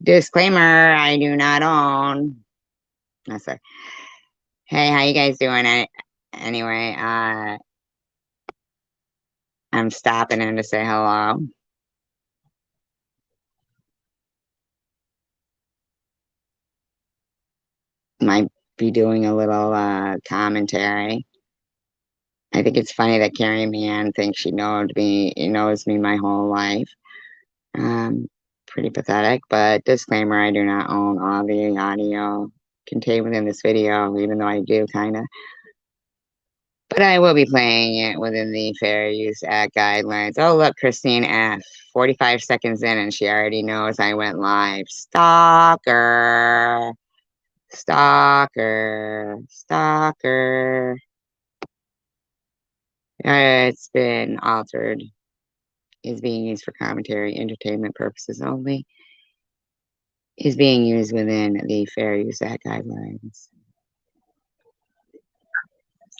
Disclaimer, I do not own. That's it. Hey, how you guys doing? Anyway, I'm stopping in to say hello. Might be doing a little commentary. I think it's funny that Carrie Mann thinks she knows me my whole life. Pretty pathetic, but disclaimer, I do not own all the audio contained within this video, even though I do kind of. But I will be playing it within the Fair Use Act guidelines. Oh, look, Christine F. 45 seconds in, and she already knows I went live. Stalker. Stalker. Stalker. It's been altered. Is being used for commentary, entertainment purposes only. Is being used within the Fair Use Act guidelines.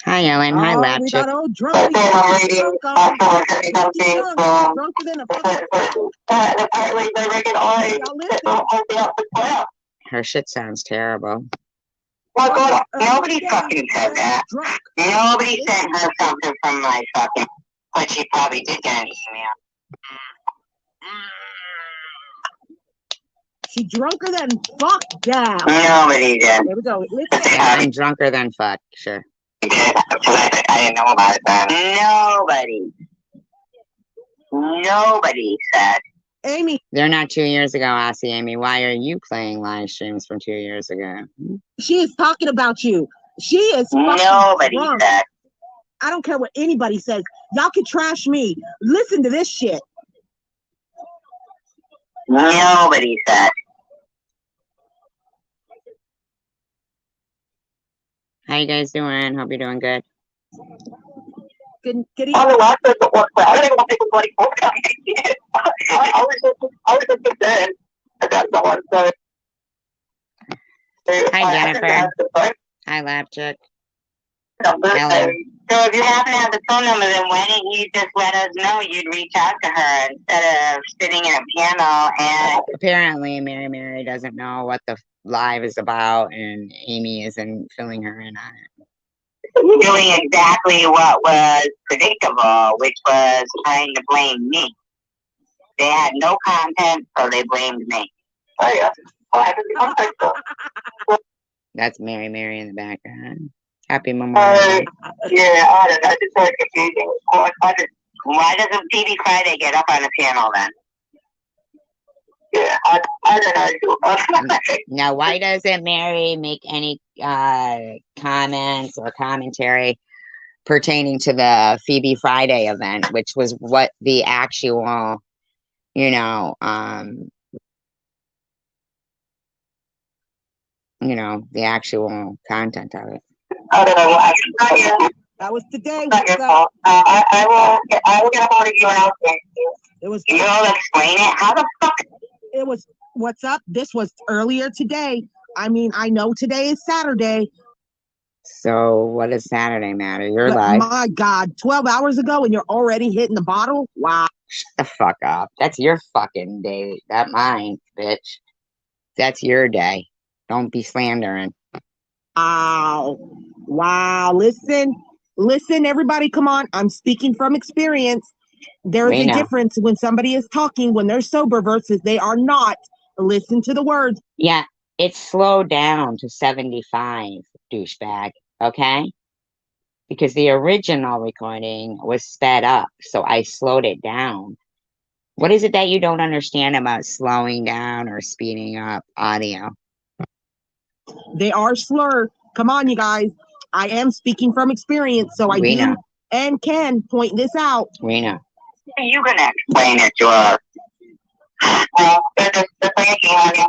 Hi, Ellen. Hi, Lapchick. We got old drunk. Drunker than a Her shit sounds terrible. Well, God, nobody fucking said that. Nobody sent her something from my fucking, but she probably did get an email. She drunker than fuck, yeah. Nobody did. There we go. I'm drunker than fuck, sure. I didn't know about it then. Nobody said. Amy. They're not 2 years ago, Aussie Amy. Why are you playing live streams from 2 years ago? She is talking about you. She is Nobody drunk. said. I don't care what anybody says. Y'all can trash me. Listen to this shit. Nobody said. How you guys doing? Hope you're doing good. Good evening. I don't even want to bloody I was just concerned about someone. So, hi, Jennifer. Hi, Lapchick. Ellen. So if you happen to have the phone number, then why didn't you just let us know you'd reach out to her instead of sitting in a piano and... Apparently, Mary doesn't know what the live is about, and Amy isn't filling her in on it. Doing exactly what was predictable, which was trying to blame me. They had no content, so they blamed me. Oh, yeah. That's Mary in the background. Happy Memorial Day. Yeah, I don't know. It's very confusing. Why doesn't TV Friday get up on the piano then? Yeah, I don't know. Now, why doesn't Mary make any comments or commentary pertaining to the Phoebe Friday event, which was what the actual, the actual content of it? I don't know. That was today. Not your fault. I will get a hold of you and I'll explain to you. It was. You'll explain it? How the fuck? It was. What's up? This was earlier today. I mean, I know today is Saturday. So what does Saturday matter? You're live. My God, 12 hours ago and you're already hitting the bottle? Wow. Shut the fuck up. That's your fucking day. Not mine, bitch. That's your day. Don't be slandering. Wow. Listen, everybody, come on. I'm speaking from experience. There is a difference when somebody is talking when they're sober versus they are not. Listen to the words. Yeah, it's slowed down to 75, douchebag, okay? Because the original recording was sped up, so I slowed it down. What is it that you don't understand about slowing down or speeding up audio? They are slurred. Come on, you guys. I am speaking from experience, so I do and can point this out. We know. You can explain it to us. Well, the thinking on you.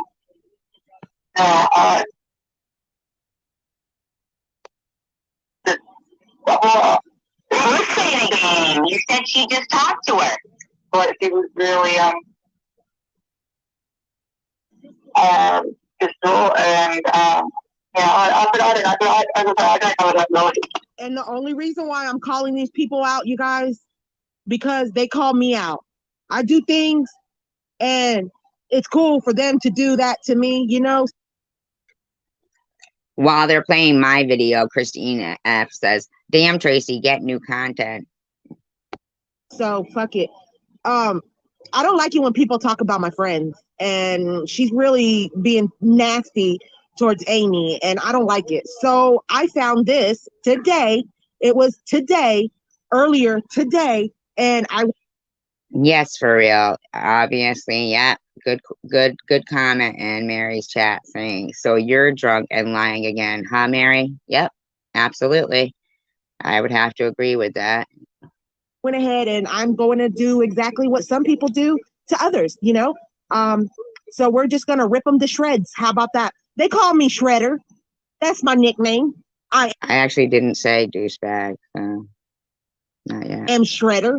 Who's playing a game? You said she just talked to her. But she was really, pistol and, and the only reason why I'm calling these people out, you guys, because they call me out. I do things and it's cool for them to do that to me, you know. While they're playing my video, Christina F says, "Damn, Tracy, get new content." So fuck it. I don't like it when people talk about my friends, and she's really being nasty towards Amy, and I don't like it. So I found this today. It was today, earlier today, and I. Yes, for real. Obviously, yeah. Good comment in Mary's chat saying, "So you're drunk and lying again, huh, Mary?" Yep, absolutely. I would have to agree with that. Went ahead and I'm going to do exactly what some people do to others, you know. So we're just gonna rip them to shreds. How about that? They call me Shredder. That's my nickname. I actually didn't say douchebag, so not yet. am Shredder.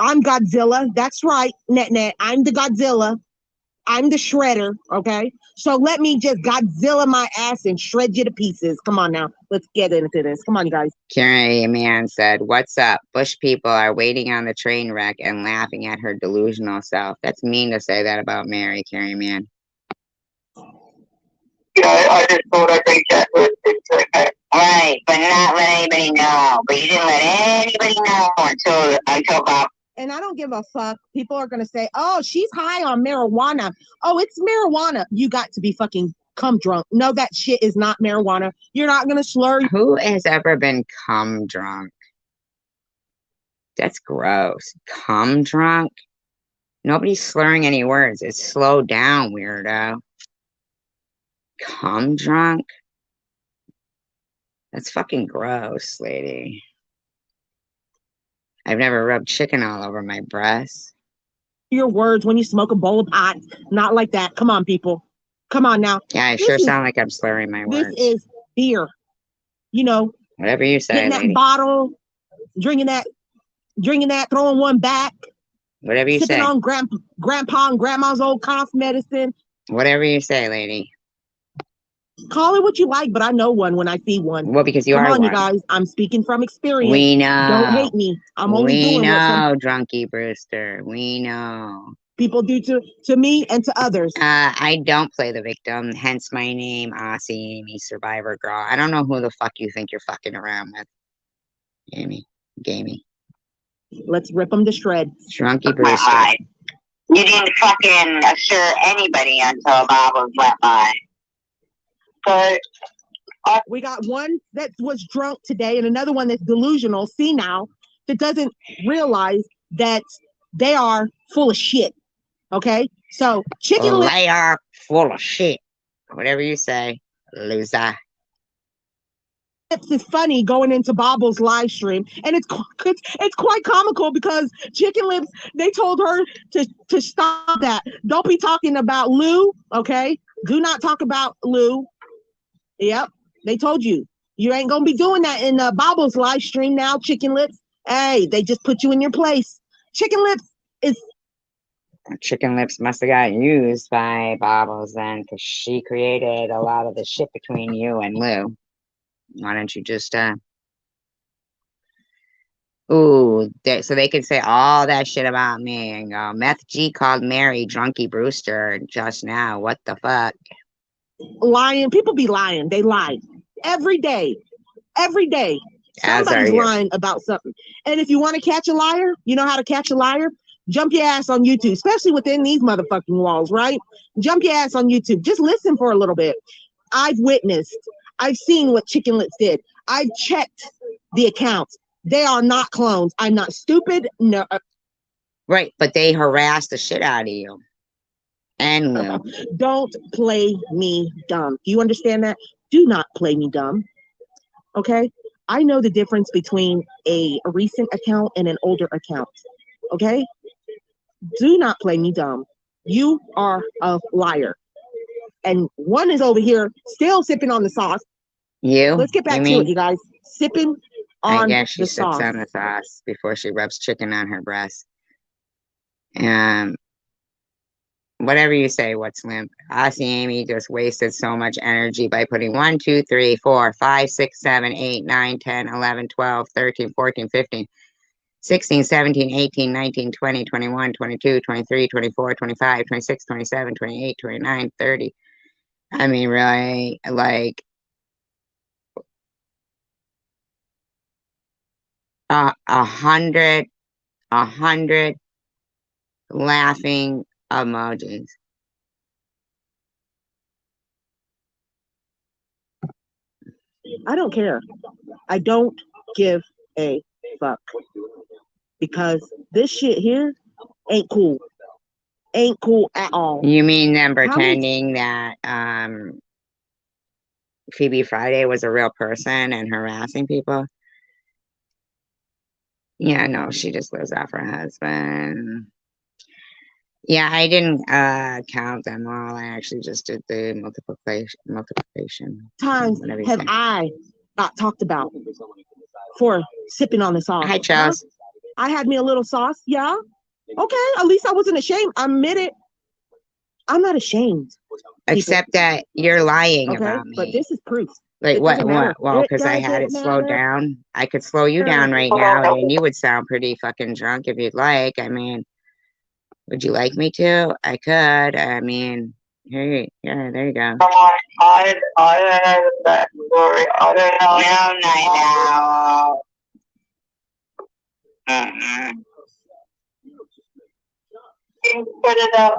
I'm Godzilla. That's right, Net. I'm the Godzilla. I'm the Shredder. Okay. So let me just Godzilla my ass and shred you to pieces. Come on now. Let's get into this. Come on, you guys. Carrie Man said, "What's up? Bush people are waiting on the train wreck and laughing at her delusional self." That's mean to say that about Mary, Carrie Man. Yeah, I just thought I'd reach out to her. Right, but not let anybody know. But you didn't let anybody know until Bob. And I don't give a fuck. People are gonna say, "Oh, she's high on marijuana." Oh, it's marijuana. You got to be fucking cum drunk. No, that shit is not marijuana. You're not gonna slur. Who has ever been cum drunk? That's gross. Cum drunk? Nobody's slurring any words. It's slow down, weirdo. Cum drunk? That's fucking gross, lady. I've never rubbed chicken all over my breasts. Your words when you smoke a bowl of pot. Not like that. Come on, people. Come on now. Yeah, I sure sound like I'm slurring my words. This is beer. You know. Whatever you say, getting that lady. Bottle, drinking that, throwing one back. Whatever you sipping say. on grandpa and grandma's old cough medicine. Whatever you say, lady. Call it what you like, but I know one when I see one. Well, because you Come are on, one. you guys. I'm speaking from experience. We know. Don't hate me. I'm only doing what some Drunky Brewster. We know. People do to me and to others. I don't play the victim, hence my name, Aussie Amy, Survivor Girl. I don't know who the fuck you think you're fucking around with. Amy. Gamey. Let's rip them to shreds. Drunky Brewster. You didn't fucking assure anybody until Bob was wet by. But we got one that was drunk today and another one that's delusional, senile, that doesn't realize that they are full of shit. Okay? So chicken lips. They are full of shit. Whatever you say, loser. It's funny going into Bobble's live stream, and it's quite comical because Chicken Lips, they told her to stop that. Don't be talking about Lou, okay? Do not talk about Lou. Yep, they told you. You ain't gonna be doing that in Bobble's live stream now, Chicken Lips. Hey, they just put you in your place. Chicken Lips is... Chicken Lips must have got used by Bobbles then, because she created a lot of the shit between you and Lou. Why don't you just, so they could say all that shit about me and go, Meth G called Mary Drunky Brewster just now. What the fuck? Lying. People be lying. They lie. Every day. Every day. Somebody's lying about something. And if you want to catch a liar, you know how to catch a liar? Jump your ass on YouTube, especially within these motherfucking walls, right? Jump your ass on YouTube. Just listen for a little bit. I've witnessed. I've seen what Chicken Lips did. I've checked the accounts. They are not clones. I'm not stupid. No. Right, but they harassed the shit out of you. And Lou. Don't play me dumb. Do you understand that? Do not play me dumb. Okay? I know the difference between a recent account and an older account. Okay? Do not play me dumb. You are a liar. And one is over here still sipping on the sauce. Let's get back to it, you guys. Sipping on the sauce. I guess she sips on the sauce before she rubs chicken on her breast. Whatever you say, what's limp? Aussie Amy just wasted so much energy by putting 1, 2, 3, 4, 5, 6, 7, 8, 9, 10, 11, 12, 13, 14, 15. 16, 17, 18, 19, 20, 21, 22, 23, 24, 25, 26, 27, 28, 29, 30. I mean, really, like, 100 laughing emojis. I don't care. I don't give a fuck. Because this shit here ain't cool. Ain't cool at all. You mean them pretending that Phoebe Friday was a real person and harassing people? Yeah, no, she just lives off her husband. Yeah, I didn't count them all. I actually just did the multiplication. Times have I not talked about for sipping on the sauce? Hi, Charles. I had me a little sauce. Yeah. Okay. At least I wasn't ashamed. I admit it. I'm not ashamed. Except that you're lying okay, about me. But this is proof. Like what? Well, because I had it slowed down. I could slow you down right now, and you would sound pretty fucking drunk if you'd like. I mean, would you like me to? I could. I mean, here, yeah, there you go. I have that story. I don't know. No. Put it up.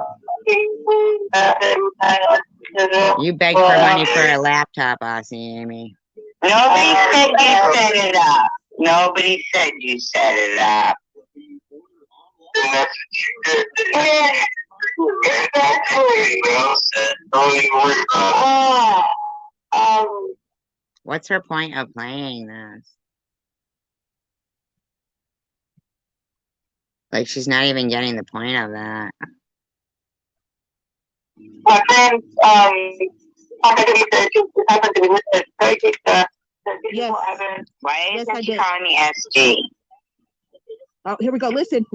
You begged for money for a laptop, Aussie Amy. Nobody said you set it up. Nobody said you set it up. What's her point of playing this? Like, she's not even getting the point of that. My friend, yes. Why is yes, she calling me SG? Oh, here we go. Listen.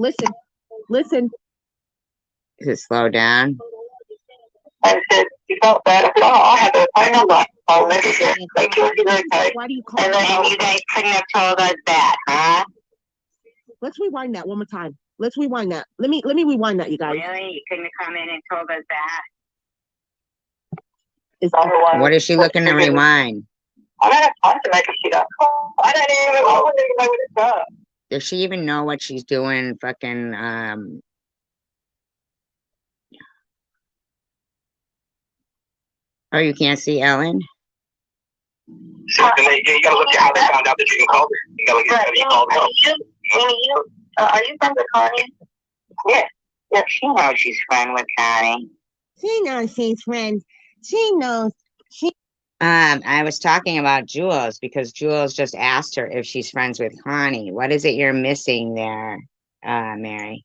Is it slowed down? I said, you felt bad at all. I had to find a lot. I'll let you get. Why do you call and then you guys couldn't have told us that, huh? Let's rewind that one more time. Let's rewind that. Let me rewind that, you guys. Really? You couldn't have come in and told us that? What is she looking to rewind? I'm not a to make a shit up. I don't even know what it's up. Does she even know what she's doing? Fucking, Oh, you can't see Ellen? You gotta look at how they found out that you can call her. You gotta look at how you called her. Are you friends with Connie? Yeah. Yeah, she knows she's friends with Connie. She knows she's friends. She knows. I was talking about Jules because Jules just asked her if she's friends with Connie. What is it you're missing there, Mary?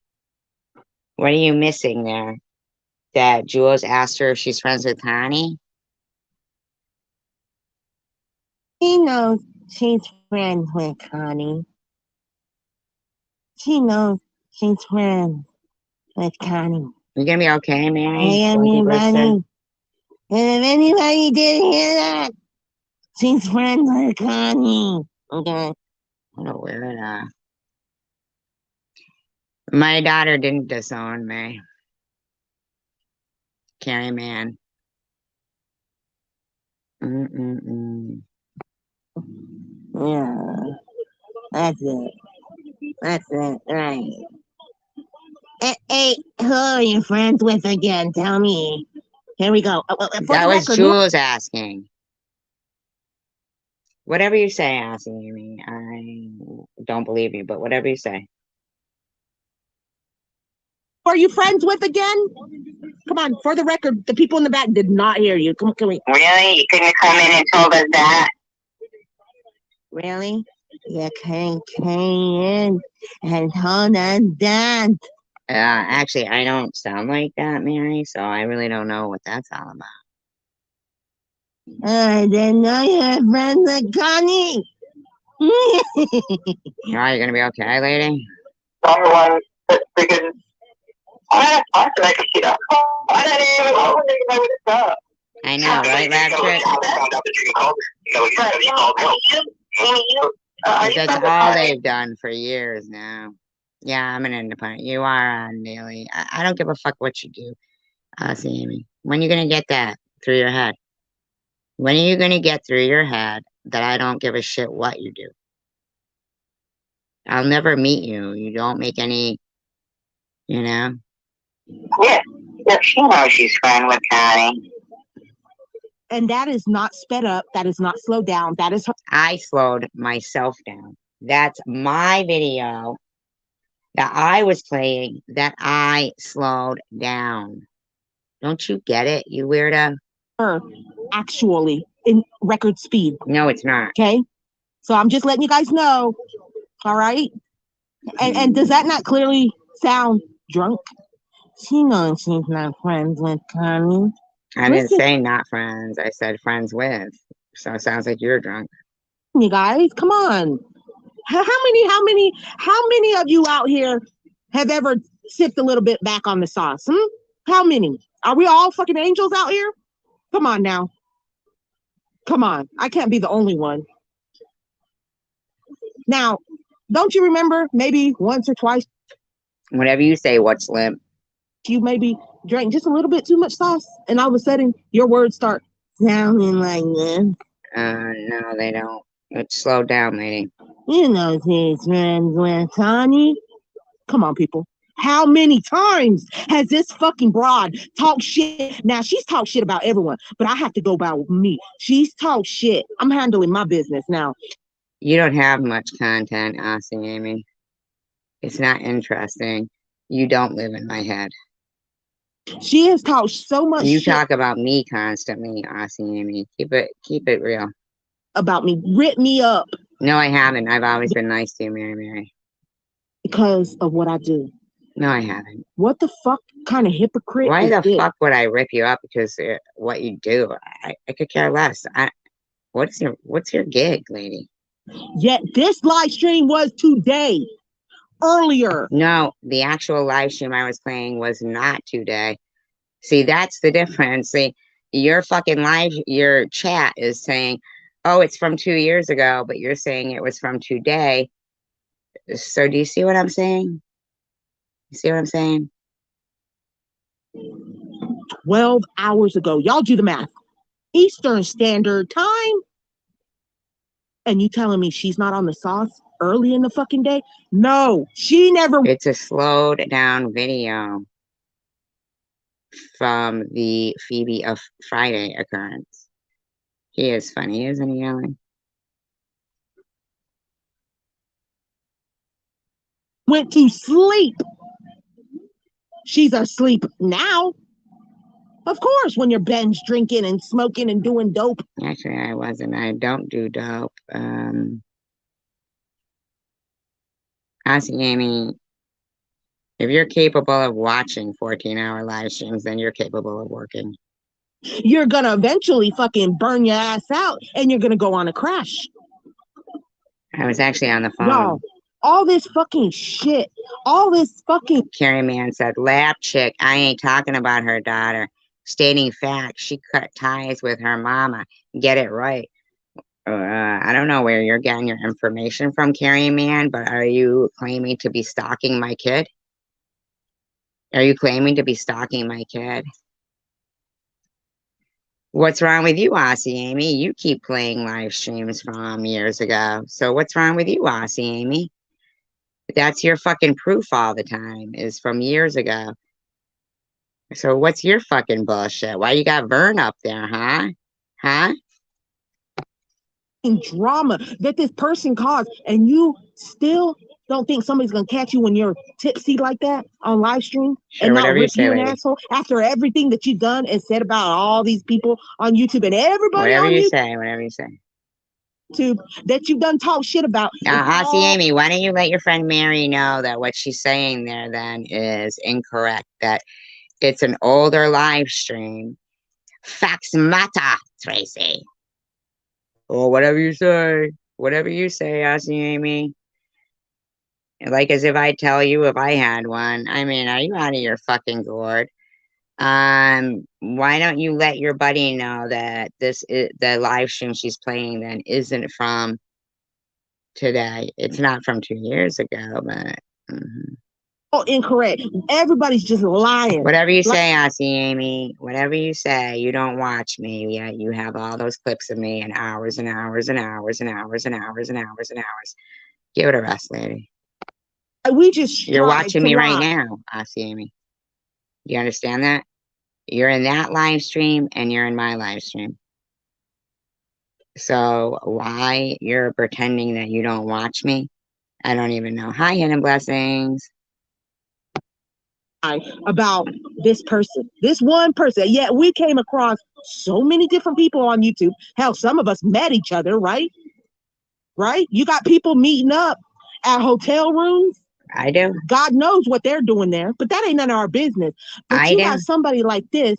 What are you missing there? That Jules asked her if she's friends with Connie? She knows she's friends with Connie. She knows she's friends with Connie. You gonna be okay, Mary? Hey, everybody. And if anybody didn't hear that, she's friends with Connie. Okay. What a weird, My daughter didn't disown me. Carrie Man. Yeah. That's it. That's it. Right. Hey, who are you friends with again? Tell me. Here we go. That was Jules asking. Whatever you say, asking me. I don't believe you, but whatever you say. Are you friends with again? Come on, for the record, the people in the back did not hear you. Come on. Really? You couldn't have come in and told us that? Really? You came in and told us that. Actually, I don't sound like that, Mary, so I really don't know what that's all about. I didn't know you were friends with Connie. Are you gonna be okay, lady? Number one, because I have to make a shit up. I don't even know what it's up. I know, right, Lab Trick? That's all they've done for years now. Yeah, I'm an independent. You are on daily. I don't give a fuck what you do. See, Amy. When are you gonna get that through your head? When are you gonna get through your head that I don't give a shit what you do? I'll never meet you. You don't make any, you know? Yeah. Yeah, she knows she's friend with Connie. And that is not sped up. That is not slowed down. That is her. I slowed myself down. That's my video that I was playing that I slowed down. Don't you get it, you weirdo? Her actually in record speed. No, it's not. Okay. So I'm just letting you guys know. All right. And does that not clearly sound drunk? She knows she's not friends with Connie. I didn't say not friends. I said friends with. So it sounds like you're drunk. You guys, come on. How many of you out here have ever sipped a little bit back on the sauce? How many? Are we all fucking angels out here? Come on now. Come on. I can't be the only one. Now, don't you remember maybe once or twice Whatever you say, what's limp? you maybe drank just a little bit too much sauce and all of a sudden your words start sounding like this? No, they don't. It's slowed down, lady. You know she's friends with Connie. Come on, people. How many times has this fucking broad talked shit? Now, she's talked shit about everyone, but I have to go by me. She's talked shit. I'm handling my business now. You don't have much content, Aussie Amy. It's not interesting. You don't live in my head. She has talked so much You shit talk about me constantly, Aussie Amy. Keep it real. about me. Rip me up No, I haven't. I've always been nice to you, Mary. because of what I do. No, I haven't. What the fuck kind of hypocrite Why is the this? fuck would I rip you up because what you do? I could care less. What's your gig, lady? Yet this live stream was today, earlier. No, the actual live stream I was playing was not today. See, that's the difference. See, your chat is saying, oh, it's from 2 years ago, but you're saying it was from today. So do you see what I'm saying? You see what I'm saying? 12 hours ago. Y'all do the math. Eastern Standard Time. And you telling me she's not on the sauce early in the fucking day? No, she never. It's a slowed down video from the Phoebe of Friday occurrence. He is funny, isn't he, Ellen? Went to sleep. She's asleep now. Of course, when you're binge drinking and smoking and doing dope. Actually, I wasn't. I don't do dope. Asking Amy, if you're capable of watching 14-hour live streams, then you're capable of working. You're gonna eventually fucking burn your ass out and you're gonna go on a crash. I was actually on the phone. Y'all, all this fucking shit, all this fucking. Carrie Mann said, lab chick, I ain't talking about her daughter. Stating facts, she cut ties with her mama. Get it right. I don't know where you're getting your information from, Carrie Mann, but are you claiming to be stalking my kid? Are you claiming to be stalking my kid? What's wrong with you, Aussie Amy? You keep playing live streams from years ago. So what's wrong with you, Aussie Amy? That's your fucking proof all the time, is from years ago. So what's your fucking bullshit? Why you got Vern up there, huh? Huh? Drama that this person caused, and you still don't think somebody's gonna catch you when you're tipsy like that on live stream Sure, and not rip you an lady. asshole after everything that you've done and said about all these people on YouTube and everybody Whatever on you say, whatever you say. YouTube that you've done talk shit about. Aussie Amy, why don't you let your friend Mary know that what she's saying there then is incorrect, that it's an older live stream. Facts matter, Tracy. Or whatever you say. Whatever you say, Aussie Amy. Like as if I tell you if I had one. I mean, are you out of your fucking gourd? Why don't you let your buddy know that the live stream she's playing then isn't from today. It's not from 2 years ago, but Oh, incorrect. Everybody's just lying. whatever you say, Aussie Amy, whatever you say, you don't watch me. Yet you have all those clips of me and hours and hours and hours and hours and hours and hours and hours. Give it a rest, lady. We just You're watching me right lie. now, Aussie Amy. Do you understand that? You're in that live stream and you're in my live stream. So why you're pretending that you don't watch me? I don't even know. Hi, Hidden Blessings. About this person, this one person. Yeah, we came across so many different people on YouTube. Hell, some of us met each other, right? Right? You got people meeting up at hotel rooms. I do. God knows what they're doing there, but that ain't none of our business. But you got somebody like this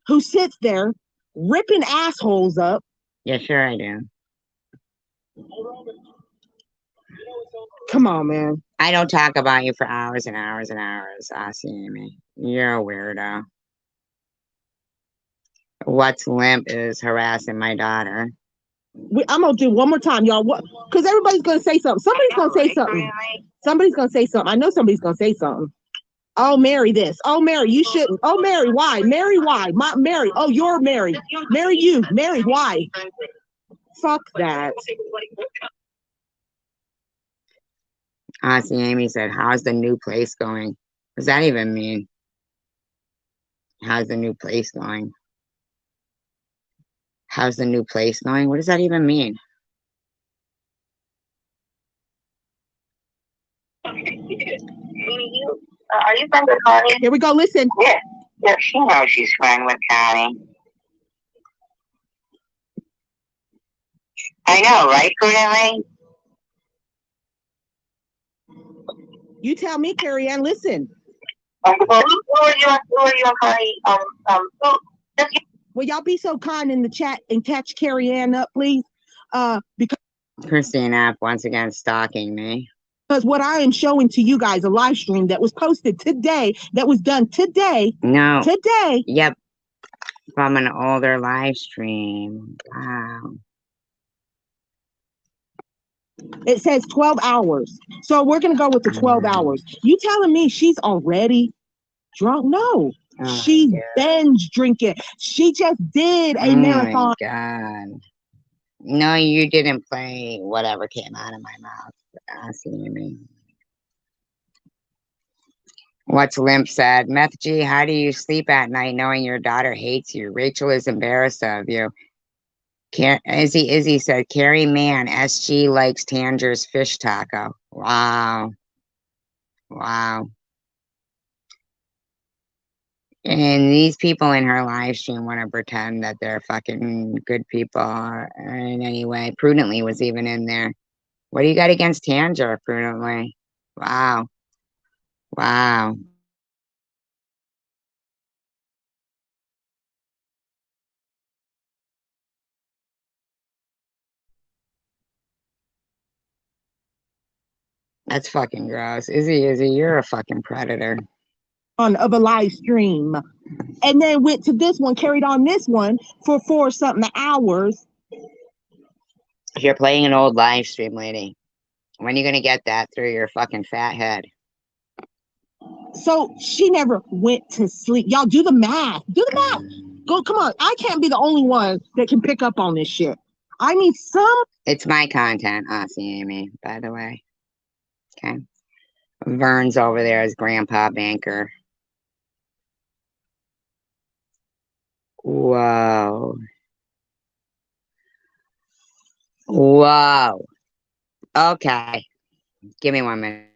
who sits there ripping assholes up. Yeah, sure I do. Come on, man. I don't talk about you for hours and hours and hours, Aussie Amy. You're a weirdo. What's limp is harassing my daughter. I'm gonna do one more time, y'all. What? Because everybody's gonna say something. Somebody's gonna say something. Somebody's gonna say something. I know somebody's gonna say something. Oh, Mary, this. Oh, Mary, you shouldn't. Oh, Mary, why? Mary, why? Mary. Oh, you're Mary. Mary, you. Mary, why? Fuck that. Aussie Amy said, "How's the new place going?" What does that even mean? How's the new place going? How's the new place going? What does that even mean? Are you friends with Connie? Here we go. Listen. Yeah. Yeah, she knows she's friends with Connie. I know, right, Prudently? You tell me, Carrie Ann, listen. Who are you on Connie? Will y'all be so kind in the chat and catch Carrie Ann up, please? Because Christine F. once again stalking me. Because what I am showing to you guys, a live stream that was posted today, that was done today. No. Today. Yep. From an older live stream. Wow. It says 12 hours. So we're going to go with the 12 hours. You telling me she's already drunk? No. She's binge drinking. She just did a marathon. Oh my God. No, you didn't play whatever came out of my mouth. I see what you mean. What's Limp said? Meth G, how do you sleep at night knowing your daughter hates you? Rachel is embarrassed of you. Izzy said, Carrie Mann, SG likes Tanger's fish taco. Wow. Wow. And these people in her live stream want to pretend that they're fucking good people in any way. Prudently was even in there. What do you got against Tanger, Prudently? Wow. Wow. That's fucking gross. Izzy, you're a fucking predator. Of a live stream. And then went to this one, carried on this one for 4 something hours. You're playing an old live stream, lady. When are you gonna get that through your fucking fat head? So she never went to sleep. Y'all do the math. Do the math. Go, come on. I can't be the only one that can pick up on this shit. I need some. It's my content, Aussie Amy, by the way. Okay. Vern's over there as Grandpa Banker. Whoa. Whoa. Okay. Give me 1 minute.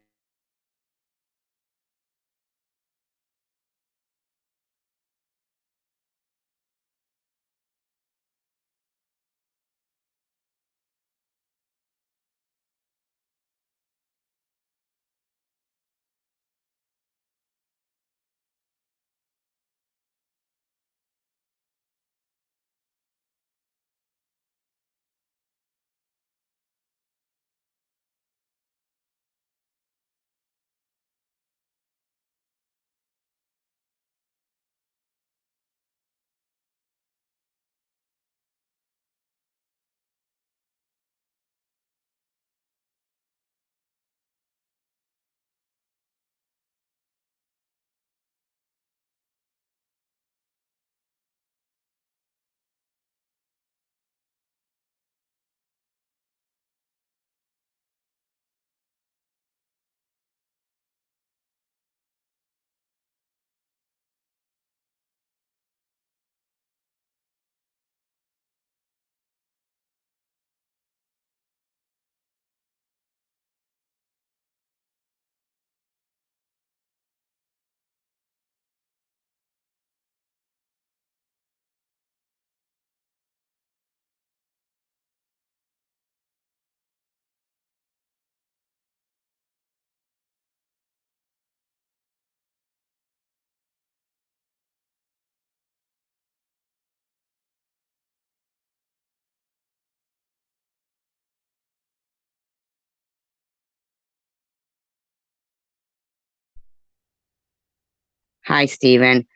Hi, Steven.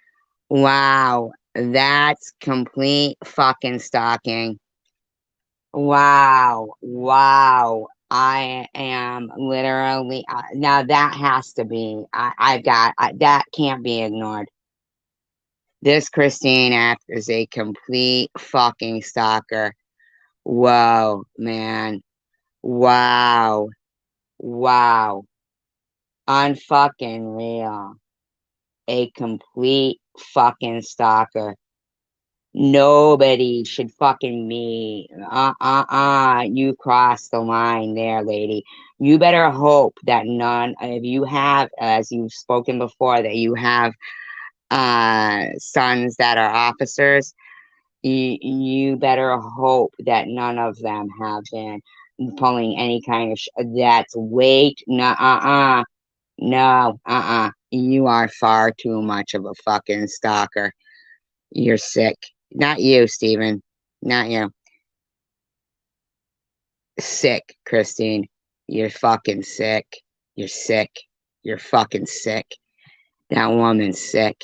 Wow, that's complete fucking stalking. Wow, wow. I am literally now that has to be. That can't be ignored. This Christine act is a complete fucking stalker. Whoa, man. Wow. Wow. Unfucking real. A complete fucking stalker. Nobody should fucking be. You crossed the line there, lady. You better hope that none of you have, as you've spoken before, that you have sons that are officers. You better hope that none of them have been pulling any kind of that's wait no you are far too much of a fucking stalker. You're sick. Not you, Steven. Not you. Sick, Christine. You're fucking sick. You're sick. You're fucking sick. That woman's sick.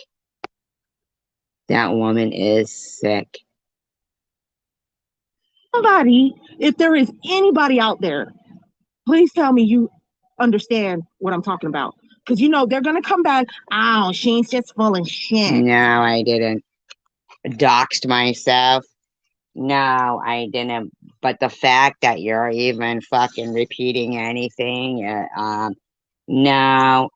That woman is sick. Somebody, if there is anybody out there, please tell me you understand what I'm talking about. Because you know they're gonna come back. Oh, she's just full of shit. No, I didn't. Doxed myself. No, I didn't. But the fact that you're even fucking repeating anything, no,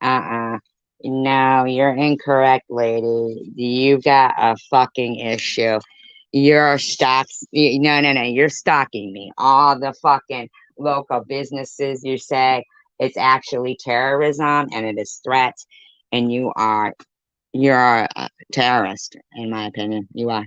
no, you're incorrect, lady. You've got a fucking issue. You're no, you're stalking me. All the fucking local businesses you say it's actually terrorism and it is threats, and you're a terrorist, in my opinion. You are.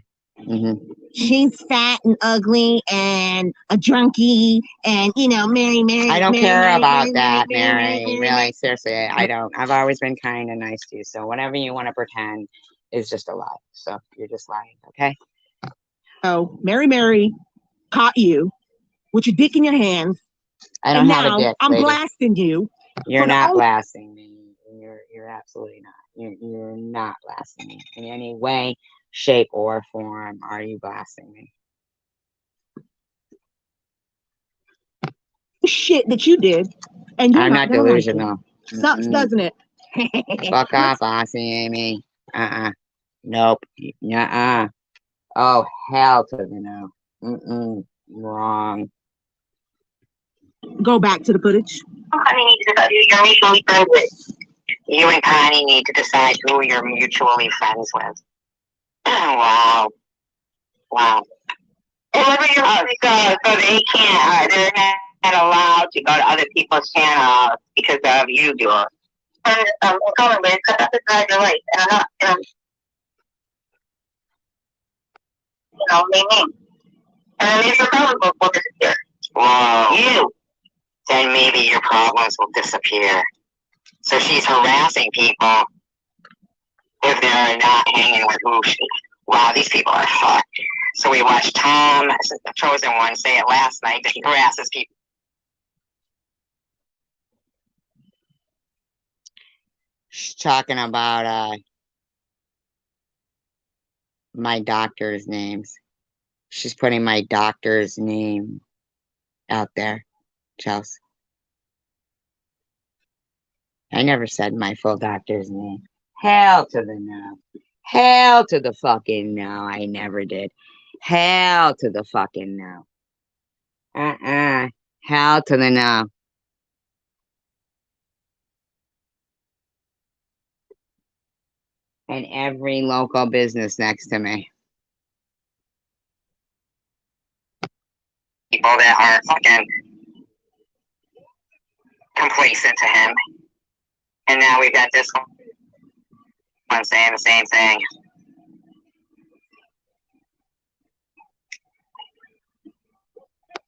She's fat and ugly and a drunkie and Mary. I don't care Mary, about that, Mary, Mary. Really, seriously, I don't. I've always been kind and nice to you. So whatever you want to pretend is just a lie. So you're just lying, okay? Oh, Mary caught you with your dick in your hands. I don't and have now a dick, I'm lady. blasting you. You're not blasting me. You're absolutely not. You're not blasting me in any way, shape, or form. Are you blasting me? Shit that you did, and you're I'm not delusional. Sucks, doesn't it? Fuck off, Aussie Amy. Nope. Oh, hell to the no. Wrong. Go back to the footage. You're mutually friends with. You and Connie need to decide who you're mutually friends with. Wow. Wow. Whoever you're so they can't, they're not allowed to go to other people's channels because of you, Dula. And I'm Liz, because that's the side of life. And I'm not, me. And maybe your problems will disappear. Wow. You. Then maybe your problems will disappear. So she's harassing people if they're not hanging with who she. Wow, these people are fucked. So we watched Tom, the chosen one, say it last night that he harasses people. She's talking about my doctor's names. She's putting my doctor's name out there, Chelsea. I never said my full doctor's name. Hell to the no. Hell to the fucking no. I never did. Hell to the fucking no. Hell to the no. And every local business next to me. People that are fucking complacent to him. And now we've got this one saying the same thing.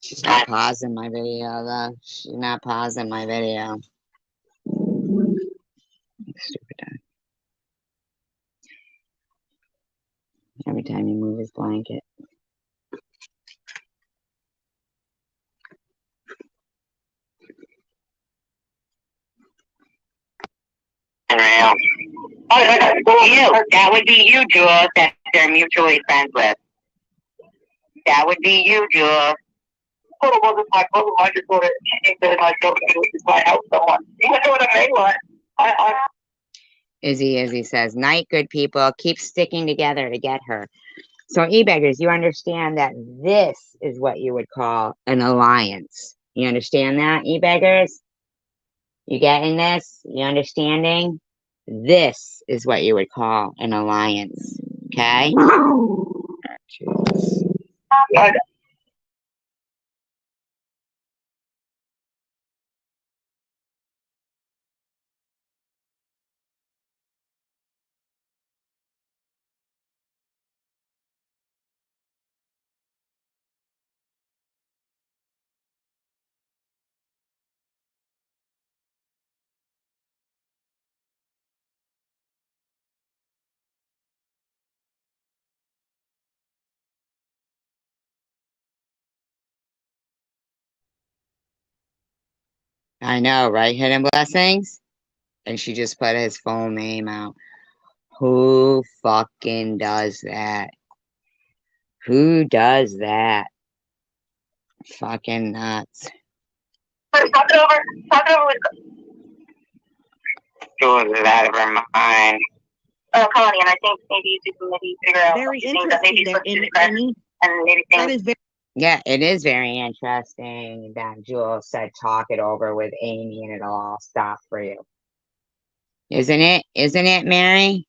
She's not pausing my video, though. She's not pausing my video. Stupid dog. Every time you move his blanket. Unreal. You. That would be you, Jules, that they're mutually friends with. That would be you, Jules. I just thought it I thought it was help someone. Even though the main one, Izzy says, night, good people. Keep sticking together to get her. So, e-beggars, you understand that this is what you would call an alliance. You understand that, e-beggars? You getting this? You understanding? This is what you would call an alliance. Okay? Jeez. I know, right? Hidden Blessings? And she just put his full name out. Who fucking does that? Who does that? Fucking nuts. talk it over. Talk it over with Jules is out of her mind. Connie, and I think maybe you can maybe figure out Very things that maybe interesting there, and maybe that things. is very Yeah, it is very interesting that Jules said talk it over with Amy and it'll all stop for you. Isn't it? Isn't it, Mary?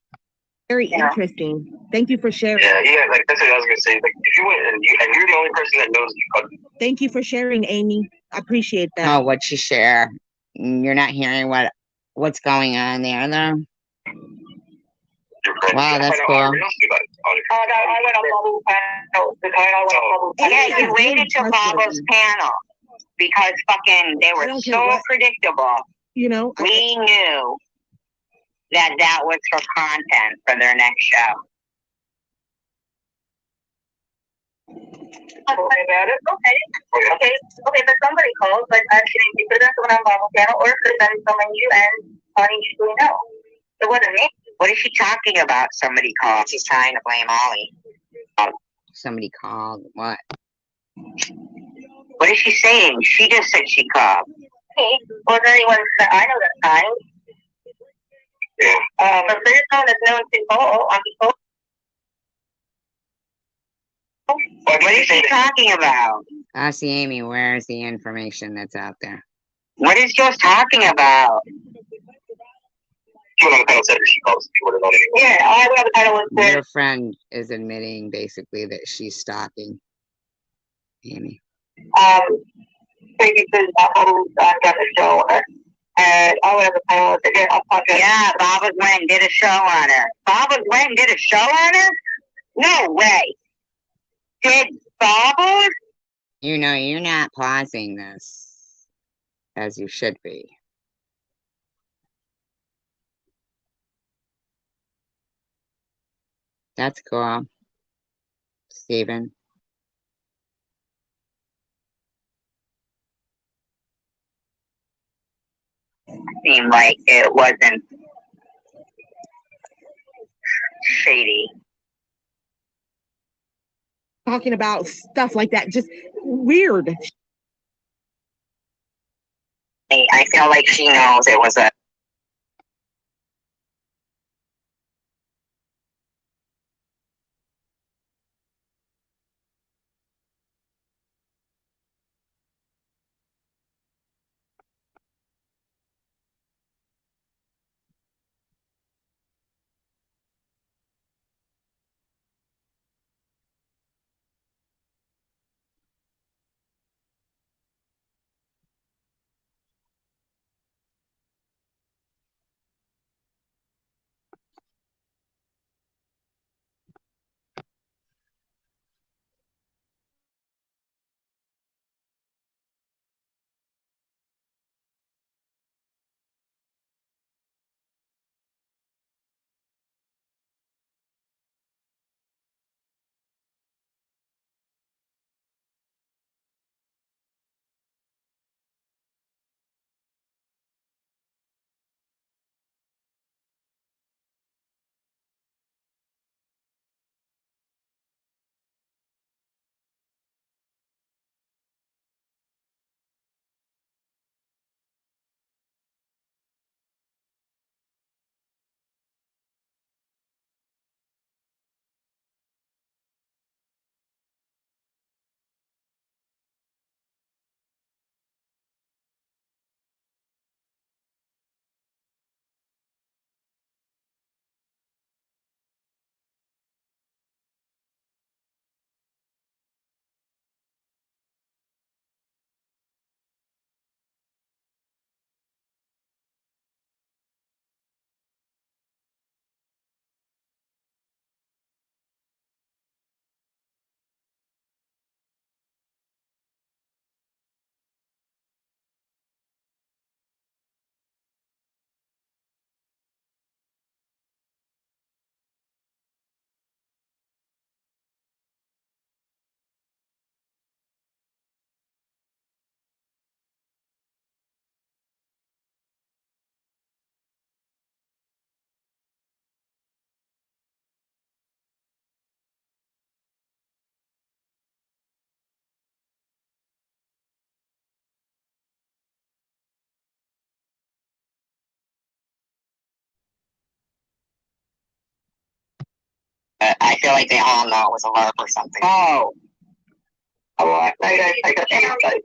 very interesting. Thank you for sharing. Yeah, like that's what I was gonna say. Like if you went and you're the only person that knows you. Thank you for sharing, Amy. I appreciate that. Oh, what'd she share? You're not hearing what's going on there, though? Wow, that's cool. I went on Bubbles' panel. Yeah, you waited till Bubbles' panel because fucking they were so predictable. You know, We knew that was for content for their next show. Okay about it. Okay. But somebody called, but actually, it could have been someone on Bubbles' panel, or it could have been someone you and Connie usually know. It wasn't me. What is she talking about? Somebody called. She's trying to blame Ollie. Somebody called. What? What is she saying? She just said she called. Hey, was anyone? I know that time. The first time that's known to call on the phone. What is she talking about? See, Amy, where's the information that's out there? What is Joe talking about? Yeah, I would have the title was Your friend is admitting basically that she's stalking Amy. Maybe because got the show on her. And I would have the title was again. Yeah, Barbara Gwen did a show on her. Barbara Gwen did a show on her? No way. Did Barbara? You know, you're not pausing this as you should be. That's cool. Steven. Seemed like it wasn't shady. talking about stuff like that, just weird. I feel like she knows it was a I feel like they all know it was a LARP or something. Oh. Oh, I got you.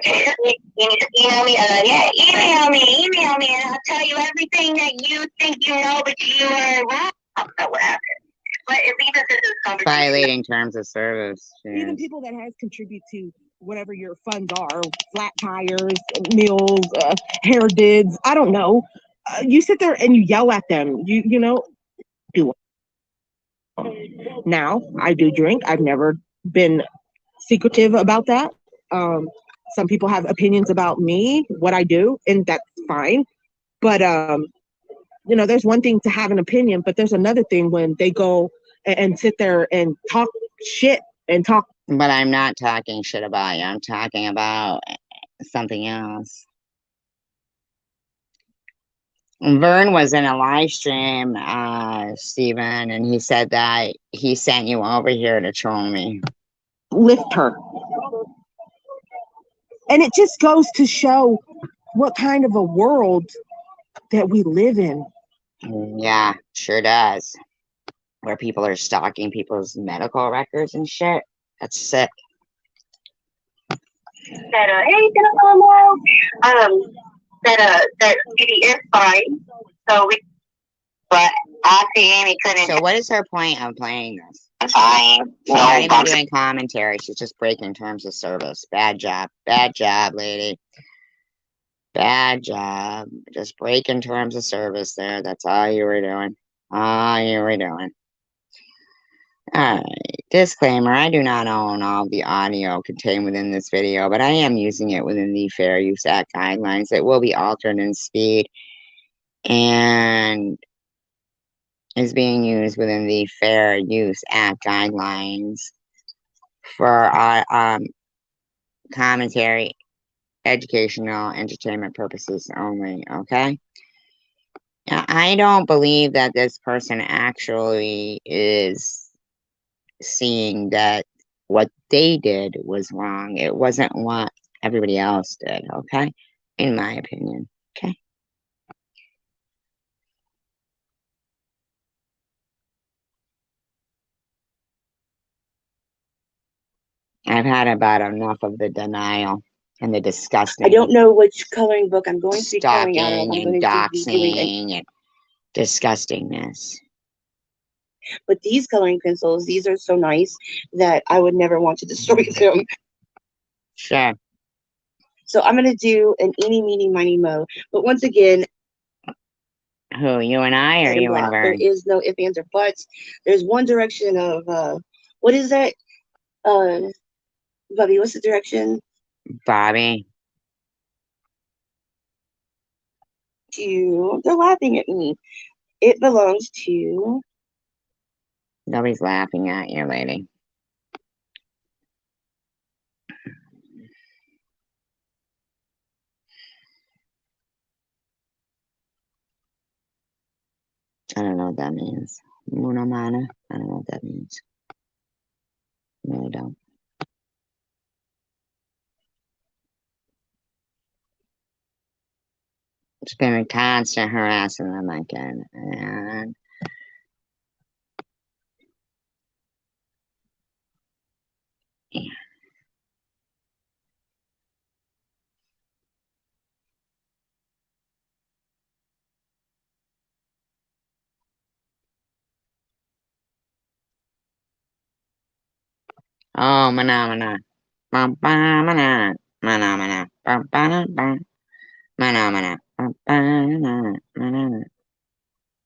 You need to email me. Yeah, email me, and I'll tell you everything that you think you know, but you are wrong. I'll know what happened. But it leads us into this conversation. Violating terms of service. Even people that has contribute to whatever your funds are, flat tires, meals, hair dids, I don't know. You sit there and you yell at them. You know, do. Now, I do drink. I've never been secretive about that. Some people have opinions about me, what I do, and that's fine. But you know, there's one thing to have an opinion, but there's another thing when they go and sit there and talk shit and talk. But I'm not talking shit about you. I'm talking about something else. Vern was in a live stream, Steven, and he said that he sent you over here to troll me. Lift her. And it just goes to show what kind of a world that we live in. Yeah, sure does. Where people are stalking people's medical records and shit. That's sick. That hey, that CD is fine. So we, but Auntie Amy couldn't. So what is her point of playing this? Fine. She's not even doing commentary. She's just breaking terms of service. Bad job. Bad job, lady. Bad job. Just breaking terms of service there. That's all you were doing. All you were doing. Alright. Disclaimer, I do not own all the audio contained within this video, but I am using it within the Fair Use Act guidelines. It will be altered in speed and is being used within the Fair Use Act guidelines for commentary, educational, entertainment purposes only, okay? Now, I don't believe that this person actually is seeing that what they did was wrong. It wasn't what everybody else did, okay? In my opinion, okay? I've had about enough of the denial and the disgusting. I don't know which coloring book I'm going to be coloring out of. I'm Stalking going and to be doing doxing and disgustingness. but these coloring pencils, these are so nice that I would never want to destroy them. Sure. So I'm going to do an eeny, meeny, miny, mo. But once again, Who, you and I, or red and you and black. There Vern? is no ifs, ands, or buts. There's one direction of, what is that? Bubby, what's the direction? Bobby. They're laughing at me. It belongs to, Nobody's laughing at you, lady. I don't know what that means. Munamana. I don't know what that means. I really don't. It's been a constant harassing them again. And yeah. Oh, mana. Bum, ba, mana. Mana. Bum, ba, ba. Mana. Bum, ba, mana.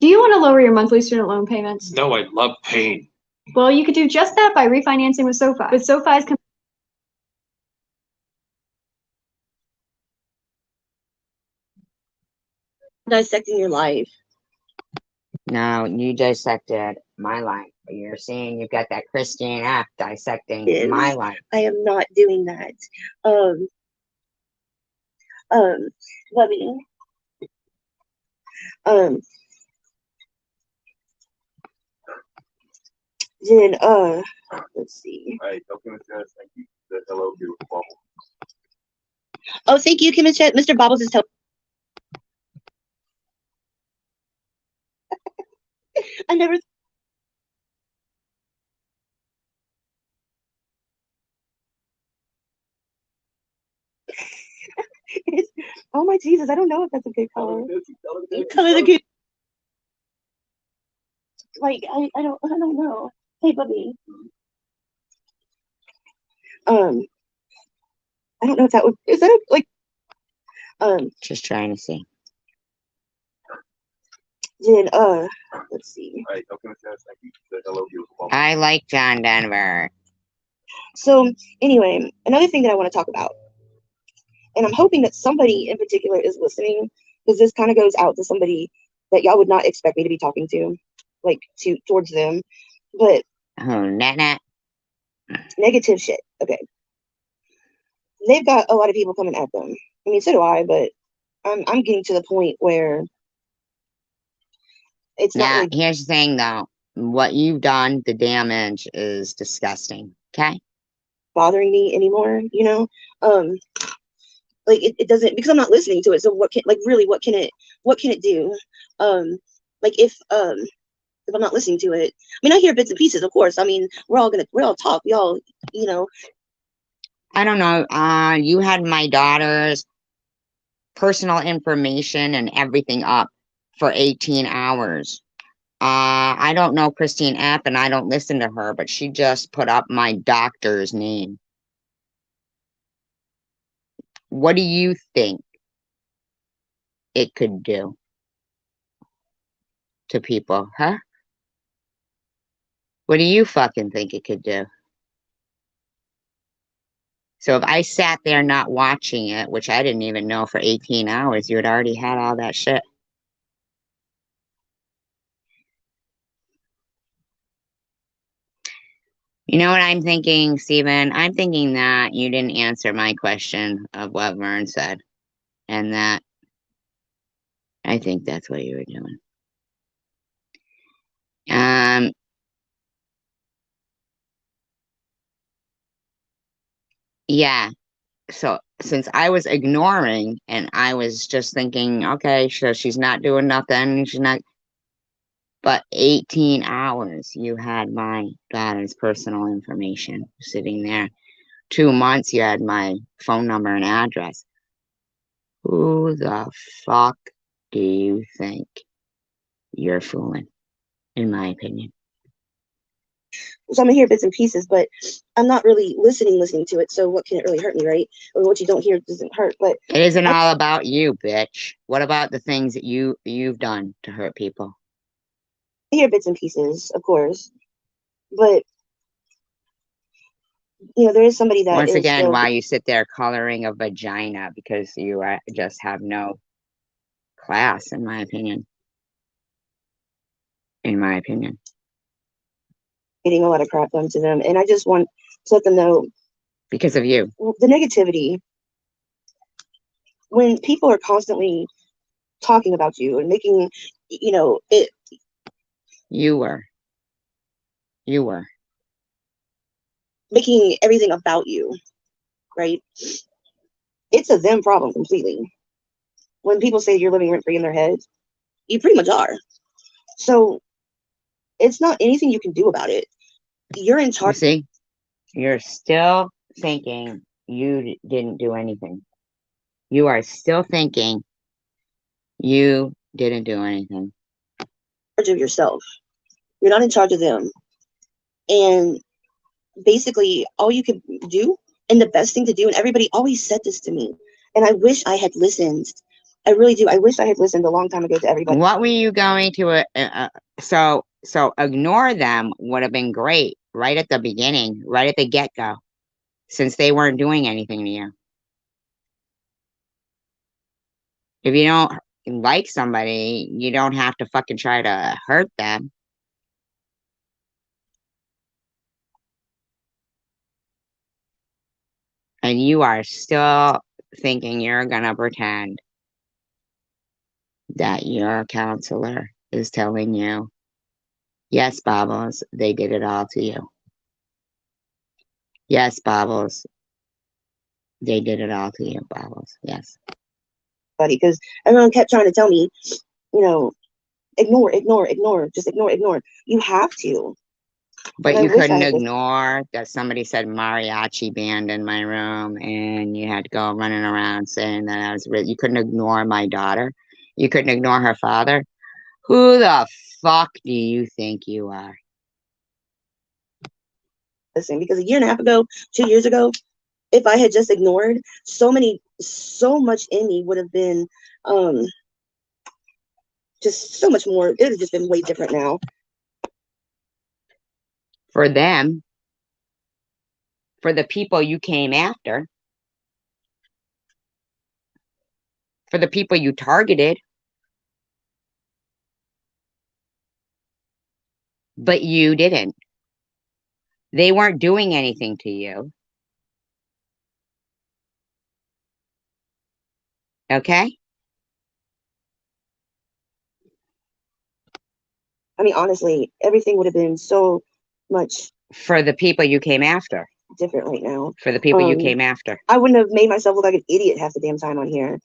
Do you want to lower your monthly student loan payments? No, I love pain. Well, you could do just that by refinancing with SoFi. With SoFi's dissecting your life. No, you dissected my life. You're saying you've got that Christine F dissecting Yes. my life. I am not doing that. Bubby. Then, let's see. All right, okay, thank you. Hello, beautiful bubble. Oh, thank you, Kim and Chet. Mr. Bobbles is telling. I never. my Jesus, I don't know if that's a good color. Color the good. Like I don't know. Hey, Bubby. I don't know if that would, is that like, Just trying to see. then, let's see. Right, okay, that's like you said, hello, beautiful woman. I like John Denver. So anyway, another thing that I want to talk about, and I'm hoping that somebody in particular is listening, because this kind of goes out to somebody that y'all would not expect me to be talking to, like towards them, but Oh, Nat. negative shit. Okay. They've got a lot of people coming at them. I mean, so do I, but I'm getting to the point where it's not Now, really here's the thing, though. What you've done, the damage is disgusting. Okay? bothering me anymore, you know? Like it doesn't, because I'm not listening to it. So what can, like, really, what can it do? Like if I'm not listening to it, I mean, I hear bits and pieces, of course. I mean, we're all talk. We all, you know. I don't know. You had my daughter's personal information and everything up for 18 hours. I don't know Christine App and I don't listen to her, but she just put up my doctor's name. What do you think it could do to people, huh? What do you fucking think it could do? So if I sat there not watching it, which I didn't even know for 18 hours, you had already had all that shit. You know what I'm thinking, Steven? I'm thinking that you didn't answer my question of what Vern said. And that I think that's what you were doing. Yeah. So since I was ignoring and I was just thinking, okay, so she's not doing nothing, she's not. But 18 hours, you had my daughter's personal information sitting there. 2 months, you had my phone number and address. Who the fuck do you think you're fooling, in my opinion? So I'm gonna hear bits and pieces, but I'm not really listening to it. So what can it really hurt me, right? Or what you don't hear doesn't hurt. But It isn't all about you, bitch. What about the things that you've done to hurt people? I hear bits and pieces, of course. But you know, there is somebody that Once is again, still why you sit there coloring a vagina, because you just have no class, in my opinion. In my opinion. getting a lot of crap done to them, and I just want to let them know Because of you. the negativity. When people are constantly talking about you and making, you know, it. You were Making everything about you, right? It's a them problem completely. When people say you're living rent free in their head, you pretty much are. So it's not anything you can do about it. You're in You charge. see, you're still thinking you didn't do anything. You are still thinking you didn't do anything. Of yourself. You're not in charge of them. And basically, all you can do, and the best thing to do, and everybody always said this to me, and I wish I had listened. I really do. I wish I had listened a long time ago to everybody. What were you going to? So ignore them would have been great right at the beginning, right at the get-go, since they weren't doing anything to you. If you don't like somebody, you don't have to fucking try to hurt them. And you are still thinking you're gonna pretend that your counselor is telling you, yes, Bobbles, they did it all to you. Yes, Bobbles, they did it all to you, Bobbles. Yes. Because everyone kept trying to tell me, you know, ignore, just ignore. You have to. But I you wish I couldn't had this. ignore that somebody said mariachi band in my room, and you had to go running around saying that I was. You couldn't ignore my daughter. You couldn't ignore her father. Who the fuck do you think you are? Listen, because a year and a half ago, 2 years ago, if I had just ignored, so much in me would have been just so much more. It would have just been way different now. For them, for the people you came after, for the people you targeted, but you didn't. They weren't doing anything to you. Okay? I mean, honestly, everything would have been so much For the people you came after. different right now. For the people you came after. I wouldn't have made myself look like an idiot half the damn time on here.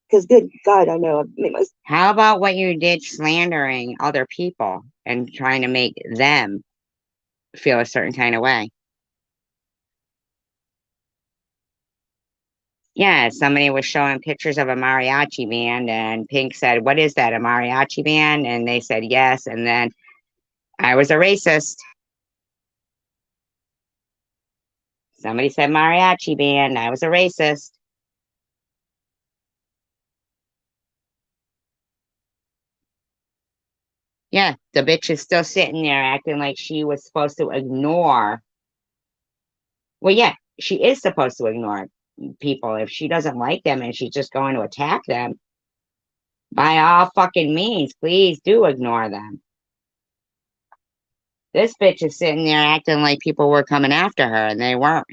Because good God, I know I've made myself. How about what you did slandering other people and trying to make them feel a certain kind of way? Yeah, somebody was showing pictures of a mariachi band, and Pink said, "What is that, a mariachi band?" And they said yes, and then I was a racist. Somebody said mariachi band, I was a racist. Yeah, the bitch is still sitting there acting like she was supposed to ignore. Well, yeah, she is supposed to ignore people if she doesn't like them and she's just going to attack them. By all fucking means, please do ignore them. This bitch is sitting there acting like people were coming after her and they weren't.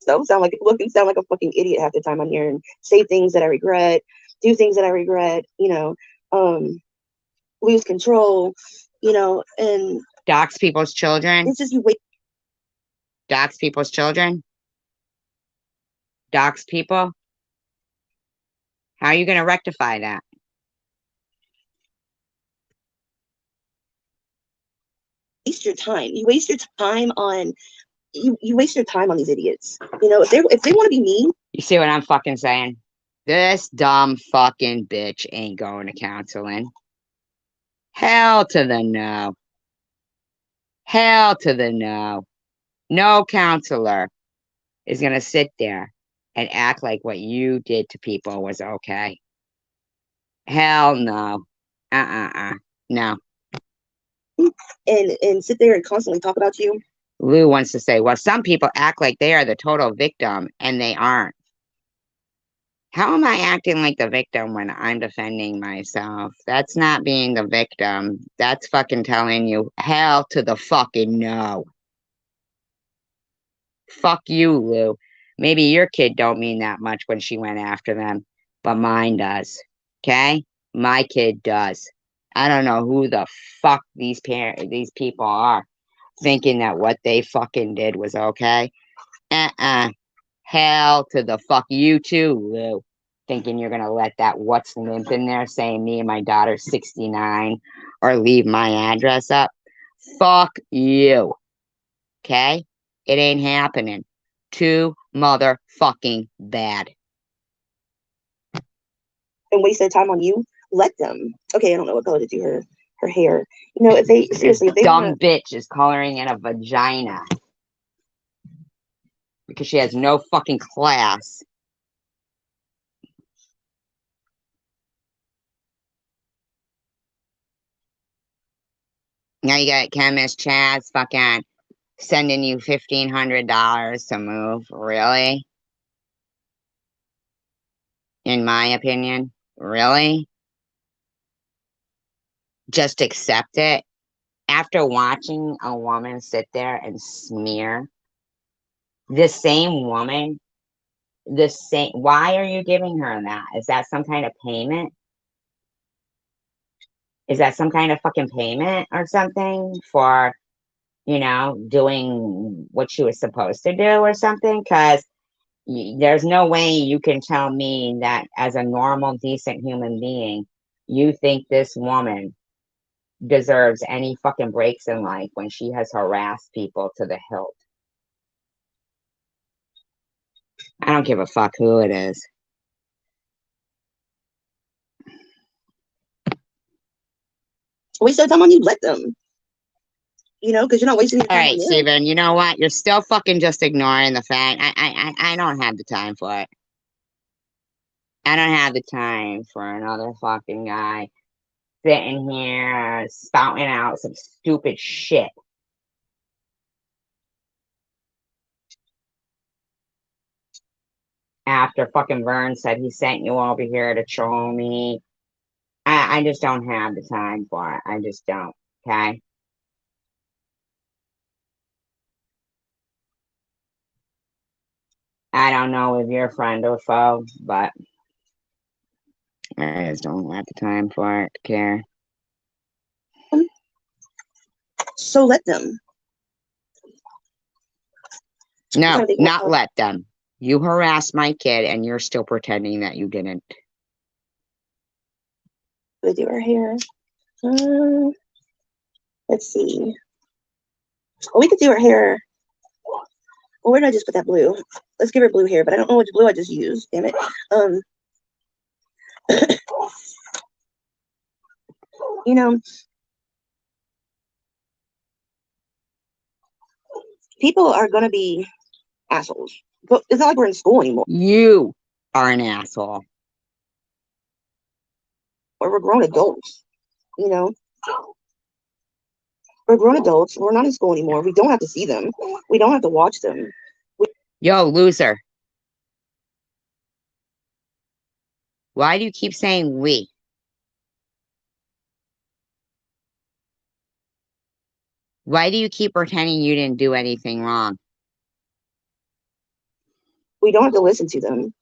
Sound like a fucking idiot half the time on here and say things that I regret, do things that I regret, lose control, and Dox people's children. it's just you wait. Dox people's children. Dox people. How are you going to rectify that? Waste your time. You waste your time on you waste your time on these idiots. If they want to be mean. You see what I'm fucking saying? This dumb fucking bitch ain't going to counseling. Hell to the no. Hell to the no. No counselor is going to sit there and act like what you did to people was okay. Hell no. No. And sit there and constantly talk about you. Lou wants to say, well, some people act like they are the total victim and they aren't. How am I acting like the victim when I'm defending myself? That's not being the victim. That's fucking telling you hell to the fucking no. Fuck you, Lou. Maybe your kid don't mean that much when she went after them, but mine does. Okay? My kid does. I don't know who the fuck these people are thinking that what they fucking did was okay. Hell to the fuck you too, Lou. Thinking you're gonna let that what's limp in there saying me and my daughter's 69 or leave my address up. Fuck you. Okay? It ain't happening. Too motherfucking bad. And waste their time on you. Let them. Okay, I don't know what color to do her hair. If they seriously, if they dumb wanna, bitch is coloring in a vagina because she has no fucking class. Now you got chemist Chaz fucking sending you $1,500 to move. Really? In my opinion, really? Just accept it. After watching a woman sit there and smear the same woman, why are you giving her that? Is that some kind of payment? Is that some kind of fucking payment or something for, doing what she was supposed to do or something? Because there's no way you can tell me that as a normal, decent human being, you think this woman deserves any fucking breaks in life when she has harassed people to the hilt. I don't give a fuck who it is. Waste their time on you, let them. You know, because you're not wasting your All time right, on them. Steven, you know what? You're still fucking just ignoring the fact. I don't have the time for it. I don't have the time for another fucking guy sitting here spouting out some stupid shit. After fucking Vern said he sent you over here to troll me. I just don't have the time for it. I just don't. Okay? I don't know if you're a friend or foe, but I just don't have the time for it to care. So let them. No, not let them. You harassed my kid and you're still pretending that you didn't. We do her hair. Let's see. Oh, we could do her hair. Well, where did I just put that blue? Let's give her blue hair, but I don't know which blue I just used. Damn it. You know, people are gonna be assholes, but it's not like we're in school anymore. You are an asshole. Or we're grown adults. You know, we're grown adults. We're not in school anymore. We don't have to see them. We don't have to watch them. Yo, loser. Why do you keep saying we? Why do you keep pretending you didn't do anything wrong? We don't have to listen to them.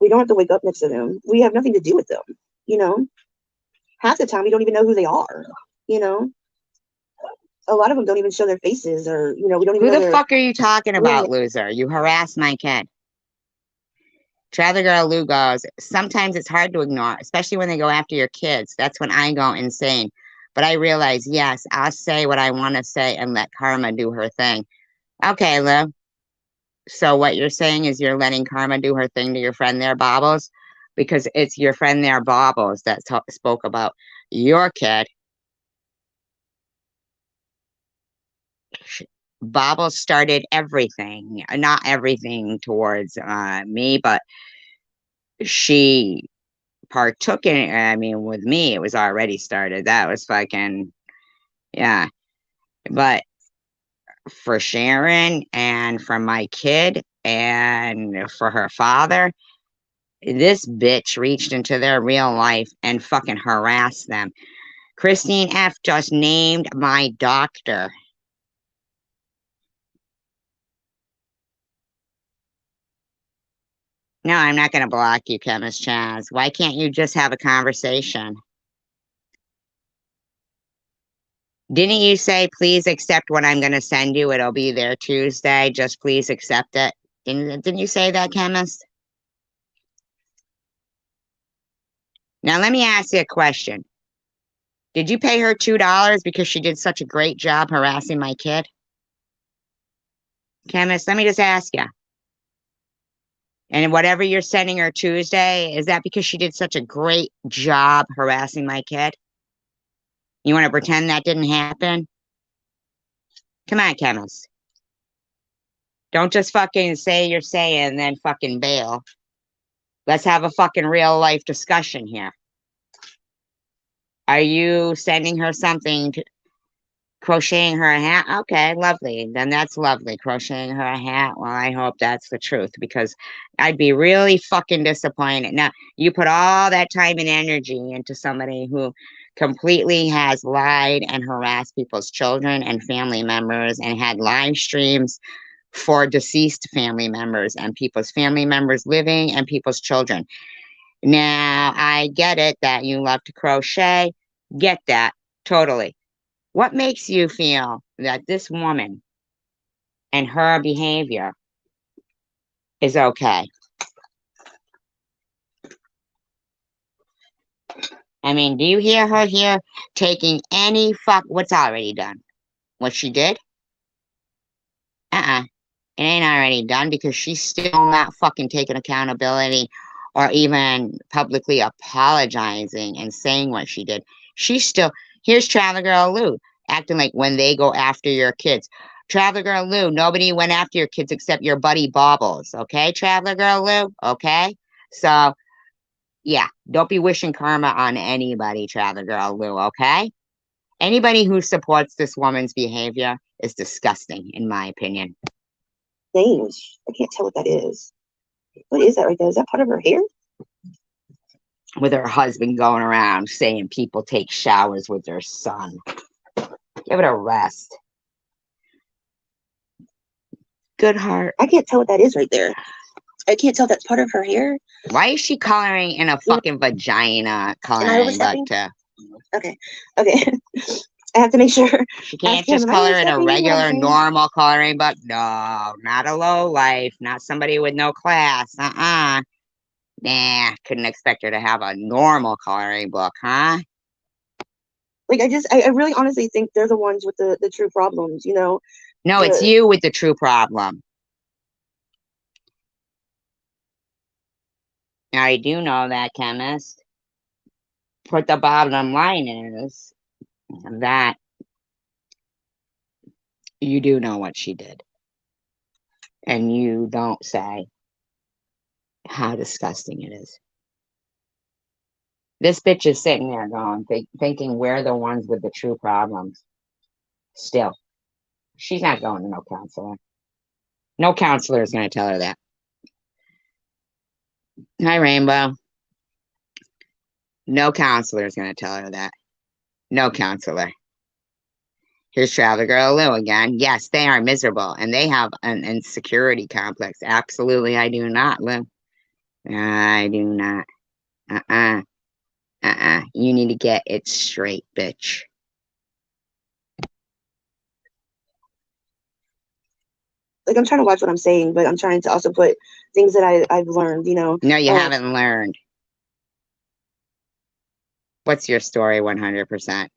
We don't have to wake up next to them. We have nothing to do with them. You know, half the time we don't even know who they are. You know, a lot of them don't even show their faces, or you know, we don't even Who know the their fuck are you talking about, real- loser? You harassed my kid. Traveler Girl Lou goes, sometimes it's hard to ignore, especially when they go after your kids. That's when I go insane. But I realize, yes, I'll say what I want to say and let karma do her thing. Okay, Lou. So what you're saying is you're letting karma do her thing to your friend there, Bobbles? Because it's your friend there, Bobbles, that spoke about your kid. Bobbles started everything. Not everything towards me, but she partook in it. I mean, with me, it was already started. That was fucking, yeah. But for Sharon and for my kid and for her father, this bitch reached into their real life and fucking harassed them. Christine F. just named my doctor. No, I'm not going to block you, Chemist Chaz. Why can't you just have a conversation? Didn't you say, please accept what I'm going to send you? It'll be there Tuesday. Just please accept it. Didn't you say that, Chemist? Now, let me ask you a question. Did you pay her $2 because she did such a great job harassing my kid? Chemist, let me just ask you. And whatever you're sending her Tuesday, is that because she did such a great job harassing my kid? You want to pretend that didn't happen? Come on, Chemist. Don't just fucking say you're saying and then fucking bail. Let's have a fucking real life discussion here. Are you sending her something, crocheting her a hat? Okay, lovely. Then that's lovely. Crocheting her a hat. Well, I hope that's the truth because I'd be really fucking disappointed. Now, you put all that time and energy into somebody who completely has lied and harassed people's children and family members and had live streams for deceased family members and people's family members living and people's children. Now, I get it that you love to crochet. Get that. Totally. What makes you feel that this woman and her behavior is okay? I mean, do you hear her here taking any what's already done? What she did? It ain't already done because she's still not fucking taking accountability or even publicly apologizing and saying what she did. She's still, here's Traveler Girl Lou acting like when they go after your kids. Traveler Girl Lou, nobody went after your kids except your buddy Bobbles. Okay, Traveler Girl Lou? Okay? So, yeah, don't be wishing karma on anybody, Traveler Girl Lou, okay? Anybody who supports this woman's behavior is disgusting, in my opinion. Names. I can't tell what that is. What is that right there? Is that part of her hair? With her husband going around saying people take showers with their son. Give it a rest. Good heart. I can't tell what that is right there. I can't tell if that's part of her hair. Why is she coloring in a fucking vagina coloring book too? Okay. I have to make sure. She can't just color in a regular, normal coloring book. No, not a low life, not somebody with no class. Nah, couldn't expect her to have a normal coloring book, huh? Like, I really honestly think they're the ones with the true problems, you know? No, it's you with the true problem. I do know that, chemist. But the bottom line is that you do know what she did. And you don't say how disgusting it is. This bitch is sitting there going, thinking we're the ones with the true problems. Still, she's not going to no counselor. No counselor is going to tell her that. Hi, Rainbow. No counselor is going to tell her that. No counselor. Here's Traveler Girl Lou again. Yes, they are miserable and they have an insecurity complex. Absolutely, I do not, Lou. I do not. You need to get it straight, bitch. Like, I'm trying to watch what I'm saying, but I'm trying to also put things that I've learned, you know? No, you haven't learned. What's your story 100%?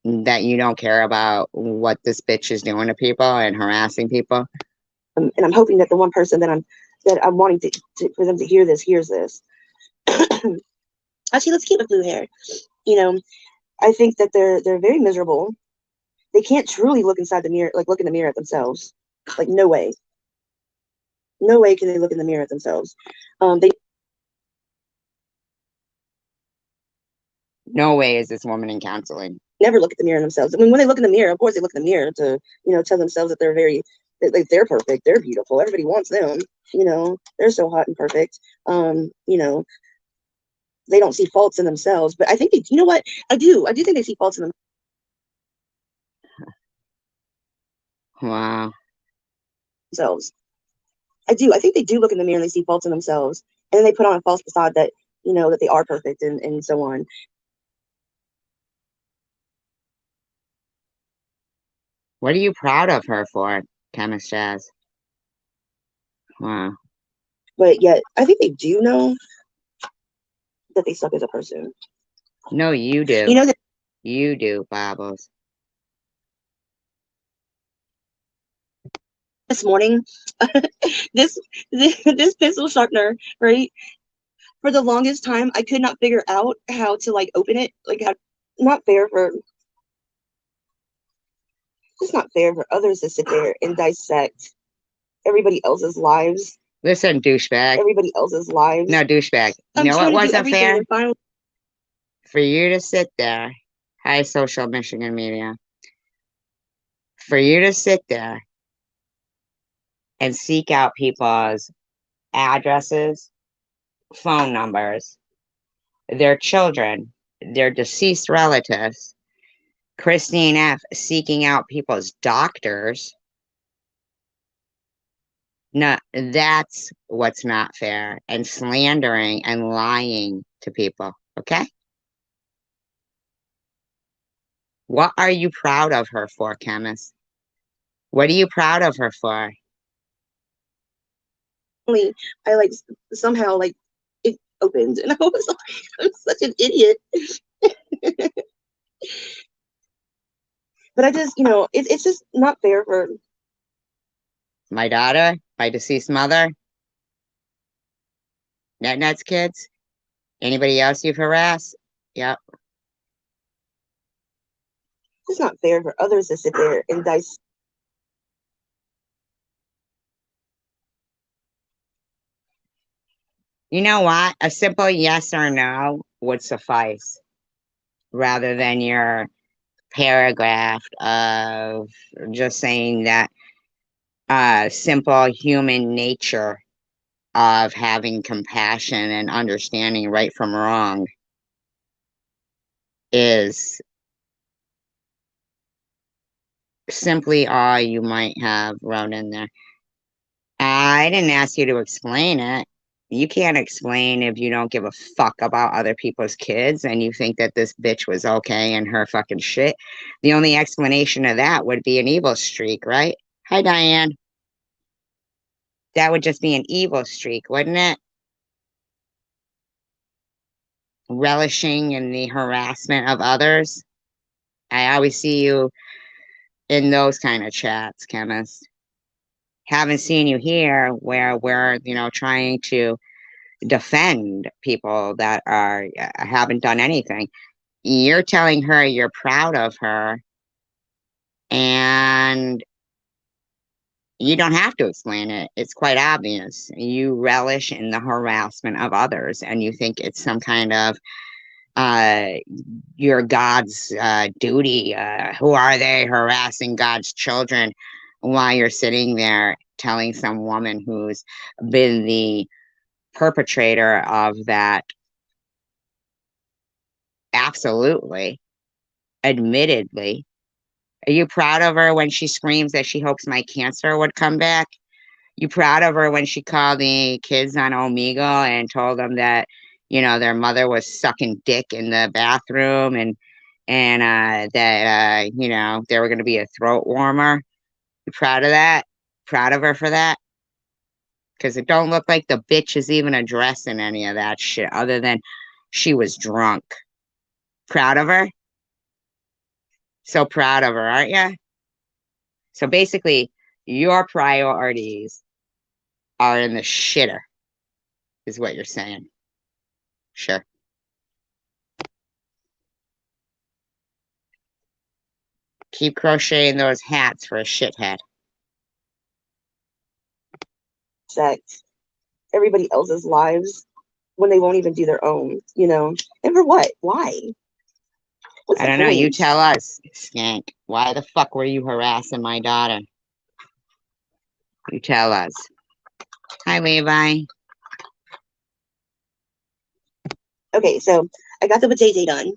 That you don't care about what this bitch is doing to people and harassing people? And I'm hoping that the one person that I'm wanting for them to hear this hears this. Actually, let's keep it blue hair. You know, I think that they're very miserable. They can't truly look inside the mirror, like look in the mirror at themselves. Like, no way. No way can they look in the mirror at themselves. No way is this woman in counseling. Never look at the mirror themselves. I mean, when they look in the mirror, of course they look in the mirror to, you know, tell themselves that they're perfect, they're beautiful, everybody wants them, you know, they're so hot and perfect. You know, they don't see faults in themselves, but I think you know what? I do think they see faults in themselves. I think they do look in the mirror and they see faults in themselves, and then they put on a false facade that, you know, that they are perfect and so on. What are you proud of her for, Chemist Jazz? Wow. But yet, I think they do know that they suck as a person. No, you do. You know that you do, Bobbles. This morning, this pencil sharpener, right? For the longest time, I could not figure out how to like open it. Like, not fair for. It's not fair for others to sit there and dissect everybody else's lives. Listen, douchebag. Everybody else's lives. No, douchebag. You know what wasn't fair? For you to sit there. Hi, Social Michigan Media. For you to sit there and seek out people's addresses, phone numbers, their children, their deceased relatives, Christine F. seeking out people's doctors. No, that's what's not fair, and slandering and lying to people, okay? What are you proud of her for, Chemist? What are you proud of her for? I like somehow like it opened, and I was like, I'm such an idiot. But I just, it's just not fair for My daughter, my deceased mother, Net's kids, anybody else you've harassed? Yep. it's not fair for others to sit there and dice. You know what? A simple yes or no would suffice rather than your paragraph of just saying that simple human nature of having compassion and understanding right from wrong is simply all you might have wrote in there. I didn't ask you to explain it. You can't explain if you don't give a fuck about other people's kids and you think that this bitch was okay and her fucking shit. The only explanation of that would be an evil streak, right? Hi, Diane. That would just be an evil streak, wouldn't it? Relishing in the harassment of others. I always see you in those kind of chats, Chemist. Haven't seen you here where we're, trying to defend people that are haven't done anything. You're telling her you're proud of her, and you don't have to explain it. It's quite obvious. You relish in the harassment of others, and you think it's some kind of your God's duty. Who are they harassing God's children while you're sitting there telling some woman who's been the perpetrator of that? Absolutely. Admittedly. Are you proud of her when she screams that she hopes my cancer would come back? You proud of her when she called the kids on Omegle and told them that, their mother was sucking dick in the bathroom and that, they were going to be a throat warmer? You proud of that? Proud of her for that? Because it don't look like the bitch is even addressing any of that shit other than she was drunk. Proud of her? So proud of her, aren't you? So basically, your priorities are in the shitter, is what you're saying. Sure. Keep crocheting those hats for a shithead. Sex everybody else's lives when they won't even do their own, And for what? Why? What's I the don't know. You point? tell us, Skank. Why the fuck were you harassing my daughter? You tell us. Hi, Levi. Okay, so I got the with JJ done.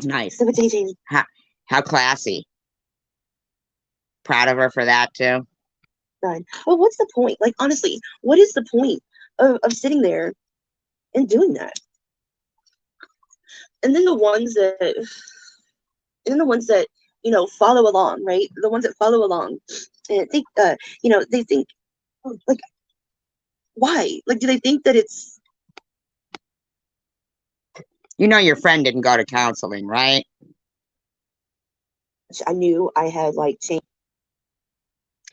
Nice. The with JJ How classy. Proud of her for that too. done. Well, what's the point? Like, honestly, what is the point of sitting there and doing that? And then the ones that follow along, right? The ones that follow along and think they think, like, why? Like, do they think that it's your friend didn't go to counseling, right? I knew I had changed.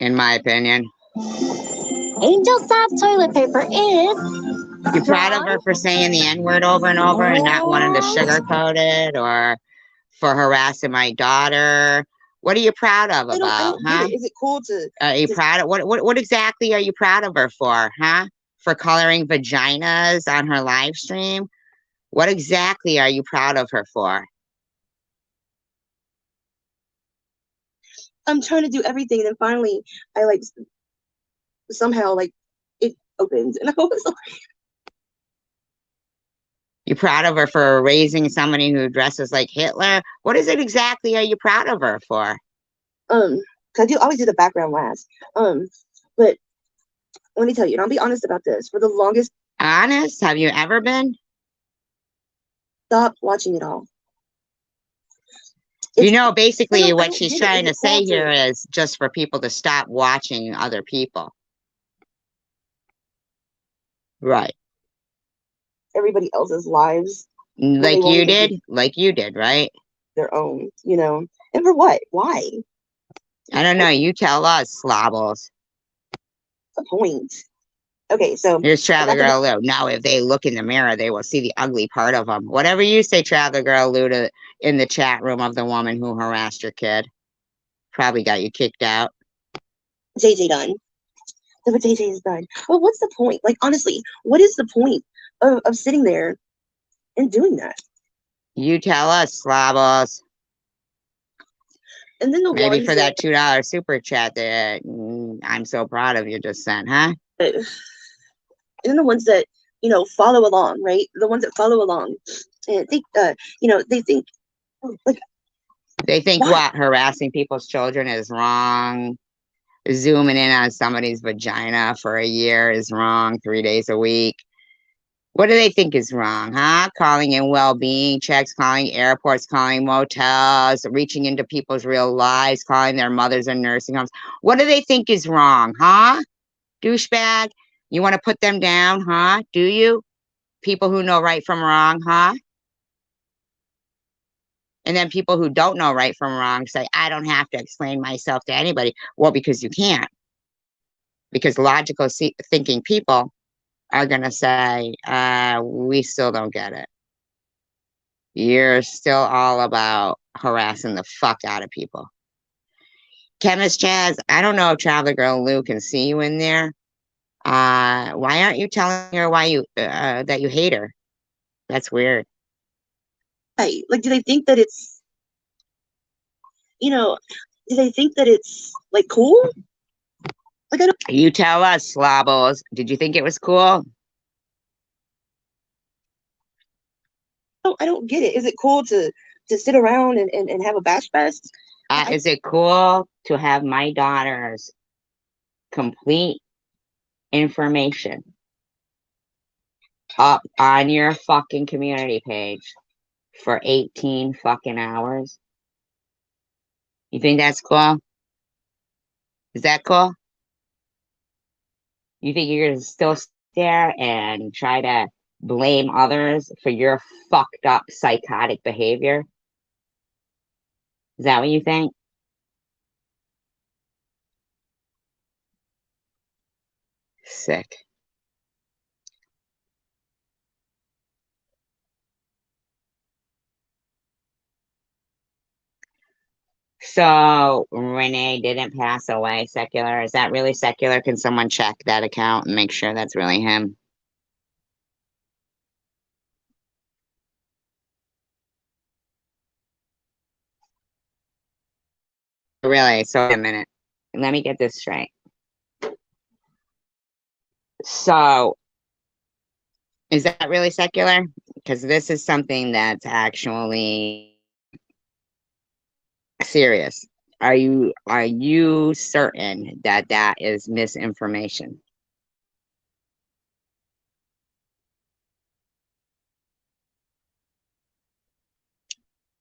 In my opinion. Angel Soft toilet paper is. You proud of her for saying the N-word over and over and not wanting to sugarcoat it, or for harassing my daughter? What are you proud of about, I don't huh? get it. Is it cool to? Are you proud of what exactly are you proud of her for, huh? For coloring vaginas on her live stream? What exactly are you proud of her for? I'm trying to do everything, and then finally, I somehow it opened, and I was like, You proud of her for raising somebody who dresses like Hitler? What is it exactly are you proud of her for? Cause I always do the background last. But let me tell you, and I'll be honest about this. For the longest, Honest? Have you ever been? stop watching it all. Basically what she's get it. trying to Is it cool say here to? is just for people to stop watching other people. Right. everybody else's lives Like won't you even be did? Like you did, right? their own, you know? And for what? Why? I don't know. You tell us, slobbles. What's the point? Okay, so Here's I'm Traveler not gonna. Girl Lou. Now, if they look in the mirror, they will see the ugly part of them. Whatever you say, Traveler Girl Lou, in the chat room of the woman who harassed your kid. Probably got you kicked out. JJ done. So what JJ is done. But what's the point? Like, honestly, what is the point of sitting there and doing that? You tell us, slobbles. And then the Maybe ones for that $2 super chat that I'm so proud of you just sent, huh? and then the ones that, you know, follow along, right? The ones that follow along and think, you know, they think like, They think why? what? Harassing people's children is wrong. Zooming in on somebody's vagina for a year is wrong. 3 days a week. What do they think is wrong, huh? Calling in well-being checks, calling airports, calling motels, reaching into people's real lives, calling their mothers in nursing homes. What do they think is wrong, huh? Douchebag? You want to put them down, huh? Do you? People who know right from wrong, huh? And then people who don't know right from wrong say, I don't have to explain myself to anybody. Well, because you can't. Because logical thinking people are going to say, we still don't get it. You're still all about harassing the fuck out of people. Chemist Jazz, I don't know if Traveler Girl Lou can see you in there. Why aren't you telling her why you that you hate her? That's weird. Hey, like, do they think that it's, you know, do they think that it's like cool? Like, You tell us, slobbles. Did you think it was cool? I don't get it. Is it cool to sit around and have a bash fest? Is it cool to have my daughter's complete information up on your fucking community page for 18 fucking hours? You think that's cool? Is that cool? You think you're gonna still sit there and try to blame others for your fucked up psychotic behavior? Is that what you think? Sick. So Renee didn't pass away, secular. Is that really secular? Can someone check that account and make sure that's really him? Really? So a minute. Let me get this straight. So is that really secular? Because this is something that's actually serious. Are you certain that that is misinformation?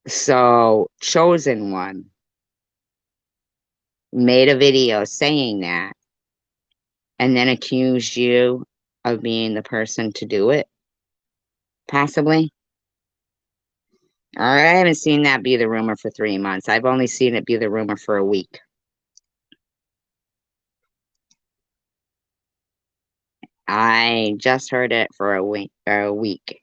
So Chosen One made a video saying that and then accused you of being the person to do it, possibly. I haven't seen that be the rumor for 3 months. I've only seen it be the rumor for a week. I just heard it for a week.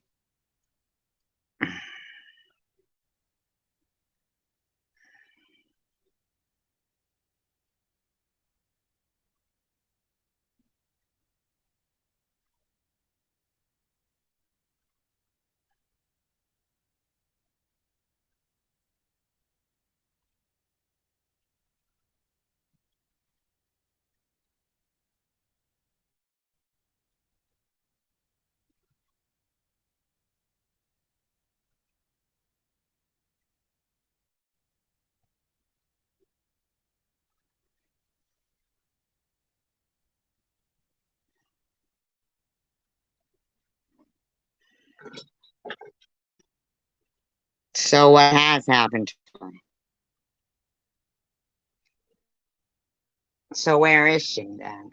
So what has happened to her? So where is she then?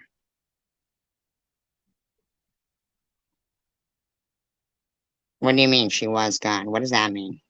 What do you mean she was gone? What does that mean?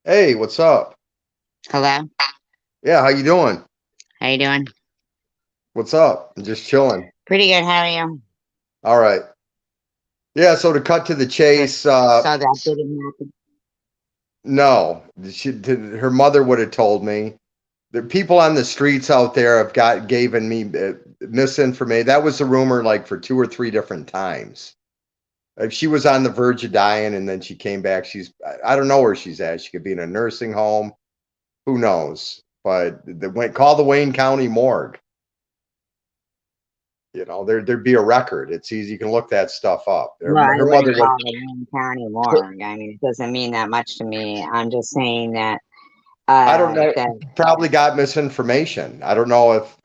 Hey, what's up? Hello? Yeah, how you doing? How you doing? What's up? I'm just chilling. Pretty good. How are you? All right. Yeah, so to cut to the chase, So that didn't happen. no, her mother would have told me. The people on the streets out there have given me misinformation. That was a rumor like for 2 or 3 different times. She was on the verge of dying and then she came back. I don't know where she's at. She could be in a nursing home. Who knows? But call the Wayne County morgue. You know, there'd be a record. It's easy. You can look that stuff up. Well, I Her wouldn't mother call it Wayne County morgue. I mean, it doesn't mean that much to me. I'm just saying that. I don't know. That, Probably got misinformation. I don't know if.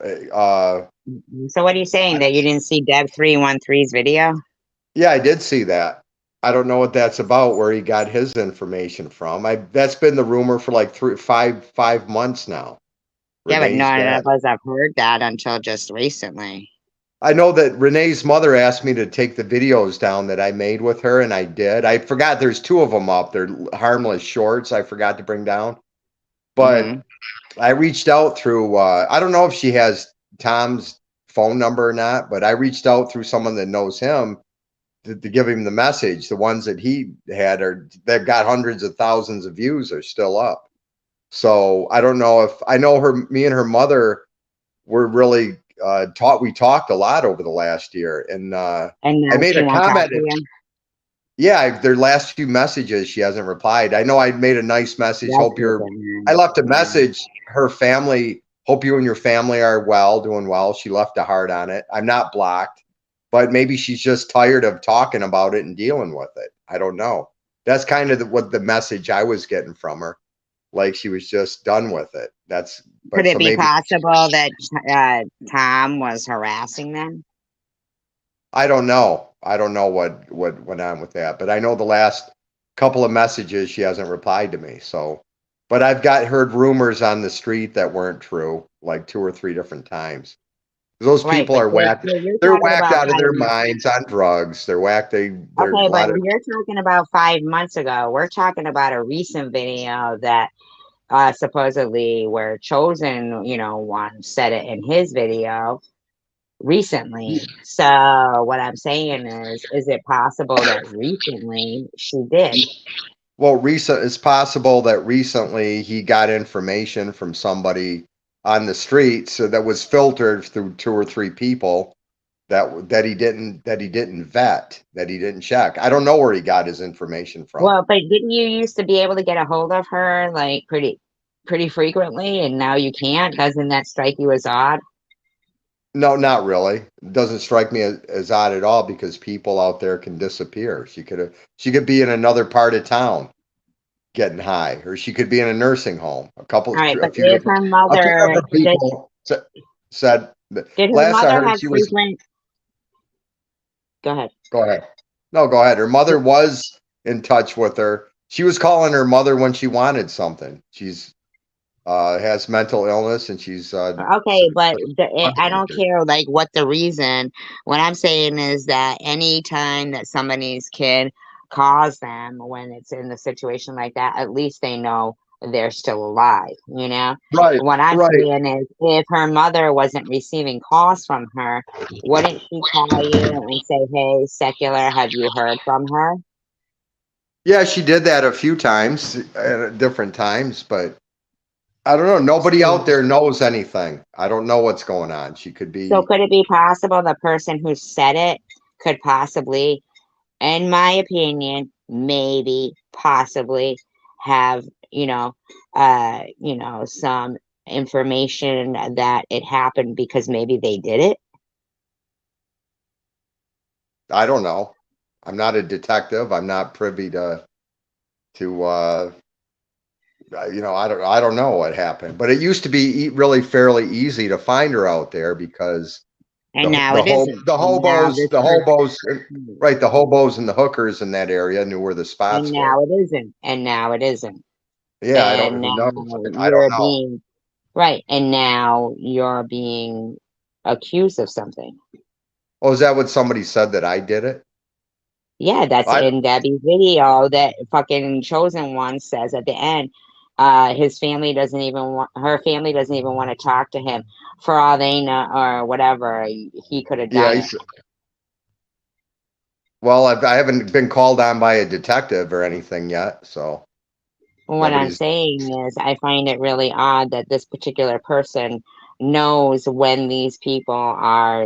so what are you saying? That you didn't see Deb 313's video? Yeah, I did see that. I don't know what that's about. Where he got his information from. That's been the rumor for like 5 months now. Yeah, but Renee's none dad. of us have heard that until just recently. I know that Renee's mother asked me to take the videos down that I made with her, and I did. I forgot there's 2 of them up. They're harmless shorts. I forgot to bring down, but I reached out through. I don't know if she has Tom's phone number or not, but I reached out through someone that knows him to give him the message. The ones that he had that got hundreds of thousands of views are still up. So I don't know if I know her. Me and her mother were really we talked a lot over the last year, and I made a comment. Yeah, their last few messages she hasn't replied. I know I made a nice message. I left a message. Her family. Hope you and your family are well, doing well. She left a heart on it. I'm not blocked, but maybe she's just tired of talking about it and dealing with it. I don't know. That's kind of what the message I was getting from her. Like she was just done with it. Could it be possible that Tom was harassing them? I don't know. I don't know what went on with that, but I know the last couple of messages she hasn't replied to me. So, but I've heard rumors on the street that weren't true, like 2 or 3 different times. Those people are whacked. They're whacked out of their minds on drugs. They're whacked. Okay, but you're talking about 5 months ago. We're talking about a recent video that supposedly where Chosen, one said it in his video recently. So what I'm saying is it possible that recently she did? Well, it's possible that recently he got information from somebody on the street, so that was filtered through 2 or 3 people, that he didn't vet, that he didn't check. I don't know where he got his information from. Well, but didn't you used to be able to get a hold of her like pretty frequently, and now you can't? Doesn't that strike you as odd? No, not really. It doesn't strike me as odd at all because people out there can disappear. She could be in another part of town getting high, or she could be in a nursing home. All right, A but few if her mother different people said that did her last I mother heard have she was. frequent? Go ahead. Go ahead. No, go ahead. Her mother was in touch with her. She was calling her mother when she wanted something. She's has mental illness and she's Okay, but I don't care like what the reason. What I'm saying is that any time that somebody's kid calls them when it's in a situation like that, at least they know they're still alive, you know? right. What I'm Right. saying is if her mother wasn't receiving calls from her, wouldn't she call you and say, "Hey, Secular, have you heard from her?" Yeah, she did that a few times at different times, but I don't know. Nobody out there knows anything. I don't know what's going on. She could be. So could it be possible the person who said it could possibly, in my opinion, maybe possibly have, some information that it happened because maybe they did it? I don't know. I'm not a detective. I'm not privy to I don't know what happened, but it used to be really fairly easy to find her out there because And now it isn't. the hobos, right? The hobos and the hookers in that area knew where the And spots were. now it isn't. And now it isn't. Yeah, I don't And even now know. I don't know. being right. And now you're being accused of something. Oh, is that what somebody said that I did it? Yeah, that's I- in Debbie's video that fucking Chosen One says at the end. His family doesn't even want, her family doesn't even want to talk to him. For all they know, or whatever, he could have Yeah. done it. Well, I haven't been called on by a detective or anything yet, so. What I'm Nobody's- saying is, I find it really odd that this particular person knows when these people are,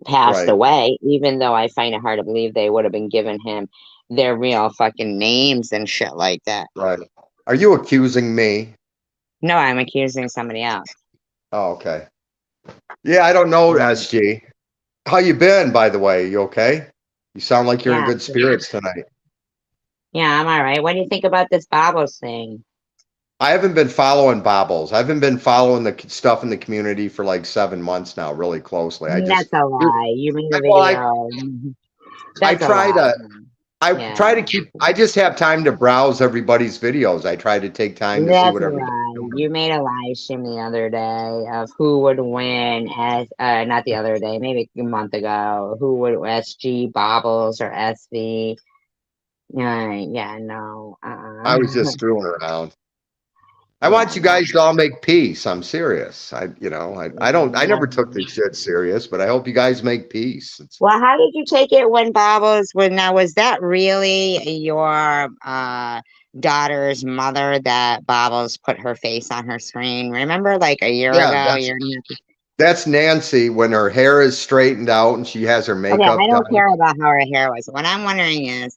passed Right. away, even though I find it hard to believe they would have been given him their real fucking names and shit like that. Right. Are you accusing me? No, I'm accusing somebody else. Oh, okay. Yeah, I don't know, SG. How you been, by the way? You okay? You sound like you're in Yeah. good spirits tonight. Yeah, I'm all right. What do you think about this Babos thing? I haven't been following Bobbles. I haven't been following the stuff in the community for like 7 months now, really closely. That's a lie. You made a Well, video. I That's a try lie. I try to keep. I just have time to browse everybody's videos. I try to take time to see That's what a everybody's lie. doing. You made a live stream the other day of who would win as not the other day, maybe a month ago. Who would SG Bobbles or SV? Yeah, no. I was just screwing around. I want you guys to all make peace. I'm serious. I never took this shit serious, but I hope you guys make peace. Well, how did you take it when Bobbles was that really your daughter's mother that Bobbles put her face on her screen? Remember like a year ago? That's Nancy when her hair is straightened out and she has her makeup Okay, I don't done. care about how her hair was. What I'm wondering is,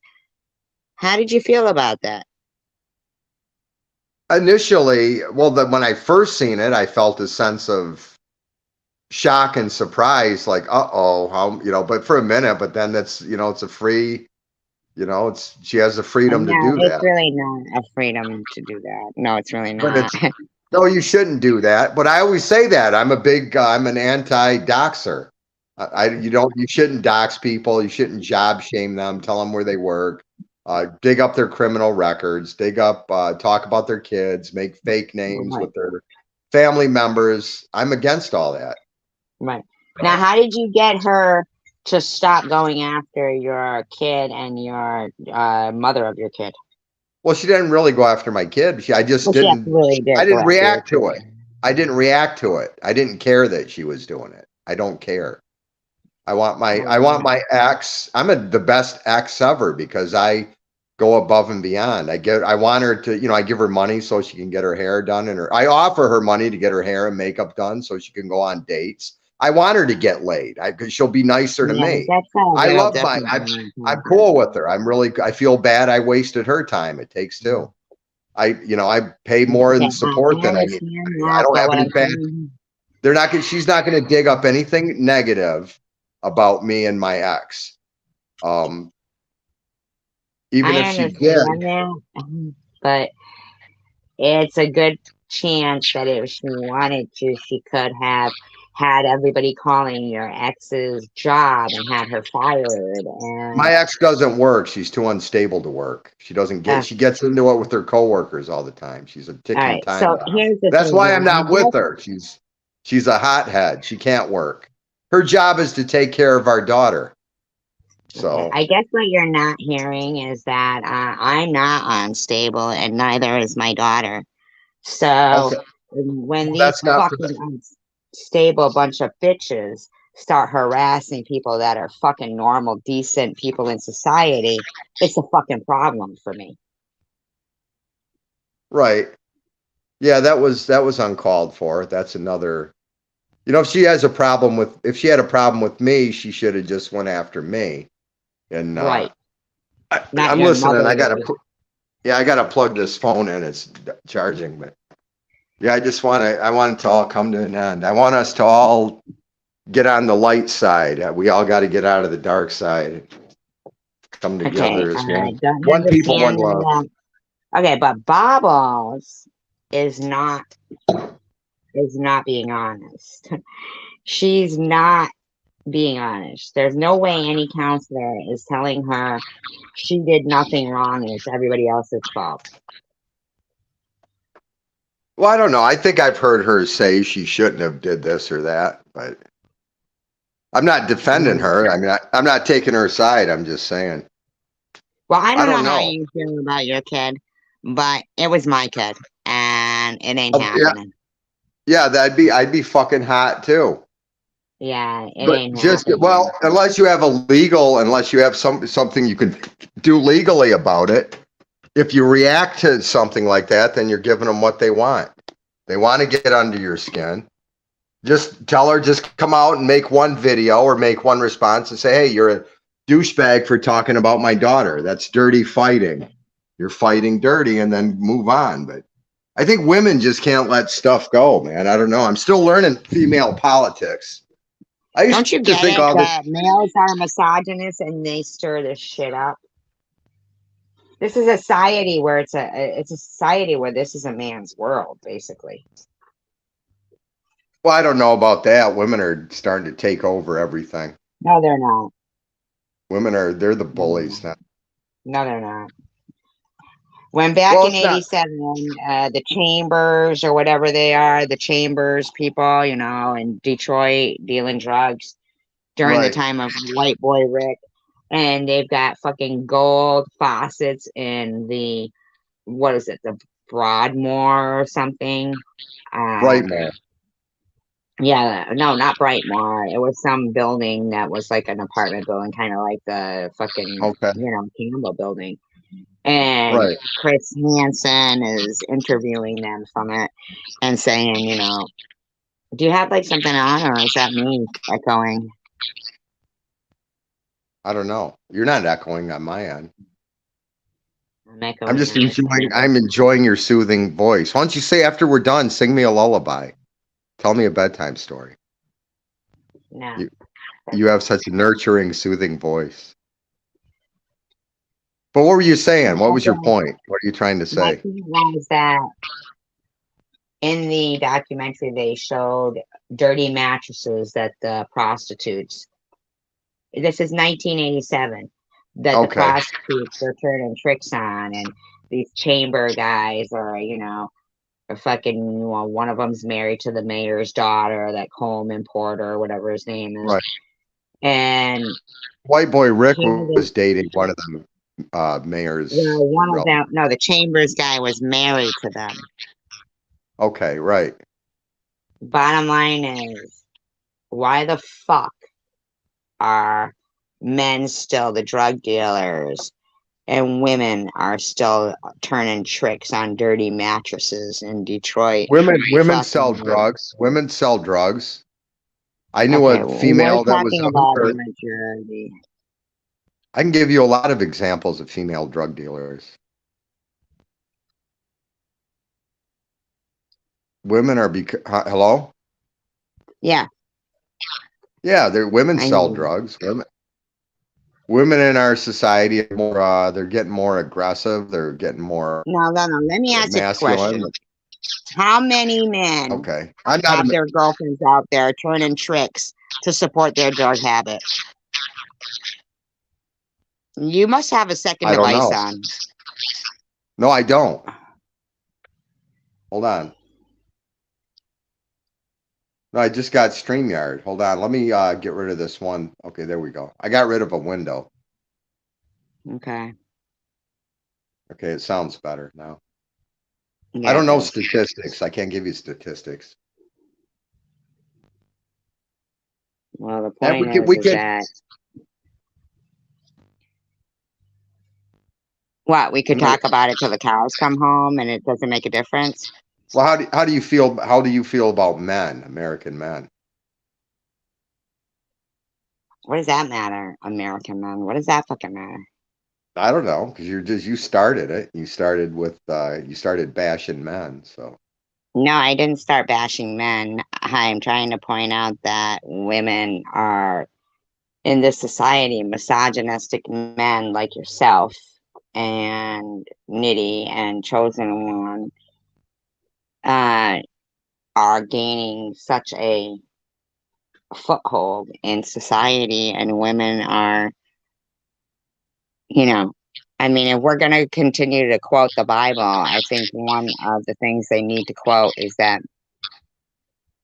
how did you feel about that? Initially, when I first seen it, I felt a sense of shock and surprise, like, but for a minute, but then it's a free, she has the freedom to do that. It's really not a freedom to do that. No, it's really not. No, you shouldn't do that. But I always say that I'm an anti-doxer. You shouldn't dox people. You shouldn't job shame them, tell them where they work. Dig up their criminal records, talk about their kids, make fake names with their family members. I'm against all that. Right. Now, how did you get her to stop going after your kid and your mother of your kid? Well, she didn't really go after my kid. I didn't react to it. I didn't react to it. I didn't care that she was doing it. I don't care. I want my ex. I'm the best ex ever because I go above and beyond. I want her to, I give her money so she can get her hair done, I offer her money to get her hair and makeup done so she can go on dates. I want her to get laid. Cause she'll be nicer to Yeah, me. that's a I real love different I'm cool with her. I feel bad I wasted her time. It takes two. I pay more in support than I need. I don't have any bad. She's not gonna dig up anything negative about me and my ex. Even if she did. That, but it's a good chance that if she wanted to, she could have had everybody calling your ex's job and had her fired. And my ex doesn't work. She's too unstable to work. She doesn't get. She gets into it with her coworkers all the time. She's a ticking time bomb. That's why I'm not with her. She's a hothead. She can't work. Her job is to take care of our daughter. So I guess what you're not hearing is that I'm not unstable, and neither is my daughter. So when these fucking unstable bunch of bitches start harassing people that are fucking normal, decent people in society, it's a fucking problem for me. Right. Yeah, that was uncalled for. That's another. If she had a problem with me, she should have just went after me. And right. I'm listening. I gotta plug this phone in. It's charging, but yeah, I want it to all come to an end. I want us to all get on the light side. We all got to get out of the dark side. Come together as one people, one love. Okay, but Bobbles is not being honest. She's not being honest. There's no way any counselor is telling her she did nothing wrong and it's everybody else's fault. Well, I don't know. I think I've heard her say she shouldn't have did this or that, but I'm not defending her. I mean, I'm not taking her side. I'm just saying. Well, I don't know how you feel about your kid, but it was my kid, and it ain't happening. Yeah, I'd be fucking hot too. Yeah, it ain't happening. Well, unless you have something you can do legally about it. If you react to something like that, then you're giving them what they want. They want to get under your skin. Just tell her, just come out and make one video or make one response and say, hey, you're a douchebag for talking about my daughter. That's dirty fighting. You're fighting dirty, and then move on. But I think women just can't let stuff go, man. I don't know. I'm still learning female politics. Don't you get it that males are misogynist and they stir this shit up? This is a society where it's a society where this is a man's world, basically. Well, I don't know about that. Women are starting to take over everything. No, they're not. They're the bullies now. No, they're not. When back in 87, the Chambers or whatever they are, the Chambers people, in Detroit dealing drugs during the time of White Boy Rick, and they've got fucking gold faucets in the, what is it, the Broadmoor or something? Brightmoor. Yeah, no, not Brightmoor. It was some building that was like an apartment building, kind of like the fucking, Campbell building. And Chris Hansen is interviewing them from it and saying, do you have like something on, or is that me echoing? I don't know. You're not echoing on my end. I'm just enjoying your soothing voice. Why don't you say after we're done, sing me a lullaby? Tell me a bedtime story. No. You have such a nurturing, soothing voice. But what were you saying? What was your point? What are you trying to say? My point was that in the documentary, they showed dirty mattresses that the prostitutes, this is 1987, that the prostitutes are turning tricks on, and these chamber guys are, fucking, one of them's married to the mayor's daughter, that Coleman Porter, or whatever his name is. Right. And White Boy Rick was dating one of them. Mayors. No, the Chambers guy was married to them. Okay, right. Bottom line is, why the fuck are men still the drug dealers and women are still turning tricks on dirty mattresses in Detroit? Women sell drugs. Women sell drugs. I knew Okay, a we're female that was talking a about a hooker. majority. I can give you a lot of examples of female drug dealers. Women are hello? Yeah, Yeah, women I sell know. drugs. Women in our society are more they're getting more aggressive, they're getting more No. Let me ask you a masculine. question. How many men Okay. I'm not have their girlfriends out there turning tricks to support their drug habit? You must have a second I don't device know. on. No, I don't. Hold on. No, I just got StreamYard. Hold on. Let me get rid of this one. Okay, there we go. I got rid of a window. Okay. Okay, it sounds better now. Yeah, I don't it know does. statistics. I can't give you statistics. Well, the Yeah, point we is could. that what we could talk about it till the cows come home, and it doesn't make a difference. Well, how do you feel? How do you feel about men, American men? What does that matter, American men? What does that fucking matter? I don't know, because you started it. You started with you started bashing men. So No, I didn't start bashing men. I'm trying to point out that women are in this society, misogynistic men like yourself and Nitty and Chosen One are gaining such a foothold in society, and women are, I mean, if we're going to continue to quote the Bible, I think one of the things they need to quote is that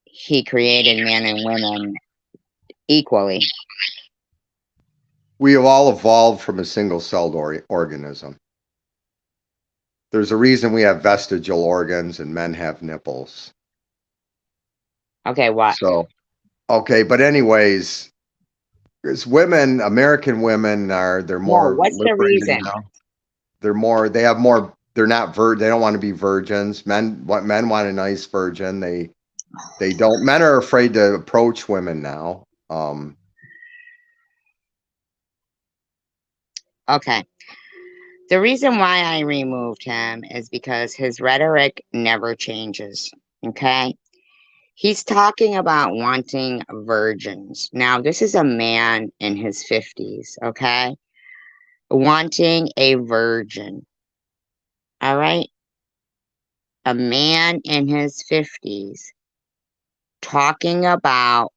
he created men and women equally. we have all evolved from a single-celled organism. There's a reason we have vestigial organs and men have nipples. Okay, what? So, okay, but anyways, because women, American women they're more What's the liberated reason? now. They have more, they're not they don't want to be virgins. Men want a nice virgin. They don't, men are afraid to approach women now. Okay. The reason why I removed him is because his rhetoric never changes. Okay. He's talking about wanting virgins. Now, this is a man in his 50s. Okay. Wanting a virgin. All right. A man in his 50s talking about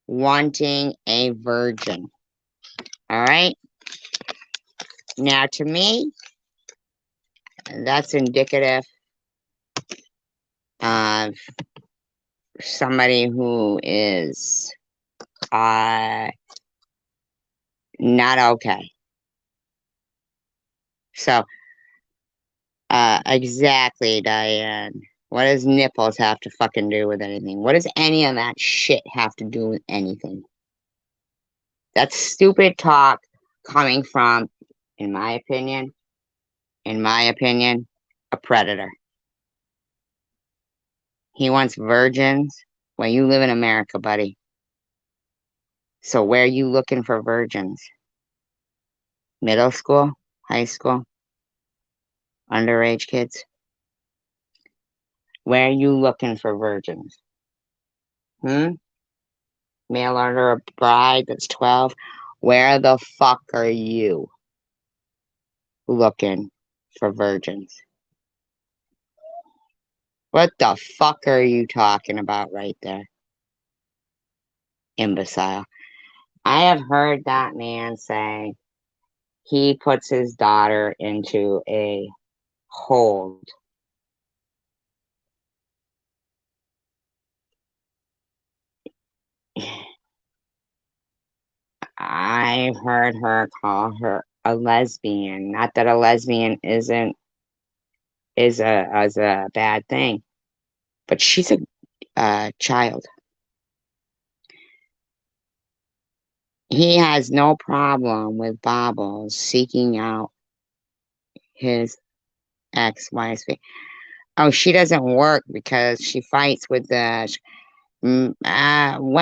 wanting a virgin. All right. Now, to me, that's indicative of somebody who is not okay. So, exactly, Diane. What does nipples have to fucking do with anything? What does any of that shit have to do with anything? That's stupid talk coming from, in my opinion, a predator. He wants virgins. Well, you live in America, buddy. So where are you looking for virgins? Middle school? High school? Underage kids? Where are you looking for virgins? Mail order a bride that's 12? Where the fuck are you looking for virgins? What the fuck are you talking about right there? Imbecile. I have heard that man say he puts his daughter into a hold. I've heard her call her a lesbian. Not that a lesbian is a bad thing, but she's a child. He has no problem with Bobbles seeking out his ex-wife's. Oh, she doesn't work because she fights with When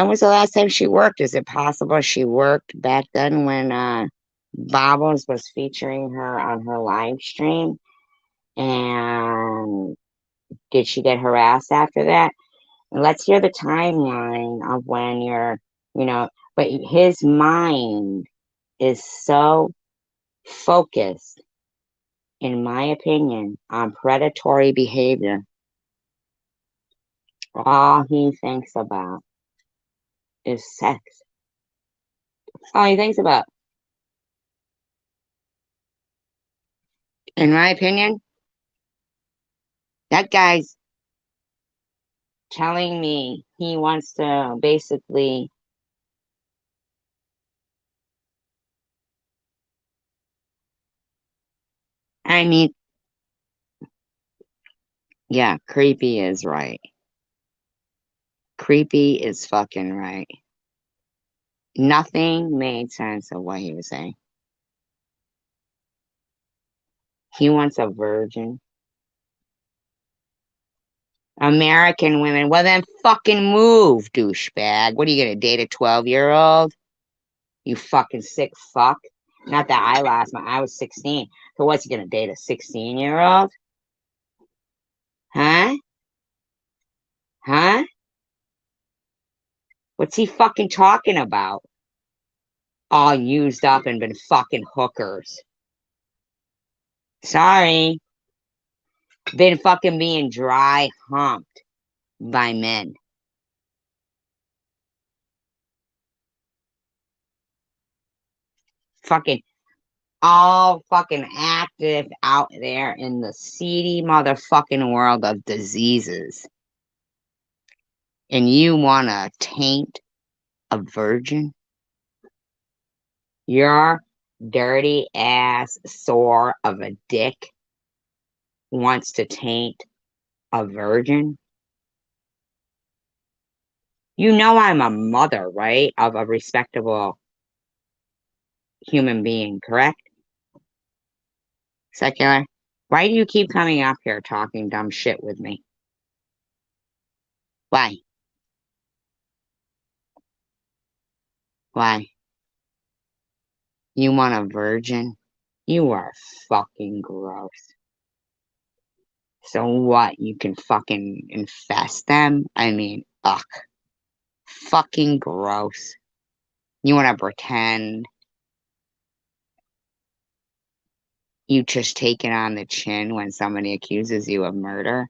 was the last time she worked? Is it possible she worked back then when Bobbles was featuring her on her live stream? And did she get harassed after that? And let's hear the timeline of when but his mind is so focused, in my opinion, on predatory behavior. All he thinks about is sex. That's all he thinks about. In my opinion, that guy's telling me he wants to basically yeah, creepy is right. Creepy is fucking right. Nothing made sense of what he was saying. He wants a virgin. American women. Well, then fucking move, douchebag. What are you gonna date a 12-year-old? You fucking sick fuck. Not that I was 16. So what's he gonna date a 16-year-old? Huh? Huh? What's he fucking talking about? All used up and been fucking hookers. Sorry. Been fucking being dry humped by men. Fucking all fucking active out there in the seedy motherfucking world of diseases. And you wanna taint a virgin? Your dirty ass sore of a dick wants to taint a virgin? You know I'm a mother, right? Of a respectable human being, correct? Secular? Why do you keep coming up here talking dumb shit with me? Why? Why? You want a virgin? You are fucking gross. So what? You can fucking infest them? I mean, ugh. Fucking gross. You want to pretend you just take it on the chin when somebody accuses you of murder?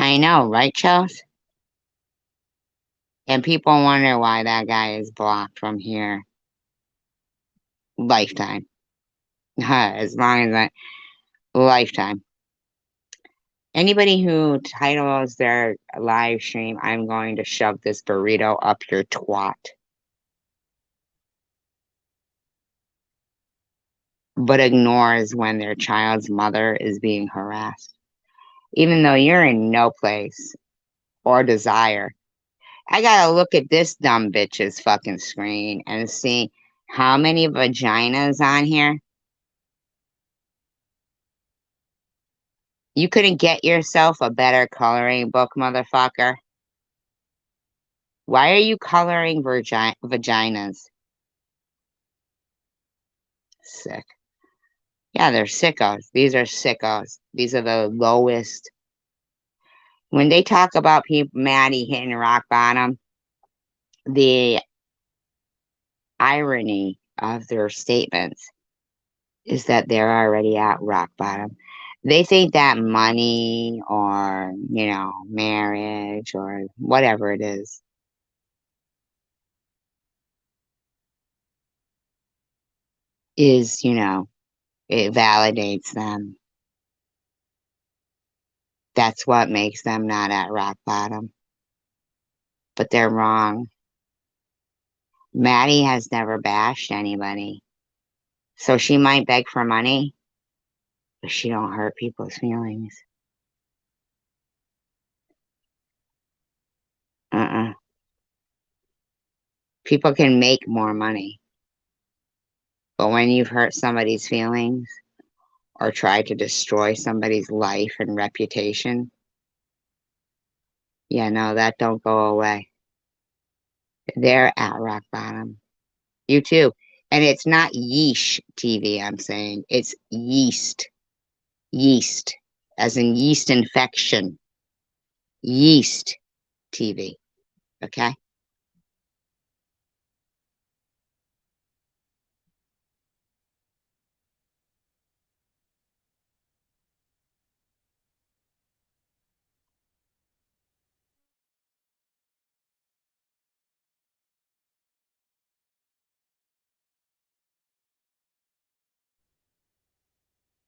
I know, right, Chels? And people wonder why that guy is blocked from here. Lifetime. As long as that lifetime. Anybody who titles their live stream, I'm going to shove this burrito up your twat, but ignores when their child's mother is being harassed, even though you're in no place or desire. I gotta look at this dumb bitch's fucking screen and see how many vaginas on here. You couldn't get yourself a better coloring book, motherfucker. Why are you coloring vaginas? Sick. Yeah, they're sickos. These are sickos. These are the lowest. When they talk about people, Maddie hitting rock bottom, the irony of their statements is that they're already at rock bottom. They think that money or, marriage or whatever it is it validates them. That's what makes them not at rock bottom. But they're wrong. Maddie has never bashed anybody. So she might beg for money, but she don't hurt people's feelings. People can make more money. But when you've hurt somebody's feelings or try to destroy somebody's life and reputation, yeah, no, that don't go away. They're at rock bottom. You too. And it's not yeesh TV, I'm saying. It's yeast. Yeast. As in yeast infection. Yeast TV. Okay?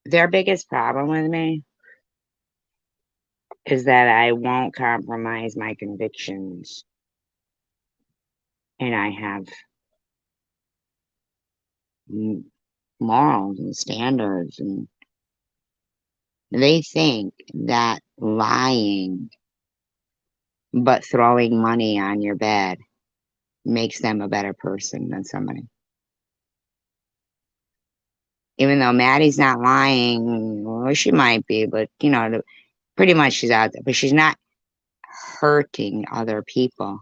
Their biggest problem with me is that I won't compromise my convictions. And I have morals and standards. And they think that lying but throwing money on your bed makes them a better person than somebody. Even though Maddie's not lying, well, she might be, but you know, pretty much she's out there, but she's not hurting other people.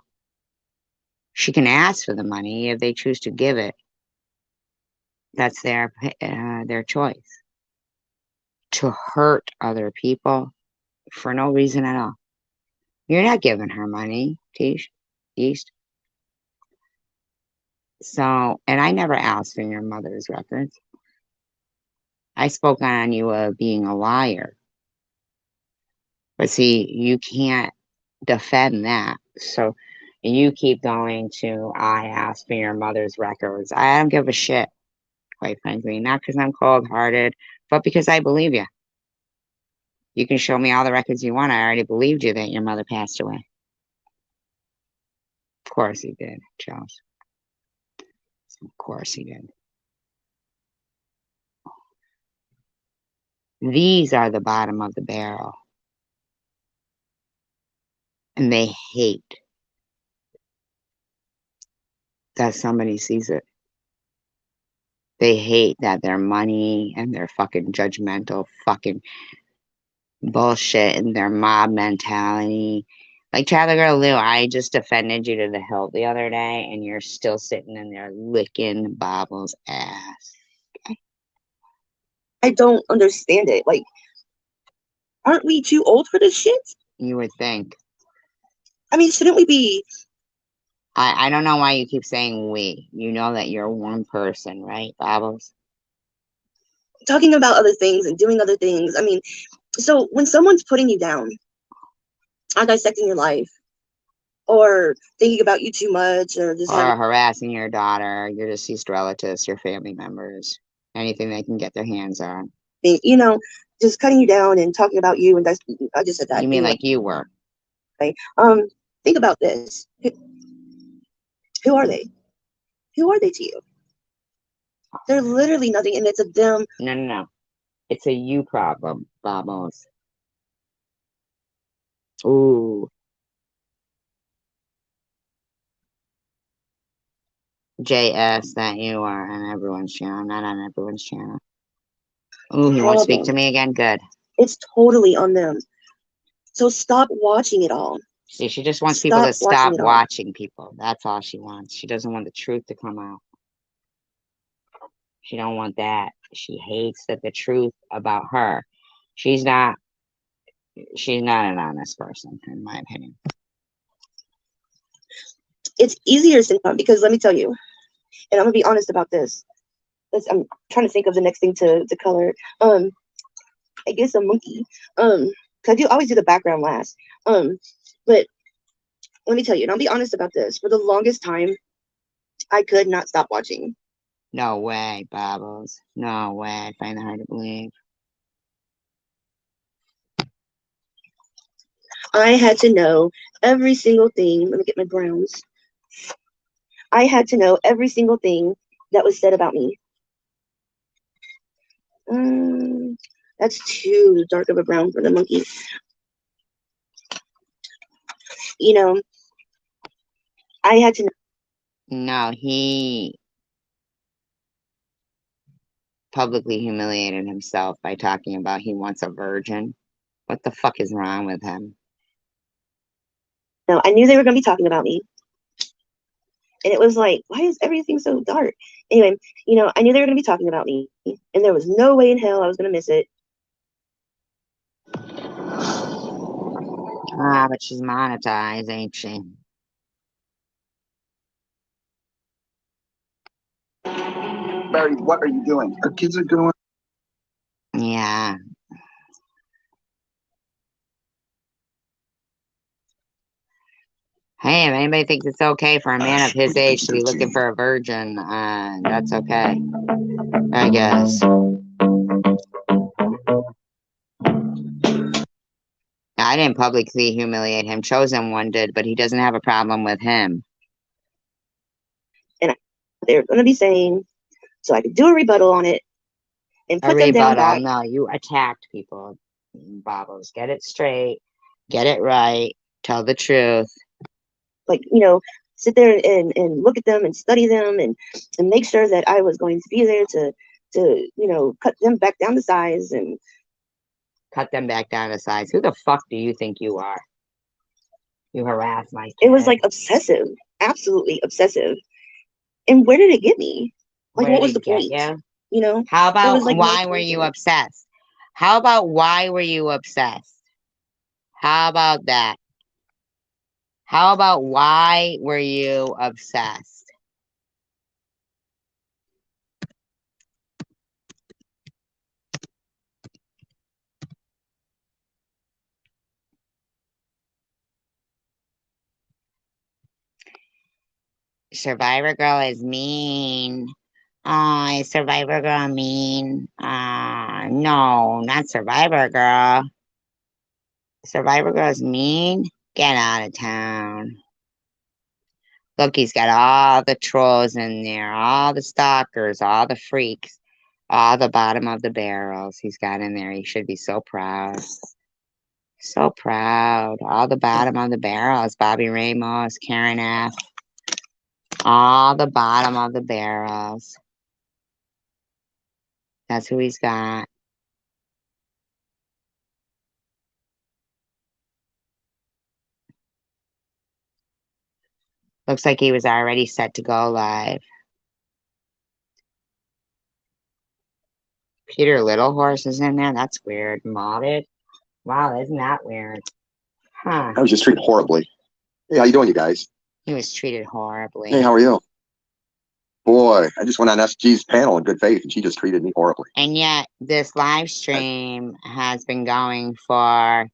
She can ask for the money if they choose to give it. That's their choice. To hurt other people for no reason at all. You're not giving her money, Tish, East. So, and I never asked for your mother's records. I spoke on you being a liar. But see, you can't defend that. So you keep going to, I asked for your mother's records. I don't give a shit, quite frankly. Not because I'm cold-hearted, but because I believe you. You can show me all the records you want. I already believed you that your mother passed away. Of course he did, Charles. Of course he did. These are the bottom of the barrel. And they hate that somebody sees it. They hate that their money and their fucking judgmental fucking bullshit and their mob mentality. Like Tyler Girl Lou, I just defended you to the hilt the other day, and you're still sitting in there licking Bobble's ass. I don't understand it. Like, aren't we too old for this shit? You would think. I mean, shouldn't we be? I don't know why you keep saying we. You know that you're one person, right, Bobbles? Talking about other things and doing other things. I mean, so when someone's putting you down, or dissecting your life, or thinking about you too much, or just Or harassing your daughter, your deceased relatives, your family members, anything they can get their hands on. you know, just cutting you down and talking about you, and I just said that. You mean like you were? Right. Think about this. Who are they? Who are they to you? They're literally nothing, and it's a them. No. It's a you problem, Bobbles. Ooh. JS, that you are on everyone's channel, not on everyone's channel. Ooh, you want to speak to me again? Good. It's totally on them. So stop watching it all. See, she just wants people to stop watching people. That's all she wants. She doesn't want the truth to come out. She don't want that. She hates that the truth about her. She's not an honest person, in my opinion. It's easier to fun because let me tell you, and I'm gonna be honest about this. I'm trying to think of the next thing to color. I guess a monkey. Cause I do always do the background last. But let me tell you, and I'll be honest about this. For the longest time, I could not stop watching. No way, Bobbles. No way. I find it hard to believe. I had to know every single thing. Let me get my browns. I had to know every single thing that was said about me. That's too dark of a brown for the monkey. You know, I had to know. No, he publicly humiliated himself by talking about he wants a virgin. What the fuck is wrong with him? No, I knew they were going to be talking about me. And it was like, why is everything so dark? Anyway, you know, I knew they were going to be talking about me. And there was no way in hell I was going to miss it. Ah, but she's monetized, ain't she? Barry, what are you doing? Our kids are doing. Yeah. Hey, if anybody thinks it's okay for a man of his age to be looking for a virgin, that's okay, I guess. I didn't publicly humiliate him. Chosen One did, but he doesn't have a problem with him. And they're going to be saying, so I could do a rebuttal on it and put them down back. No, you attacked people, Bobbles. Get it straight. Get it right. Tell the truth. Like, you know, sit there and look at them and study them and make sure that I was going to be there to you know, cut them back down to size and cut them back down to size. Who the fuck do you think you are? You harass my kid. It was like obsessive, absolutely obsessive. And where did it get me? Like, what was the point? You know? How about like why were you obsessed? How about why were you obsessed? How about that? How about why were you obsessed? Survivor Girl is mean. Oh, is Survivor Girl mean? No, not Survivor Girl. Survivor Girl's mean? Get out of town. Look, he's got all the trolls in there, all the stalkers, all the freaks, all the bottom of the barrels he's got in there. He should be so proud. So proud. All the bottom of the barrels. Bobby Ramos, Karen F. All the bottom of the barrels. That's who he's got. Looks like he was already set to go live. Peter Littlehorse is in there. That's weird. Modded. Wow, isn't that weird? Huh. I was just treated horribly. Hey, how you doing, you guys? He was treated horribly. Hey, how are you? Boy, I just went on SG's panel in good faith, and she just treated me horribly. And yet, this live stream has been going for...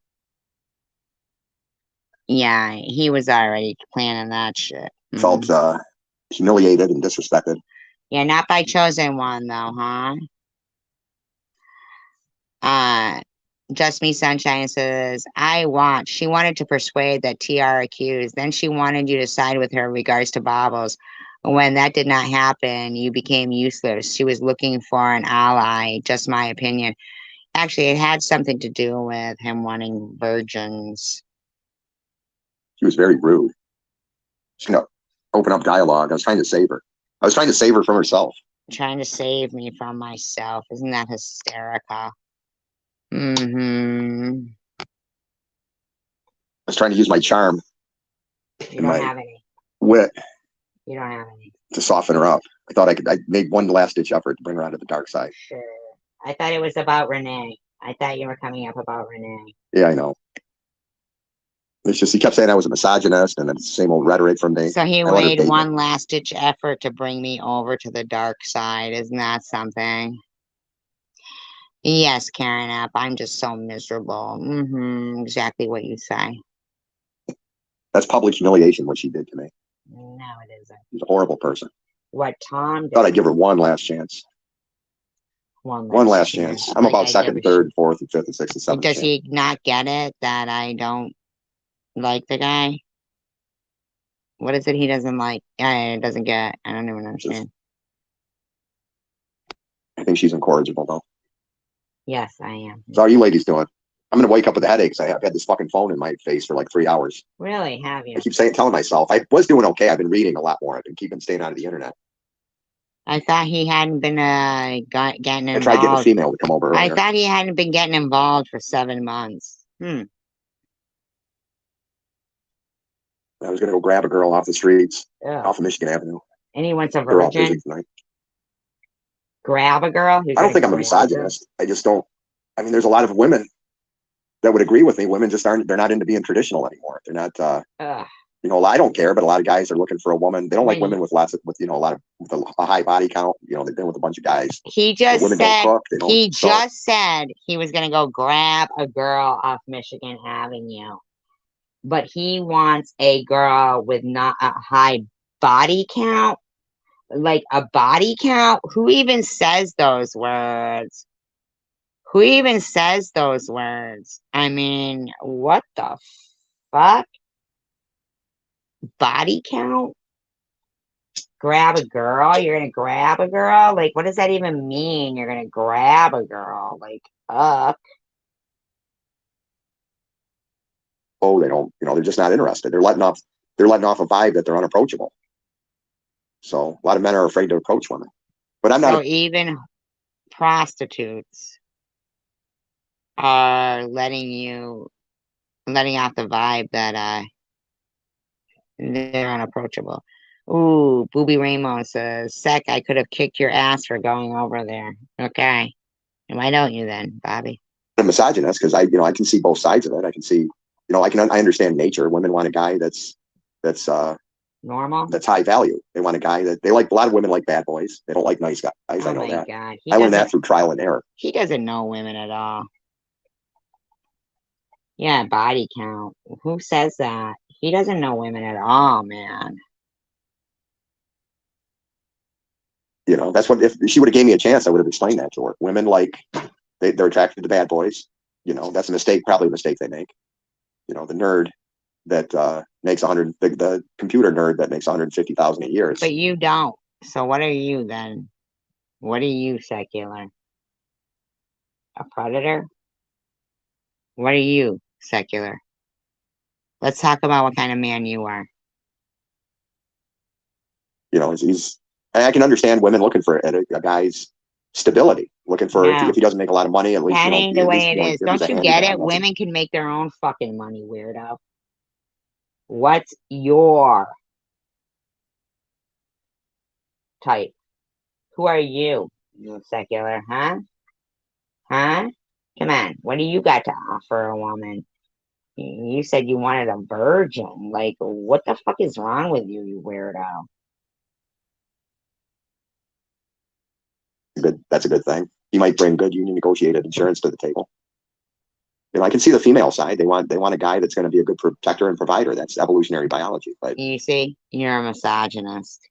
Yeah, he was already planning that shit. Felt humiliated and disrespected. Yeah, not by Chosen One, though, huh? Just Me Sunshine says, she wanted to persuade that TR accused. Then she wanted you to side with her in regards to Bobbles. When that did not happen, you became useless. She was looking for an ally, just my opinion. Actually, it had something to do with him wanting virgins. She was very rude. She's going to open up dialogue. I was trying to save her. I was trying to save her from herself. Trying to save me from myself. Isn't that hysterical? Mm-hmm. I was trying to use my charm. You don't have any. Wit. You don't have any. To soften her up. I made one last ditch effort to bring her out of the dark side. Sure. I thought it was about Renee. I thought you were coming up about Renee. Yeah, I know. It's just, he kept saying I was a misogynist, and it's the same old rhetoric from me. So he made one last ditch effort to bring me over to the dark side. Isn't that something? Yes, Karen App. I'm just so miserable. Exactly what you say. That's public humiliation, what she did to me. No, it isn't. She's a horrible person. What Tom did. Thought I'd give her one last chance. One last chance. I'm about second, third, fourth, and fifth, and sixth, and seventh. Does he not get it that I don't like the guy? What is it he doesn't like? Doesn't get. I don't even understand. I think she's incorrigible, though. Yes, I am. So how are you ladies doing? I'm going to wake up with a headache because I've had this fucking phone in my face for like 3 hours. Really? Have you? I keep telling myself I was doing okay. I've been reading a lot more. I've been staying out of the internet. I thought he hadn't been getting I tried getting a involved. female to come over I earlier. thought he hadn't been getting involved for 7 months. I was gonna go grab a girl off the streets, off of Michigan Avenue. And he wants a They're all busy virgin. tonight. Grab a girl. I don't think I'm a misogynist. I just don't. I mean, there's a lot of women that would agree with me. Women just aren't. They're not into being traditional anymore. They're not. You know, I don't care, but a lot of guys are looking for a woman. They don't like women with lots of, with, you know, a lot of, with a high body count. You know, they've been with a bunch of guys. He just women don't said cook, they don't he sew. just said he was gonna go grab a girl off Michigan Avenue, but he wants a girl with not a high body count, like a body count. Who even says those words? Who even says those words? I mean, what the fuck? Body count? Grab a girl? You're gonna grab a girl? Like, what does that even mean? You're gonna grab a girl? Like, Oh, they don't. You know, they're just not interested. They're letting off a vibe that they're unapproachable. So a lot of men are afraid to approach women. But I'm not. So even prostitutes are letting off the vibe that they're unapproachable. Ooh, Booby Ramos says, Sec, I could have kicked your ass for going over there. Okay. And why don't you then, Bobby? I'm a misogynist because I can see both sides of it. I can see, I understand nature. Women want a guy that's normal, that's high value. They want a guy that they like. A lot of women like bad boys. They don't like nice guys. I know that. God. I learned that through trial and error. He doesn't know women at all. Yeah, body count. Who says that? He doesn't know women at all, man. You know, that's what, if she would have gave me a chance, I would have explained that to her. Women they're attracted to bad boys. You know, that's a mistake, probably a mistake they make. You know, the nerd that makes the computer nerd that makes 150,000 a year. But you don't. So what are you then? What are you, secular? A predator? What are you, secular? Let's talk about what kind of man you are. You know, I can understand women looking for a guy's stability, looking for, if he doesn't make a lot of money, at least. That ain't the way it is. Don't you get it? Women Women can make their own fucking money, weirdo. What's your type? Who are you, secular, huh? Huh? Come on. What do you got to offer a woman? You said you wanted a virgin. Like, what the fuck is wrong with you, you weirdo? That's a good thing. He might bring good union negotiated insurance to the table. You know, I can see the female side. They want a guy that's going to be a good protector and provider. That's evolutionary biology. But you see, you're a misogynist.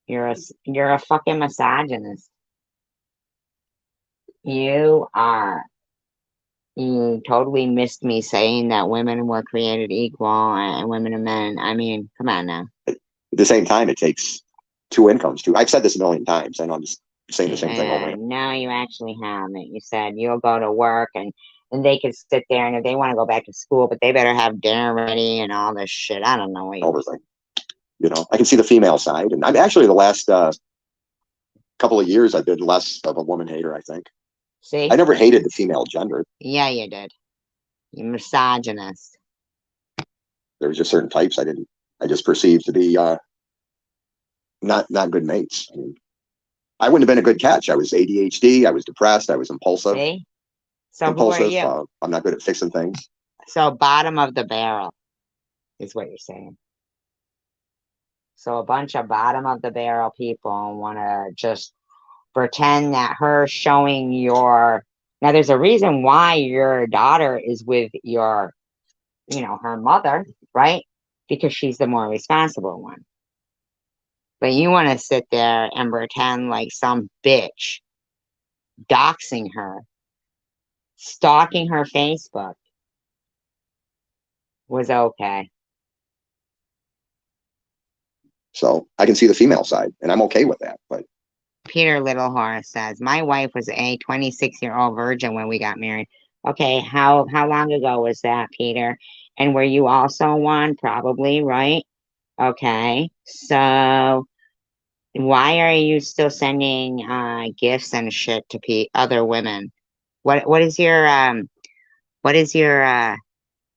You're a fucking misogynist. You are. You totally missed me saying that women were created equal and women and men. I mean, come on now. At the same time, it takes two incomes too. I've said this a million times. I know I'm just saying the same thing over. No, you actually haven't. You said you'll go to work and they could sit there, and if they want to go back to school, but they better have dinner ready and all this shit. I don't know what everything. You know, I can see the female side, and I'm actually the last couple of years I've been less of a woman hater. I think. See, I never hated the female gender. Yeah, you did. You're misogynist. There was just certain types I just perceived to be not good mates. I mean, I wouldn't have been a good catch. I was ADHD. I was depressed. I was impulsive. See? So impulsive. Who are you? I'm not good at fixing things. So bottom of the barrel is what you're saying. So a bunch of bottom of the barrel people want to just pretend that her showing your... Now, there's a reason why your daughter is with your, her mother, right? Because she's the more responsible one. But you want to sit there and pretend like some bitch, doxing her, stalking her Facebook was okay. So I can see the female side, and I'm okay with that. But Peter Littlehorse says, my wife was a 26-year-old virgin when we got married. Okay, how long ago was that, Peter? And were you also one? Probably, right? Okay, so Why are you still sending gifts and shit to other women? What is your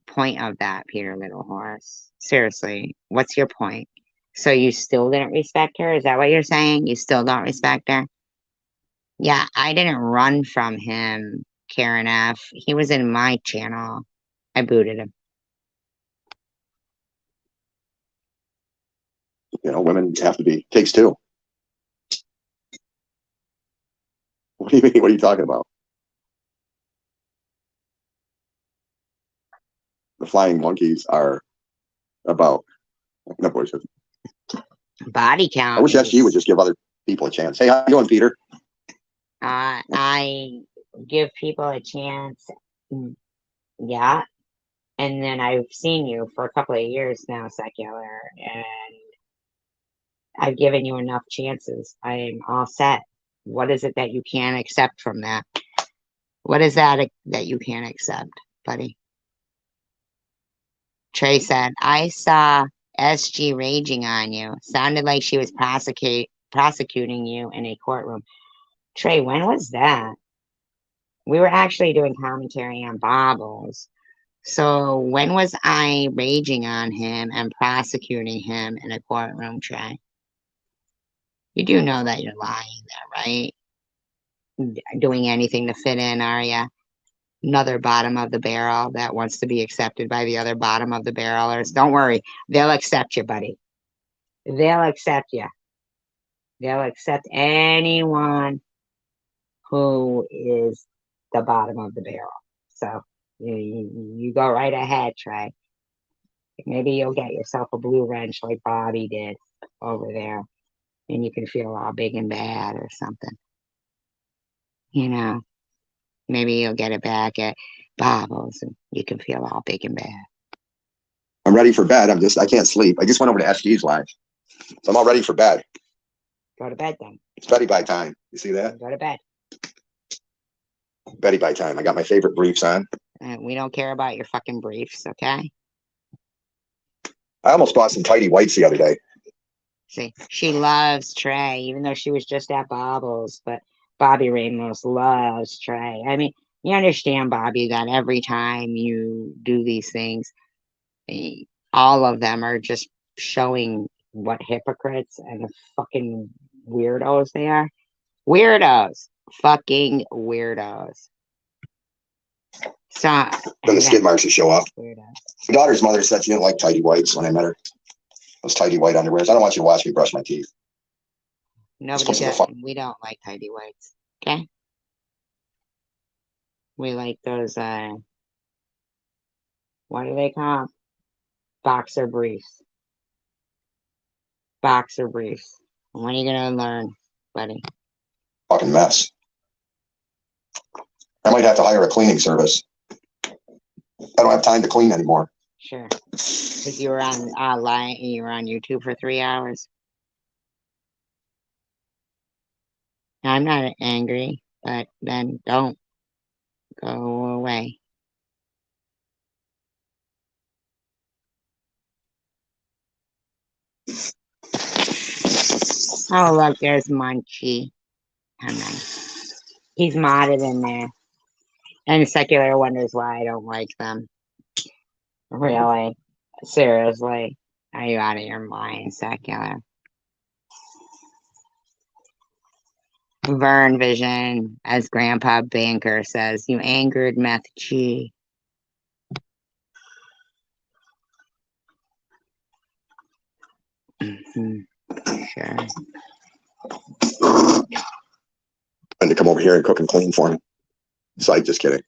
point of that, Peter Little Horse? Seriously, what's your point? So you still didn't respect her? Is that what you're saying? You still don't respect her? Yeah, I didn't run from him, Karen F. He was in my channel. I booted him. You know, women have to be, takes two. What do you mean? What are you talking about? The flying monkeys are about, no bullshit. Body count. I wish SG would just give other people a chance. Hey, how you doing, Peter? I give people a chance. Yeah. And then I've seen you for a couple of years now, Secular, and I've given you enough chances. I'm all set. What is it that you can't accept from that? What is that you can't accept, buddy? Trey said, I saw SG raging on you. Sounded like she was prosecuting you in a courtroom. Trey, when was that? We were actually doing commentary on Bobbles. So when was I raging on him and prosecuting him in a courtroom, Trey? You do know that you're lying there, right? Doing anything to fit in, are ya? Another bottom of the barrel that wants to be accepted by the other bottom of the barrelers. Don't worry, they'll accept you, buddy. They'll accept you. They'll accept anyone who is the bottom of the barrel. So you go right ahead, Trey. Maybe you'll get yourself a blue wrench like Bobby did over there, and you can feel all big and bad or something. You know, maybe you'll get it back at Bobbles and you can feel all big and bad. I'm ready for bed. I can't sleep. I just went over to SG's live. So I'm all ready for bed. Go to bed then. It's Betty by time. You see that? Go to bed. Betty by time. I got my favorite briefs on. We don't care about your fucking briefs, okay? I almost bought some tidy whites the other day. See, she loves Trey, even though she was just at Bobbles, but Bobby Ramos loves Trey. I mean, you understand, Bobby, that every time you do these things, all of them are just showing what hypocrites and fucking weirdos they are. Weirdos. Fucking weirdos. So Then the skid marks will show up. Weirdos. My daughter's mother said she didn't like tidy whites when I met her. Those tidy white underwears. I don't want you to watch me brush my teeth. Nobody does. We don't like tidy whites. Okay? We like those, what do they call? Boxer briefs. Boxer briefs. When are you gonna learn, buddy? Fucking mess. I might have to hire a cleaning service. I don't have time to clean anymore. Sure. Because you were on you were on YouTube for 3 hours. I'm not angry, but then don't go away. Oh, look, there's Munchie. Oh, nice. He's modded in there. And Secular wonders why I don't like them. Really? Seriously? Are you out of your mind, Secular? Vern Vision, as Grandpa Banker says, you angered Meth G. Sure. And to come over here and cook and clean for me. So just kidding.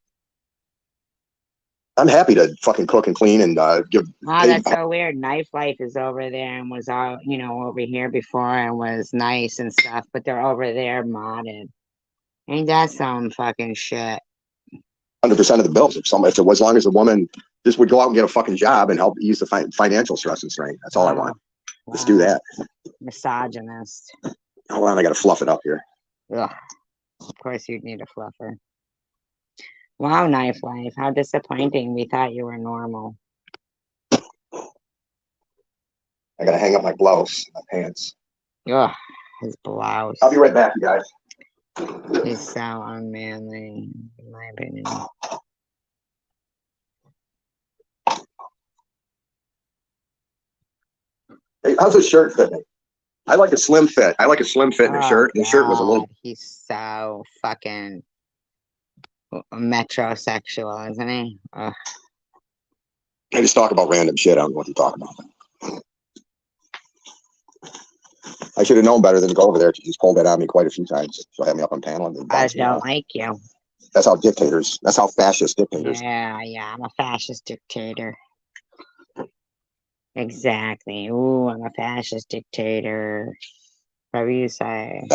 I'm happy to fucking cook and clean and give. Oh, that's so weird. Knife Life is over there and was all, you know, over here before and was nice and stuff, but they're over there modded. Ain't that some fucking shit? 100% of the bills. If it was, as long as the woman just would go out and get a fucking job and help ease the financial stress and strain. That's all I want. Wow. Just do that. Misogynist. Hold on, I gotta fluff it up here. Ugh. Of course you'd need a fluffer. Wow, Knife Life, how disappointing. We thought you were normal. I gotta hang up my blouse, my pants. Ugh. his blouse. I'll be right back, you guys. He's so unmanly, in my opinion. Hey, how's this shirt fit me? I like a slim fit. I like a slim fit in a shirt. The shirt was a little. God, he's so fucking metrosexual, isn't he? Ugh. I just talk about random shit. I don't know what to talk about. I should have known better than to go over there. She's pulled that on me quite a few times. She'll have me up on panel and then I bounce me don't out. like you. That's how dictators. That's how fascist dictators. Yeah, I'm a fascist dictator. Exactly. Ooh, I'm a fascist dictator. Whatever you say.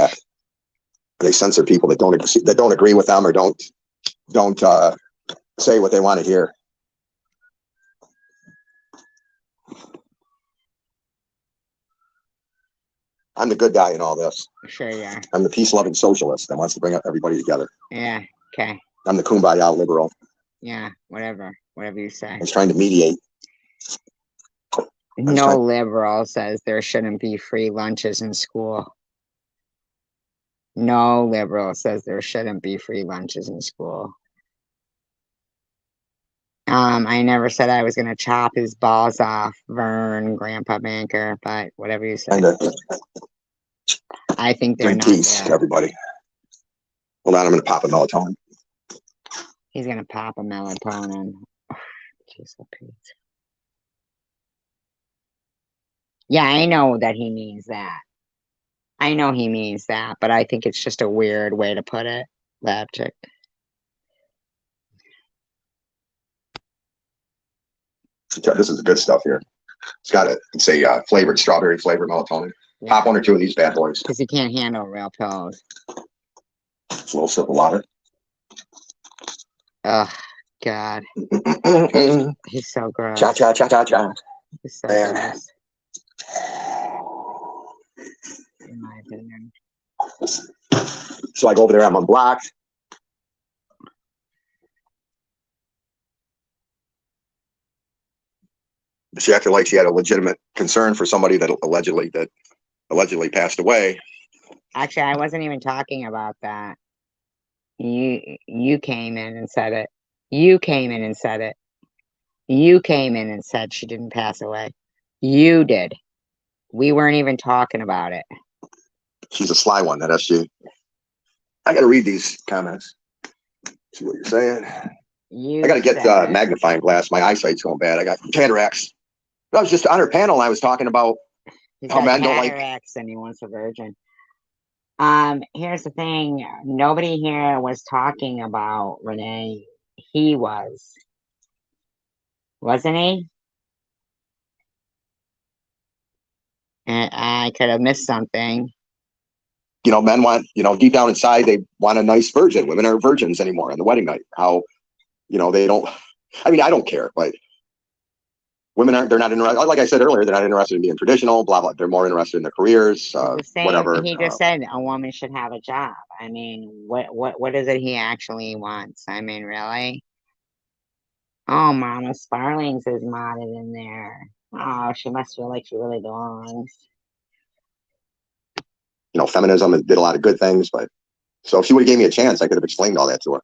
They censor people that don't agree with them or don't say what they want to hear. I'm the good guy in all this. Sure you are. I'm the peace-loving socialist that wants to bring everybody together. Yeah, okay. I'm the kumbaya liberal. Yeah, whatever. Whatever you say. I was trying to mediate. No liberal says there shouldn't be free lunches in school. No liberal says there shouldn't be free lunches in school. I never said I was gonna chop his balls off, Vern, Grandpa Banker, but whatever you say. I think they're Bring not peace there. to everybody. Hold on, I'm gonna pop a melatonin. He's gonna pop a melatonin. Jeez, Pete. Yeah, I know that he means that. I know he means that, but I think it's just a weird way to put it. Lab chick. This is the good stuff here. It's got a flavored strawberry flavored melatonin. Yeah. Pop one or two of these bad boys. Because he can't handle real pills. It's a little sip of water. Ugh, God. He's so gross. Cha cha cha cha cha. He's so Man. gross. In my opinion. So I go over there, I'm unblocked. She acted like she had a legitimate concern for somebody that allegedly passed away. Actually, I wasn't even talking about that. You came in and said it. You came in and said it. You came in and said she didn't pass away. You did. We weren't even talking about it. She's a sly one, that SG. I got to read these comments. See what you're saying. I got to get magnifying glass. My eyesight's going bad. I got cataracts. I was just on her panel and I was talking about how men don't like cataracts and he wants a virgin. Here's the thing. Nobody here was talking about Renee. He was. Wasn't he? And I could have missed something. Men want, deep down inside, they want a nice virgin. Women aren't virgins anymore on the wedding night. How, they don't, I don't care, but women they're not interested. Like I said earlier, they're not interested in being traditional, blah, blah. They're more interested in their careers, whatever. He just said a woman should have a job. What is it he actually wants? Really? Oh, Mama Sparlings is modded in there. Oh, she must feel like she really belongs. Feminism did a lot of good things, but so if she would have gave me a chance, I could have explained all that to her.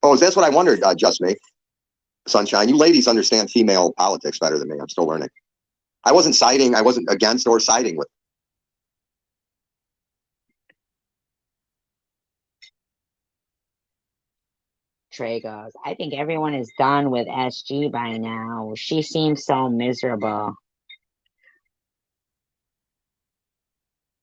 Oh, that's what I wondered, just me. Sunshine, you ladies understand female politics better than me. I'm still learning. I wasn't against or siding with. Trey goes, I think everyone is done with SG by now. She seems so miserable.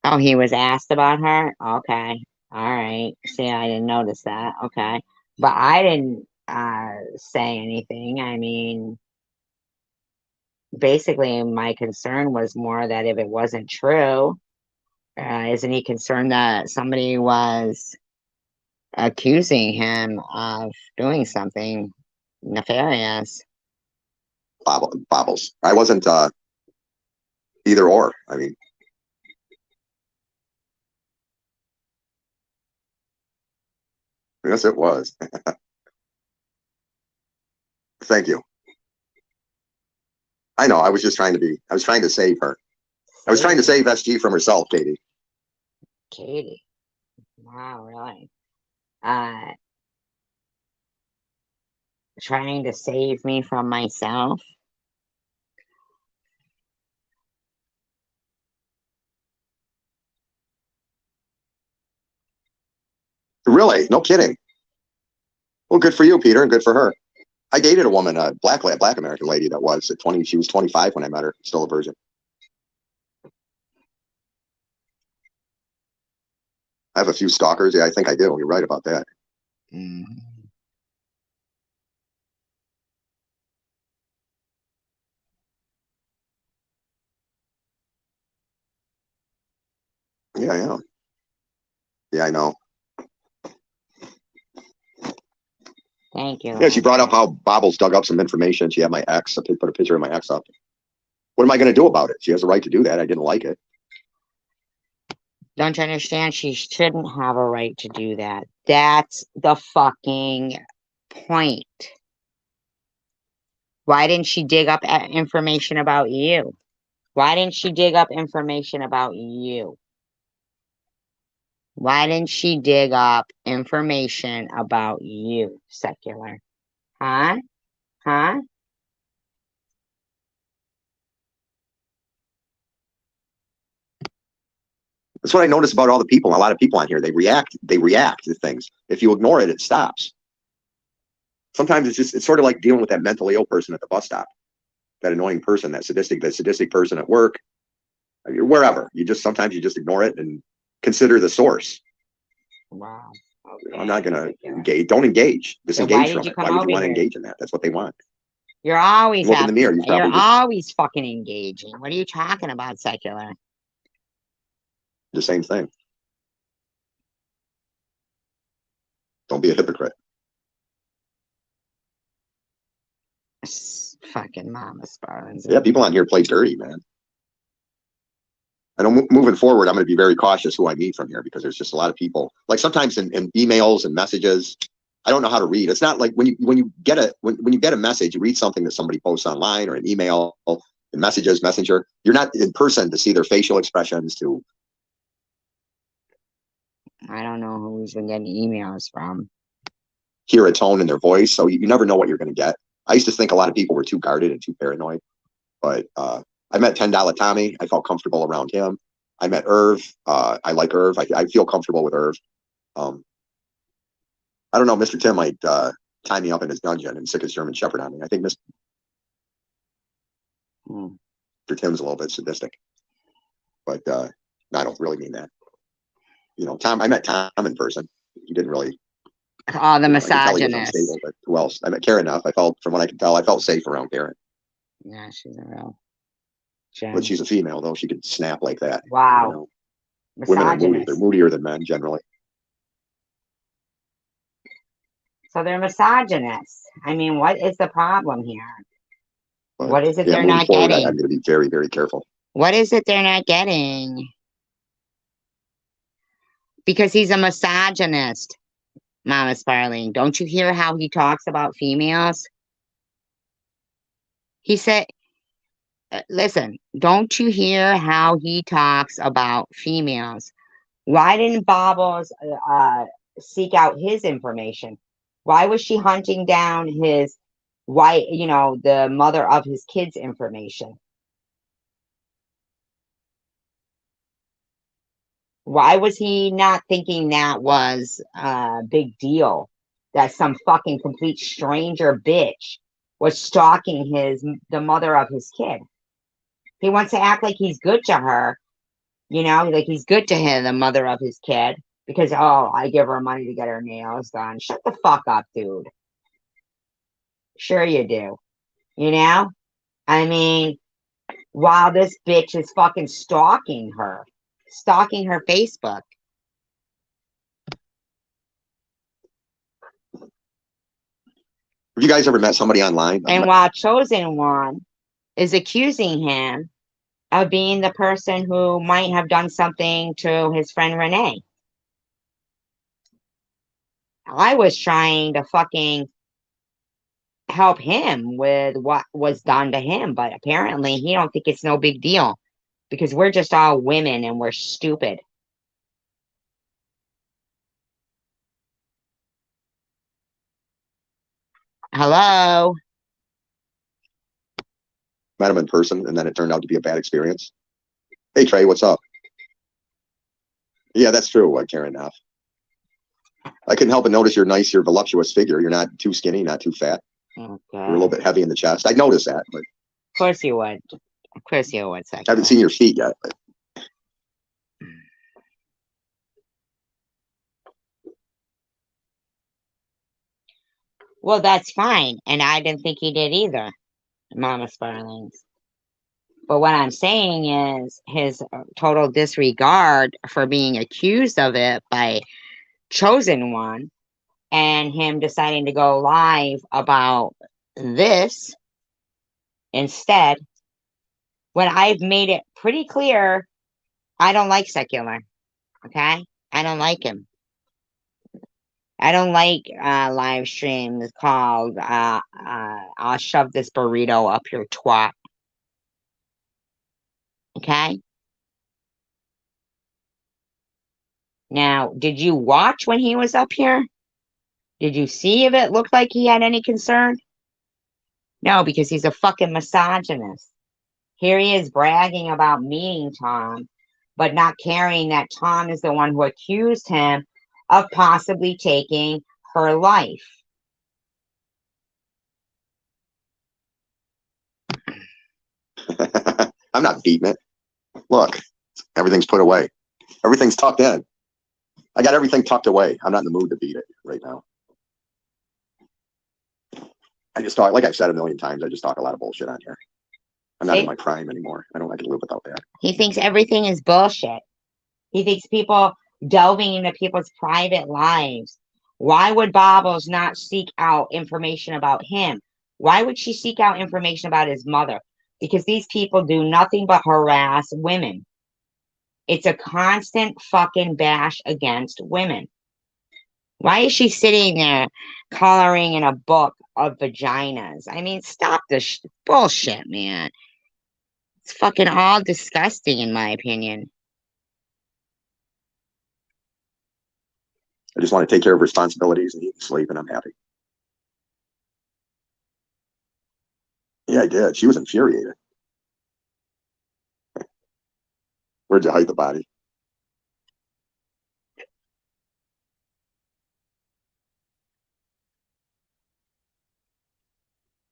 Oh, he was asked about her? Okay. All right. See, I didn't notice that. Okay. But I didn't say anything. Basically, my concern was more that if it wasn't true, isn't he concerned that somebody was accusing him of doing something nefarious? Bobbles. I wasn't either or. Yes, it was. Thank you. I know. I was just trying to save her. I was trying to save SG from herself, Katie. Katie. Wow, really? Trying to save me from myself? Really? No kidding. Well, good for you, Peter, and good for her. I dated a woman, a black American lady that was at 20. She was 25 when I met her, still a virgin. I have a few stalkers. Yeah, I think I do. You're right about that. Mm. Yeah, I am. Yeah, I know. Thank you. Yeah, she brought up how Bobbles dug up some information. She had my ex. I put a picture of my ex up. What am I going to do about it? She has a right to do that. I didn't like it. Don't you understand? She shouldn't have a right to do that. That's the fucking point. Why didn't she dig up information about you? Why didn't she dig up information about you? Why didn't she dig up information about you, Secular? Huh? Huh? That's what I notice about all the people. A lot of people on here, they react to things. If you ignore it, it stops. Sometimes it's sort of like dealing with that mentally ill person at the bus stop, that annoying person, that sadistic person at work, wherever. Sometimes you just ignore it and consider the source. Wow. Okay. I'm not going to engage. Don't engage. Disengage from it. Why would you want to engage in that? That's what they want. You're always look in the mirror. You're always fucking engaging. What are you talking about, Secular? The same thing. Don't be a hypocrite. Fucking Mama Sparlins. Yeah, people on here play dirty, man. I know moving forward, I'm going to be very cautious who I meet from here, because there's just a lot of people. Like sometimes in emails and messages, I don't know how to read. It's not like when you get a message, you read something that somebody posts online or an email, in messages, messenger. You're not in person to see their facial expressions. I don't know who he's been getting emails from. Hear a tone in their voice, so you never know what you're going to get. I used to think a lot of people were too guarded and too paranoid, but I met $10 Tommy. I felt comfortable around him. I met Irv. I like Irv. I feel comfortable with Irv. I don't know. Mr. Tim might tie me up in his dungeon and sick his German Shepherd on me. I think Mr. Tim's a little bit sadistic, but no, I don't really mean that. Tom. I met Tom in person. He didn't really. Oh, the misogynist. But who else? I met Karen enough. I felt, from what I can tell, I felt safe around Karen. Yeah, she's a real. But she's a female, though. She could snap like that. Wow. Women are moody. They're moodier than men generally. So they're misogynists. I mean, what is the problem here? But, what is it they're not getting? I'm going to be very, very careful. What is it they're not getting? Because he's a misogynist, Mama Sparling. Don't you hear how he talks about females? He said, listen, don't you hear how he talks about females? Why didn't Bobbles seek out his information? Why was she hunting down his wife, the mother of his kids' information? Why was he not thinking that was a big deal? That some fucking complete stranger bitch was stalking the mother of his kid. He wants to act like he's good to her, like he's good to him, the mother of his kid, because, oh, I give her money to get her nails done. Shut the fuck up, dude. Sure you do. I mean, while this bitch is fucking stalking her Facebook. Have you guys ever met somebody online? And while Chosen One is accusing him of being the person who might have done something to his friend Renee. I was trying to fucking help him with what was done to him, but apparently he don't think it's no big deal because we're just all women and we're stupid. Hello? Met him in person, and then it turned out to be a bad experience. Hey, Trey, what's up? Yeah, that's true, Karen F. I couldn't help but notice your voluptuous figure. You're not too skinny, not too fat. Okay. You're a little bit heavy in the chest. I noticed that, but Of course you would. Of course you would. I haven't seen your feet yet. But Well, that's fine. And I didn't think he did either, Mama Sparlings. But what I'm saying is his total disregard for being accused of it by Chosen One and him deciding to go live about this instead, when I've made it pretty clear I don't like Secular. Okay? I don't like him. I don't like live streams called I'll shove this burrito up your twat. Okay? Now, did you watch when he was up here? Did you see if it looked like he had any concern? No, because he's a fucking misogynist. Here he is bragging about meeting Tom, but not caring that Tom is the one who accused him of possibly taking her life. I'm not beating it. Look, everything's put away. Everything's tucked in. I got everything tucked away. I'm not in the mood to beat it right now. I just talk, like I've said a million times, I just talk a lot of bullshit on here. I'm not in my prime anymore. I can live without that. He thinks everything is bullshit. He thinks people delving into people's private lives. Why would Bobbles not seek out information about him? Why would she seek out information about his mother? Because these people do nothing but harass women. It's a constant fucking bash against women. Why is she sitting there coloring in a book of vaginas? I mean, stop this bullshit, man. It's fucking all disgusting, in my opinion. I just want to take care of responsibilities and eat and sleep, and I'm happy. Yeah, I did. She was infuriated. Where'd you hide the body?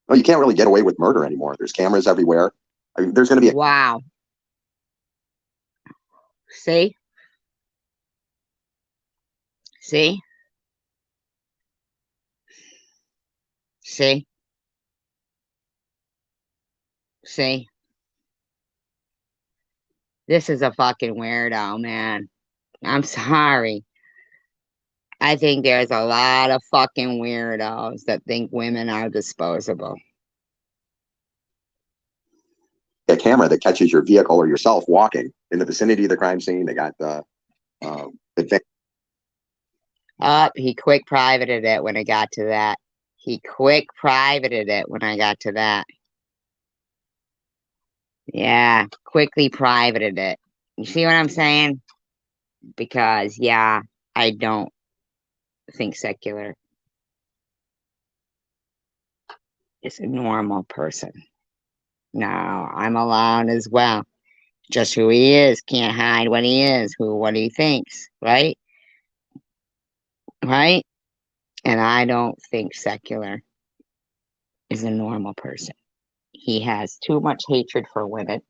Well, you can't really get away with murder anymore. There's cameras everywhere. I mean, there's going to be Wow. See? See? See? See? This is a fucking weirdo, man. I'm sorry. I think there's a lot of fucking weirdos that think women are disposable. a camera that catches your vehicle or yourself walking in the vicinity of the crime scene. They got the He quick privated it when I got to that. He quick privated it when I got to that. Yeah, quickly privated it. You see what I'm saying? Because, yeah, I don't think Secular is a normal person. No, I'm allowed as well. Just who he is. Can't hide what he is, what he thinks, right? Right? And I don't think Secular is a normal person. He has too much hatred for women.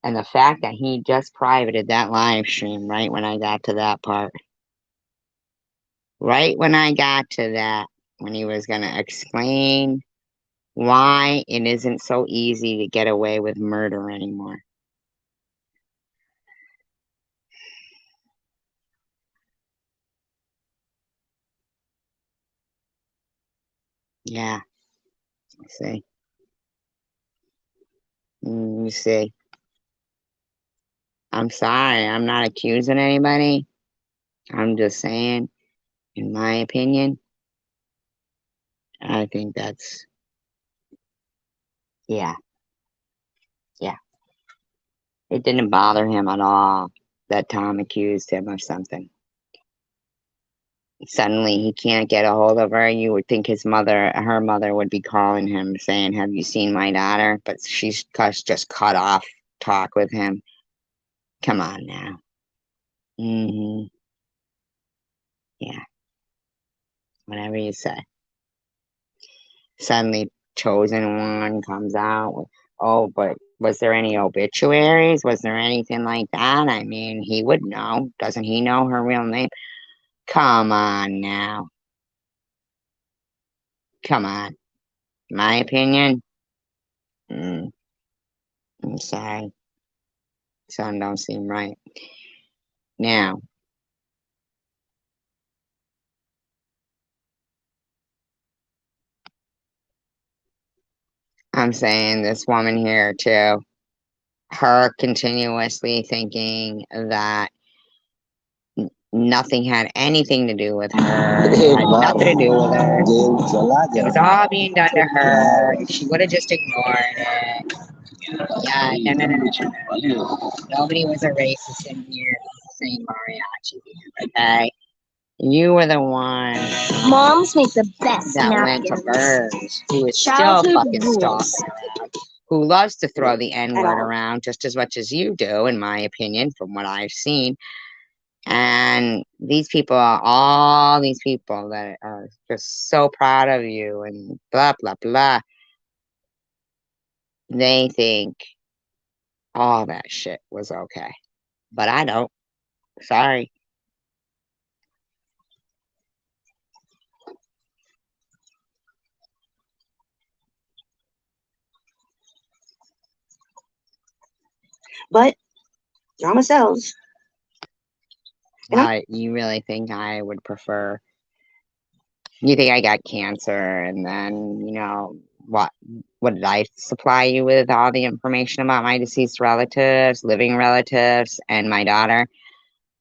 And the fact that he just privated that live stream right when I got to that part. Right when I got to that, when he was going to explain why it isn't so easy to get away with murder anymore. Yeah. See. You see. I'm sorry. I'm not accusing anybody. I'm just saying, in my opinion, I think that's, yeah. It didn't bother him at all that Tom accused him of something. Suddenly he can't get a hold of her. You would think her mother would be calling him saying, have you seen my daughter? But she's just cut off talk with him. Come on now. Yeah. Whatever you say. Suddenly Chosen One comes out with, oh, but was there any obituaries? Was there anything like that? I mean, he would know. Doesn't he know her real name? Come on now. Come on. My opinion? I'm sorry. Something don't seem right. Now, I'm saying this woman here too, her continuously thinking that nothing had anything to do with her, it had nothing to do with her. It was all being done to her. She would have just ignored it. Yeah, no. Nobody was a racist in here saying mariachi, okay? You were the one Moms make the best that went to napkins. Burns, who is still Childhood fucking rules. stalking around, who loves to throw the At N-word all. around just as much as you do, in my opinion, from what I've seen. And these people are all these people that are just so proud of you and blah, blah, blah. They think all that shit was okay. But I don't. Sorry. But drama sells. You really think I would prefer? You think I got cancer and then, what did I supply you with all the information about my deceased relatives, living relatives, and my daughter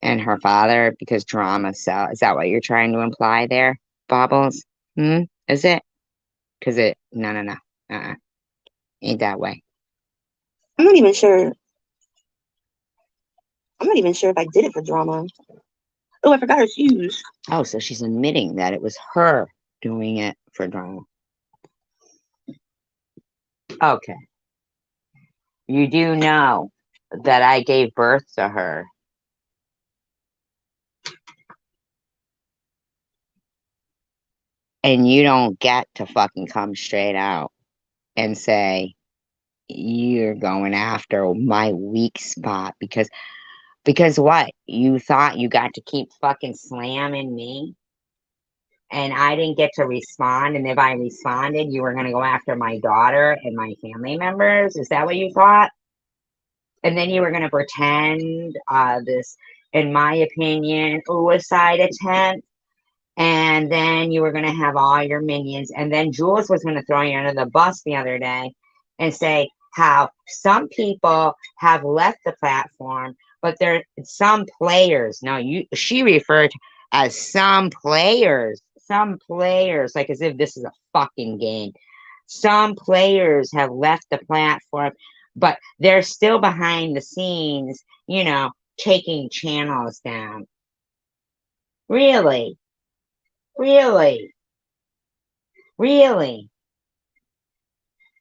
and her father because drama sells? Is that what you're trying to imply there, Bobbles? Is it? Because no. Ain't that way. I'm not even sure. I'm not even sure if I did it for drama. Oh, I forgot her shoes. Oh, so she's admitting that it was her doing it for drama. Okay. You do know that I gave birth to her. And you don't get to fucking come straight out and say you're going after my weak spot because what? You thought you got to keep fucking slamming me? And I didn't get to respond, and if I responded, you were going to go after my daughter and my family members? Is that what you thought? And then you were going to pretend this, in my opinion, suicide attempt, and then you were going to have all your minions, and then Jules was going to throw you under the bus the other day and say how some people have left the platform, but there some players. No, she referred to as some players, like as if this is a fucking game. Some players have left the platform, but they're still behind the scenes, taking channels down. Really?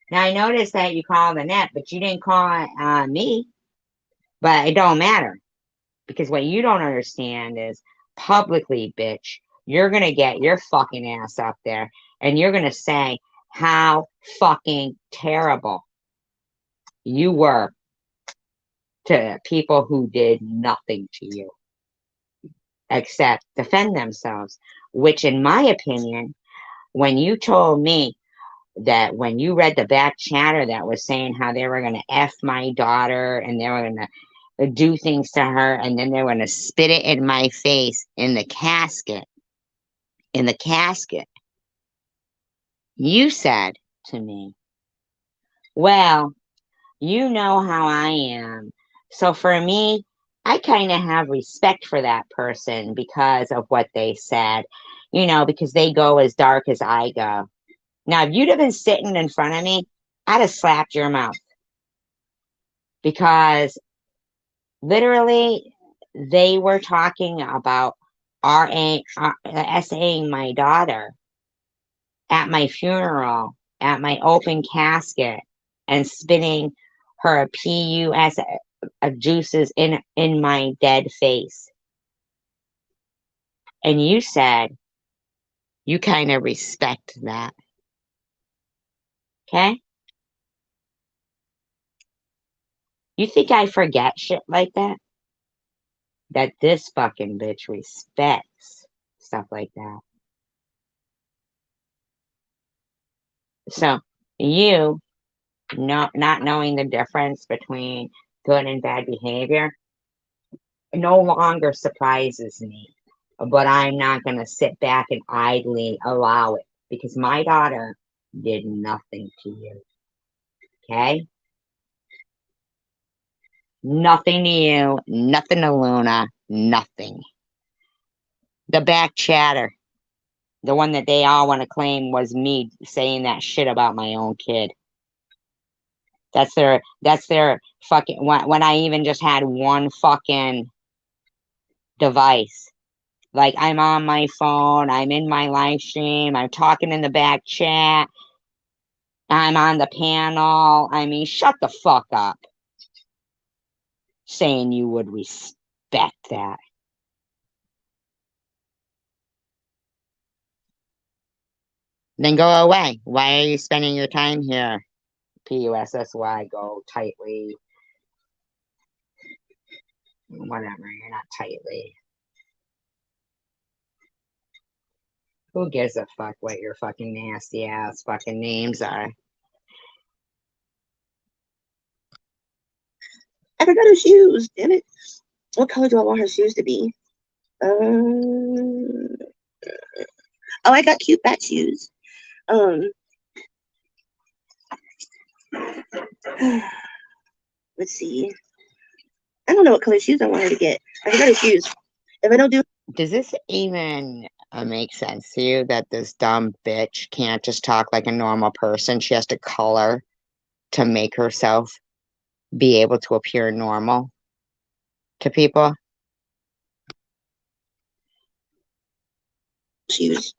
Now I noticed that you called Annette, but you didn't call me. But it don't matter. Because what you don't understand is publicly, bitch, you're going to get your fucking ass up there and you're going to say how fucking terrible you were to people who did nothing to you except defend themselves, which in my opinion, when you told me that when you read the back chatter that was saying how they were going to F my daughter and they were going to do things to her and then they were going to spit it in my face in the casket, you said to me, well, you know how I am. So for me, I kind of have respect for that person because of what they said, because they go as dark as I go. Now, if you'd have been sitting in front of me, I'd have slapped your mouth. Because literally, they were talking about SAing my daughter at my funeral, at my open casket, and spitting her PUS juices in my dead face. And you said you kind of respect that. Okay? You think I forget shit like that? That this fucking bitch respects stuff like that. So you not knowing the difference between good and bad behavior no longer surprises me. But I'm not going to sit back and idly allow it because my daughter did nothing to you. Okay? Nothing to you, nothing to Luna, nothing. The back chatter, the one that they all want to claim was me saying that shit about my own kid. That's their fucking, when I even just had one fucking device. Like, I'm on my phone, I'm in my live stream, I'm talking in the back chat, I'm on the panel. I mean, shut the fuck up. Saying you would respect that. Then go away. Why are you spending your time here? PUSSY, go tightly. Whatever, you're not tightly. Who gives a fuck what your fucking nasty ass fucking names are? I forgot her shoes. Damn it. What color do I want her shoes to be? Oh, I got cute bat shoes. Let's see. I don't know what color shoes I want her to get. I forgot her shoes. If I don't do, does this even make sense to you that this dumb bitch can't just talk like a normal person? She has to color to make herself be able to appear normal to people. shoes.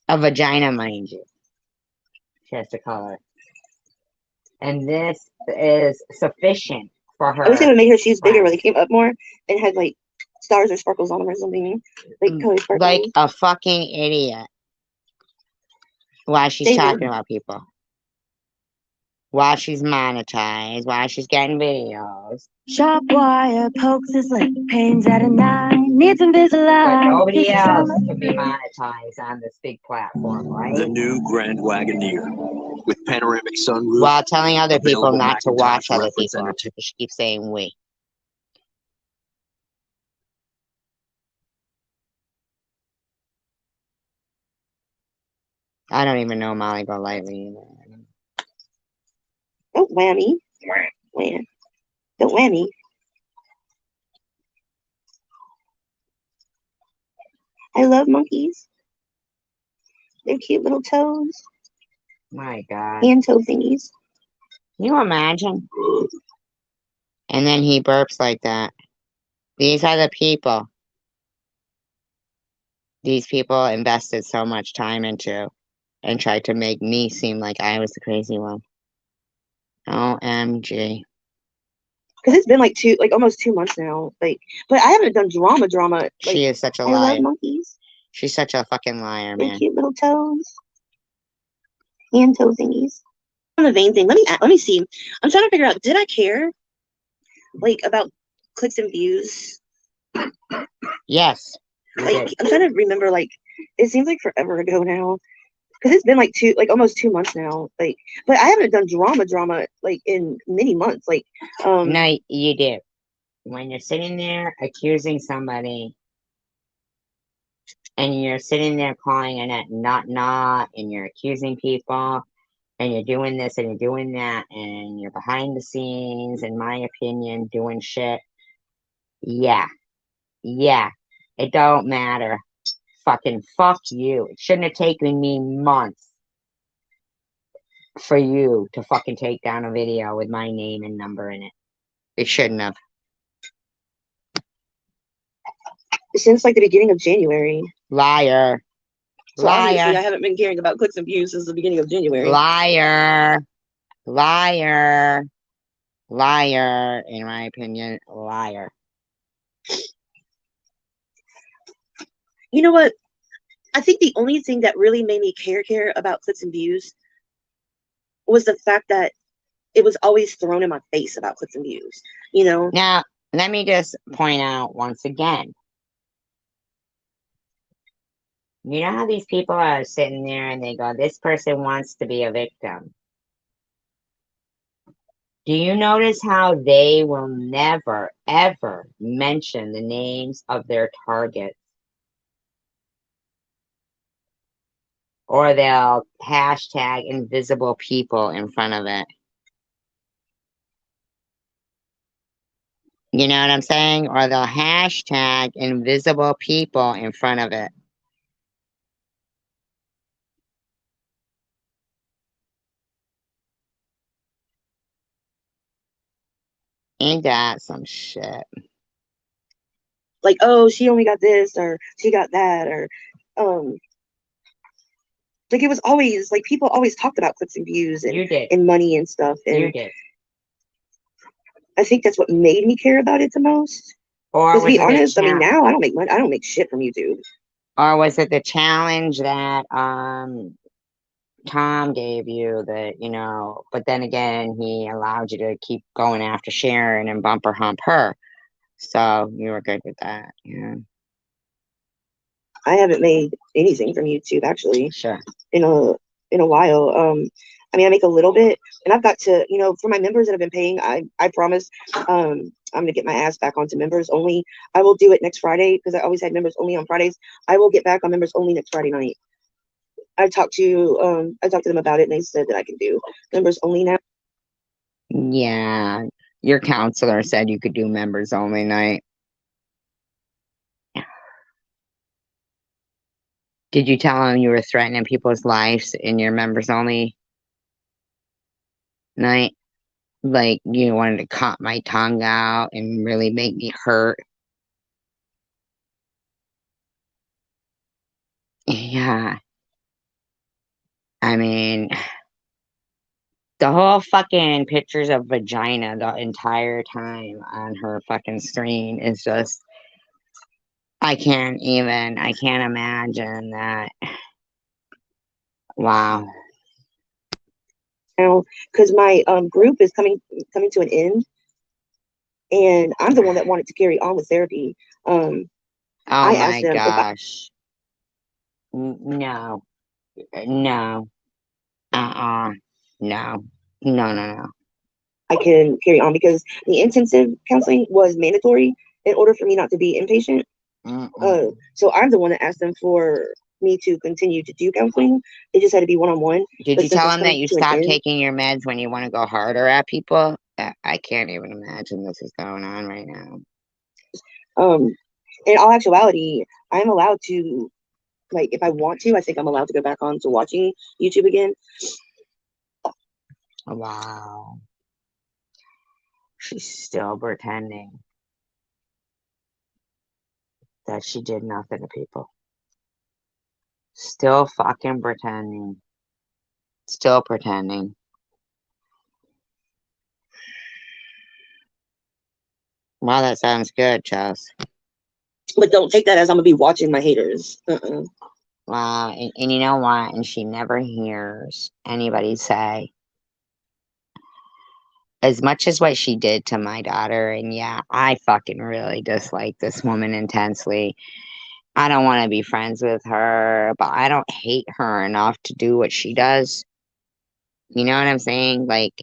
A vagina, mind you. She has to color. And this is sufficient for her. I wish they would make her shoes bigger where they came up more and had like stars or sparkles on them or something. Like color sparkles. Like a fucking idiot. While she's talking about people. While she's monetized, while she's getting videos. Sharp wire pokes his leg, pains at a nine, needs Invisalign. But nobody else can be monetized on this big platform, right? The new Grand Wagoneer with panoramic sunroof. While telling other people not to watch other people. She keeps saying we. I don't even know Molly Golightly either. Oh, whammy. Wham. The whammy. I love monkeys. They're cute little toes. My God. And toe thingies. Can you imagine? And then he burps like that. These are the people. These people invested so much time into and tried to make me seem like I was the crazy one. OMG. Because it's been like almost 2 months now. Like, but I haven't done drama. Like, she is such a I liar. love monkeys. She's such a fucking liar, man. And cute little toes. And toe thingies. On the vein thing, let me see. I'm trying to figure out, did I care? Like, about clicks and views? Yes. Like, I'm trying to remember, like, it seems like forever ago now. Because it's been almost 2 months now. Like, but I haven't done drama like in many months. Like, no, you do. When you're sitting there accusing somebody, and you're sitting there calling it not, and you're accusing people, and you're doing this and you're doing that, and you're behind the scenes, in my opinion, doing shit. Yeah. It don't matter. fucking fuck you. It shouldn't have taken me months for you to fucking take down a video with my name and number in it. It shouldn't have. Since like the beginning of January. Liar. So obviously I Liar. haven't been caring about clicks and views since the beginning of January. Liar. Liar. Liar. In my opinion, liar. You know what? I think the only thing that really made me care about clicks and views was the fact that it was always thrown in my face about clicks and views, you know? Now, let me just point out once again. You know how these people are sitting there and they go, this person wants to be a victim. Do you notice how they will never, ever mention the names of their targets? Or they'll hashtag invisible people in front of it. You know what I'm saying? Or they'll hashtag invisible people in front of it. Ain't that some shit? Like, oh, she only got this or she got that, or like it was always like people always talked about clicks and views and money and stuff. And you did. I think that's what made me care about it the most. Or to be honest, I mean, now I don't make money. I don't make shit from YouTube. Or was it the challenge that Tom gave you that, you know, but then again, he allowed you to keep going after Sharon and bumper hump her. So you were good with that. Yeah. I haven't made anything from YouTube actually. Sure. In a while. I mean, I make a little bit, and I've got to, you know, for my members that have been paying, I promise, I'm gonna get my ass back onto members only. I will do it next Friday because I always had members only on Fridays. I will get back on members only next Friday night. I talked to them about it, and they said that I can do members only now. Yeah, your counselor said you could do members only night. Did you tell him you were threatening people's lives in your members only night? Like you wanted to cut my tongue out and really make me hurt? Yeah. I mean, the whole fucking pictures of vagina the entire time on her fucking screen is just, I can't imagine that. Wow. Now, because my group is coming to an end, and I'm the one that wanted to carry on with therapy. Oh I my gosh. No. No. No. No. I can carry on because the intensive counseling was mandatory in order for me not to be inpatient. So I'm the one that asked them for me to continue to do counseling. It just had to be one-on-one. Did you tell them that you stopped taking your meds when you want to go harder at people? I can't even imagine this is going on right now. In all actuality, I'm allowed to, like, if I want to, I think I'm allowed to go back on to watching YouTube again. Wow. She's still pretending that she did nothing to people. Still fucking pretending. Still pretending. Wow, that sounds good, Chels. But don't take that as I'm gonna be watching my haters. Wow, and you know what? And she never hears anybody say, as much as what she did to my daughter, and yeah, I fucking really dislike this woman intensely. I don't want to be friends with her, but I don't hate her enough to do what she does. You know what I'm saying? Like,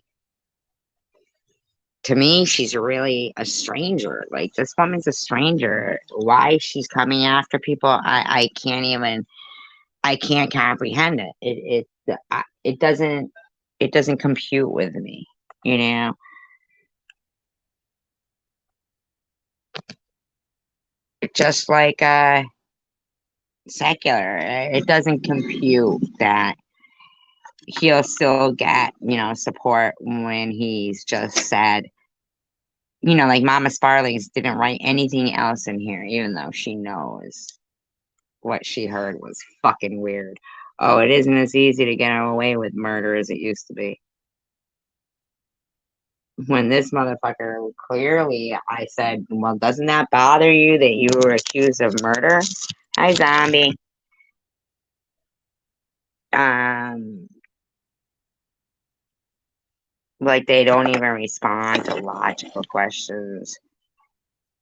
to me, she's really a stranger. Like, this woman's a stranger. Why she's coming after people, I can't comprehend it. It doesn't compute with me, you know? Just like secular. It doesn't compute that he'll still get, support when he's just said, like Mama Sparley's didn't write anything else in here, even though she knows what she heard was fucking weird. Oh, it isn't as easy to get away with murder as it used to be. When this motherfucker clearly, I said, well, doesn't that bother you that you were accused of murder? Hi, zombie. Like they don't even respond to logical questions.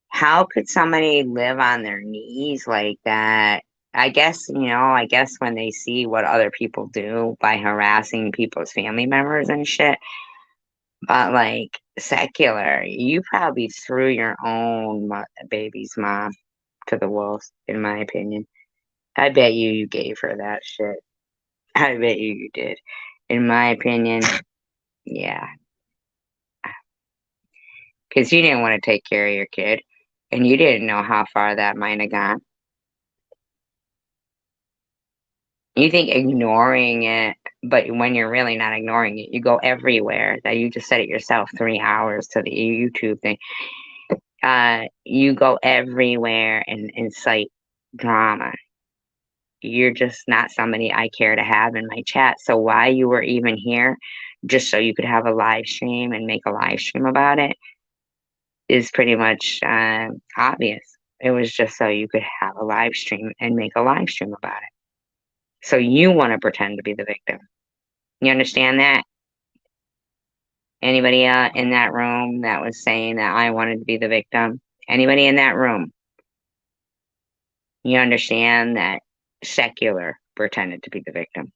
How could somebody live on their knees like that? I guess when they see what other people do by harassing people's family members and shit. But like secular, you probably threw your own baby's mom to the wolves, in my opinion. I bet you gave her that shit. I bet you did. In my opinion, yeah. Because you didn't want to take care of your kid, and you didn't know how far that might have gone. You think ignoring it, but when you're really not ignoring it, you go everywhere. That you just said it yourself, 3 hours to the YouTube thing. You go everywhere and incite drama. You're just not somebody I care to have in my chat. So why you were even here, just so you could have a live stream and make a live stream about it, is pretty much obvious. It was just so you could have a live stream and make a live stream about it. So you want to pretend to be the victim. You understand that? Anybody in that room that was saying that I wanted to be the victim? Anybody in that room? You understand that secular pretended to be the victim.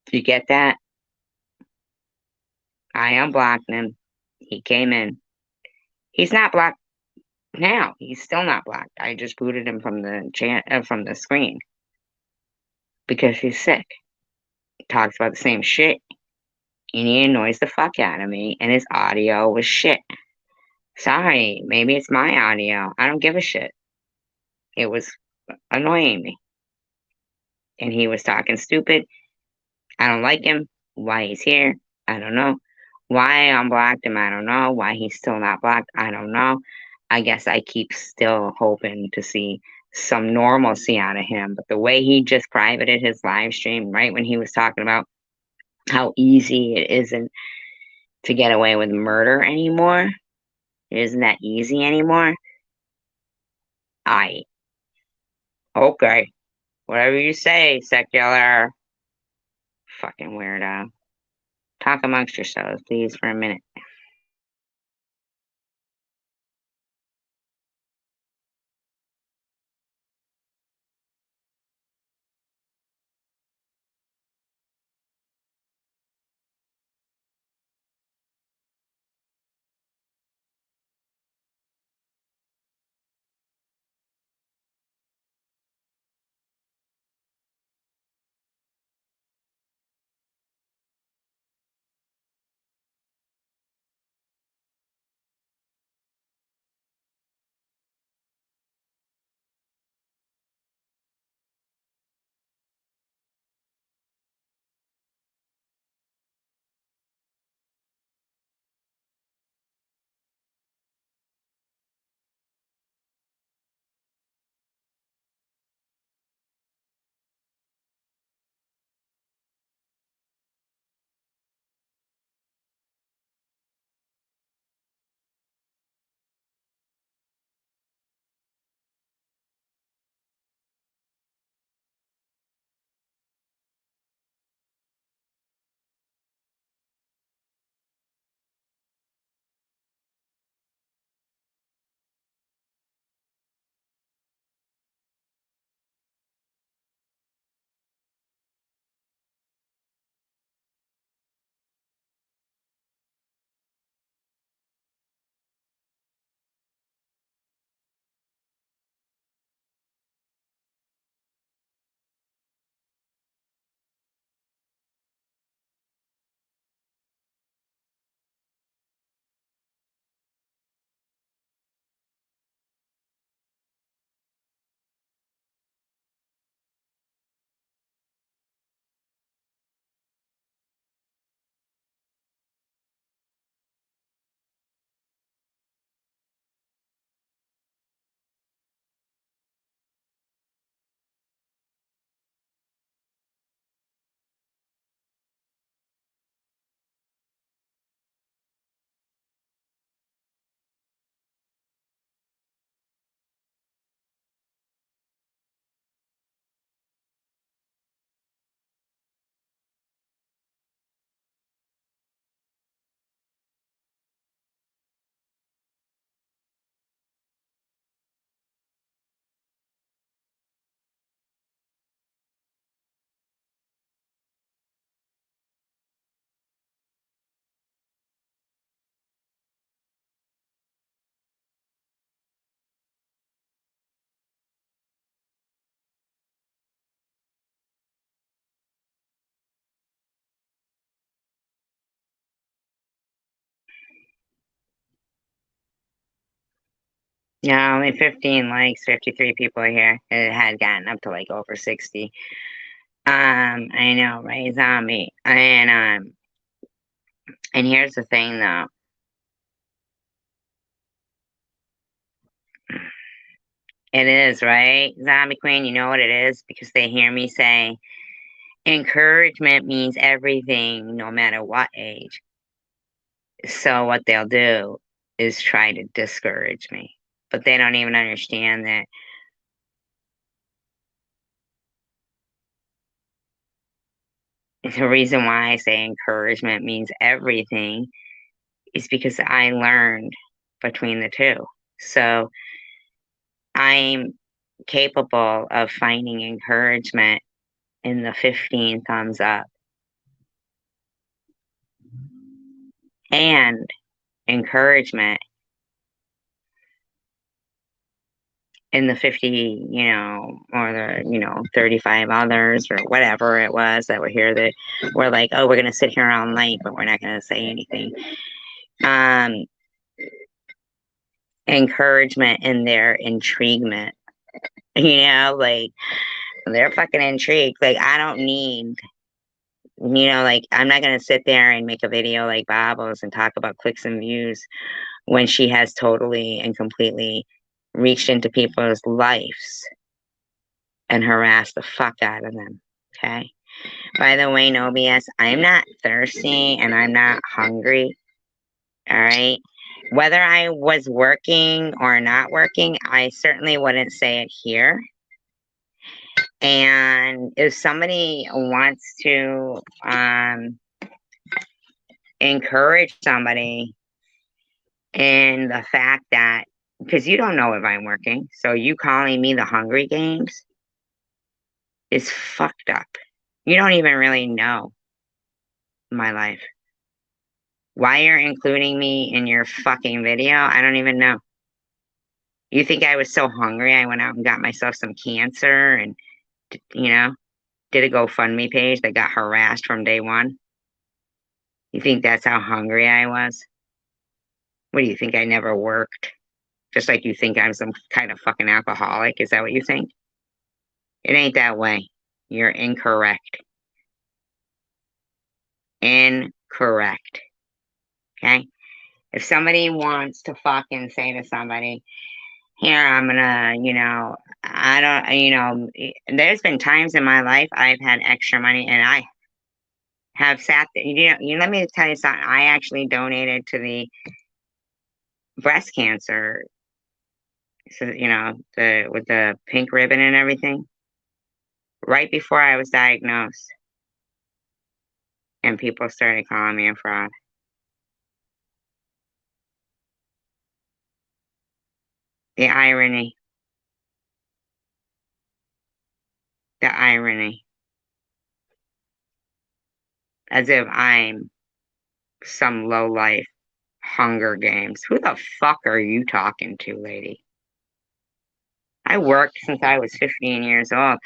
Do you get that? I unblocked him. He came in. He's not blocked now. He's still not blocked. I just booted him from the screen because he's sick. Talks about the same shit, and he annoys the fuck out of me, and his audio was shit. Sorry, maybe it's my audio. I don't give a shit. It was annoying me. And he was talking stupid. I don't like him. Why he's here, I don't know. Why I unblocked him, I don't know. Why he's still not blocked, I don't know. I guess I keep still hoping to see some normalcy out of him. But the way he just privated his live stream right when he was talking about how easy it isn't to get away with murder anymore, it isn't that easy anymore. Okay. Whatever you say, secular. Fucking weirdo. Talk amongst yourselves, please, for a minute. Yeah, only 15 likes, 53 people here. It had gotten up to like over 60. I know, right, Zombie? And here's the thing though. It is, right? Zombie Queen, you know what it is? Because they hear me say encouragement means everything, no matter what age. So what they'll do is try to discourage me. But they don't even understand that the reason why I say encouragement means everything is because I learned between the two. So I'm capable of finding encouragement in the 15 thumbs up and encouragement in the 50, or the, 35 others or whatever it was that were here that were like, oh, we're going to sit here all night, but we're not going to say anything. Encouragement in their intriguement, like they're fucking intrigued. Like, I don't need, like, I'm not going to sit there and make a video like Bobbles and talk about clicks and views when she has totally and completely reached into people's lives and harassed the fuck out of them. Okay. By the way, no BS, I'm not thirsty and I'm not hungry. All right. Whether I was working or not working, I certainly wouldn't say it here. And if somebody wants to encourage somebody in the fact that, because you don't know if I'm working, so you calling me the Hungry Games is fucked up. You don't even really know my life. Why you're including me in your fucking video, I don't even know. You think I was so hungry I went out and got myself some cancer and, did a GoFundMe page that got harassed from day one? You think that's how hungry I was? What do you think, I never worked? Just like you think I'm some kind of fucking alcoholic? Is that what you think? It ain't that way. You're incorrect. Incorrect. Okay? If somebody wants to fucking say to somebody, here, I'm gonna, I don't, there's been times in my life I've had extra money and I have sat there, let me tell you something. I actually donated to the breast cancer, so, with the pink ribbon and everything, right before I was diagnosed. And people started calling me a fraud. The irony. The irony. As if I'm some low-life Hunger Games. Who the fuck are you talking to, lady? I worked since I was 15 years old.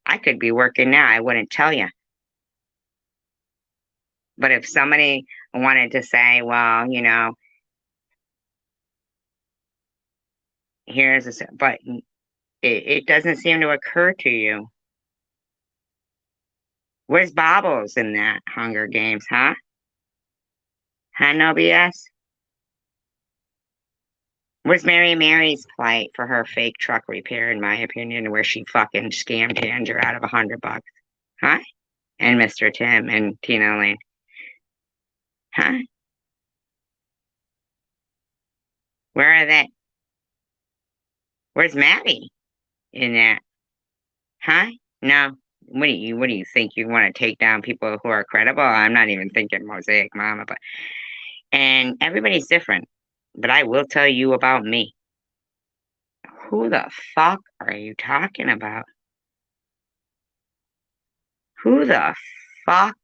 I could be working now. I wouldn't tell you. But if somebody wanted to say, well, here's a, but it doesn't seem to occur to you. Where's Bobbles in that Hunger Games, huh? Huh, no BS? Where's Mary's plight for her fake truck repair, in my opinion, where she fucking scammed Tanger out of $100? Huh? And Mr. Tim and Tina Lane. Huh? Where are they? Where's Maddie in that? Huh? No. What do you think? You want to take down people who are credible? I'm not even thinking Mosaic Mama, and everybody's different. But I will tell you about me. Who the fuck are you talking about? Who the fuck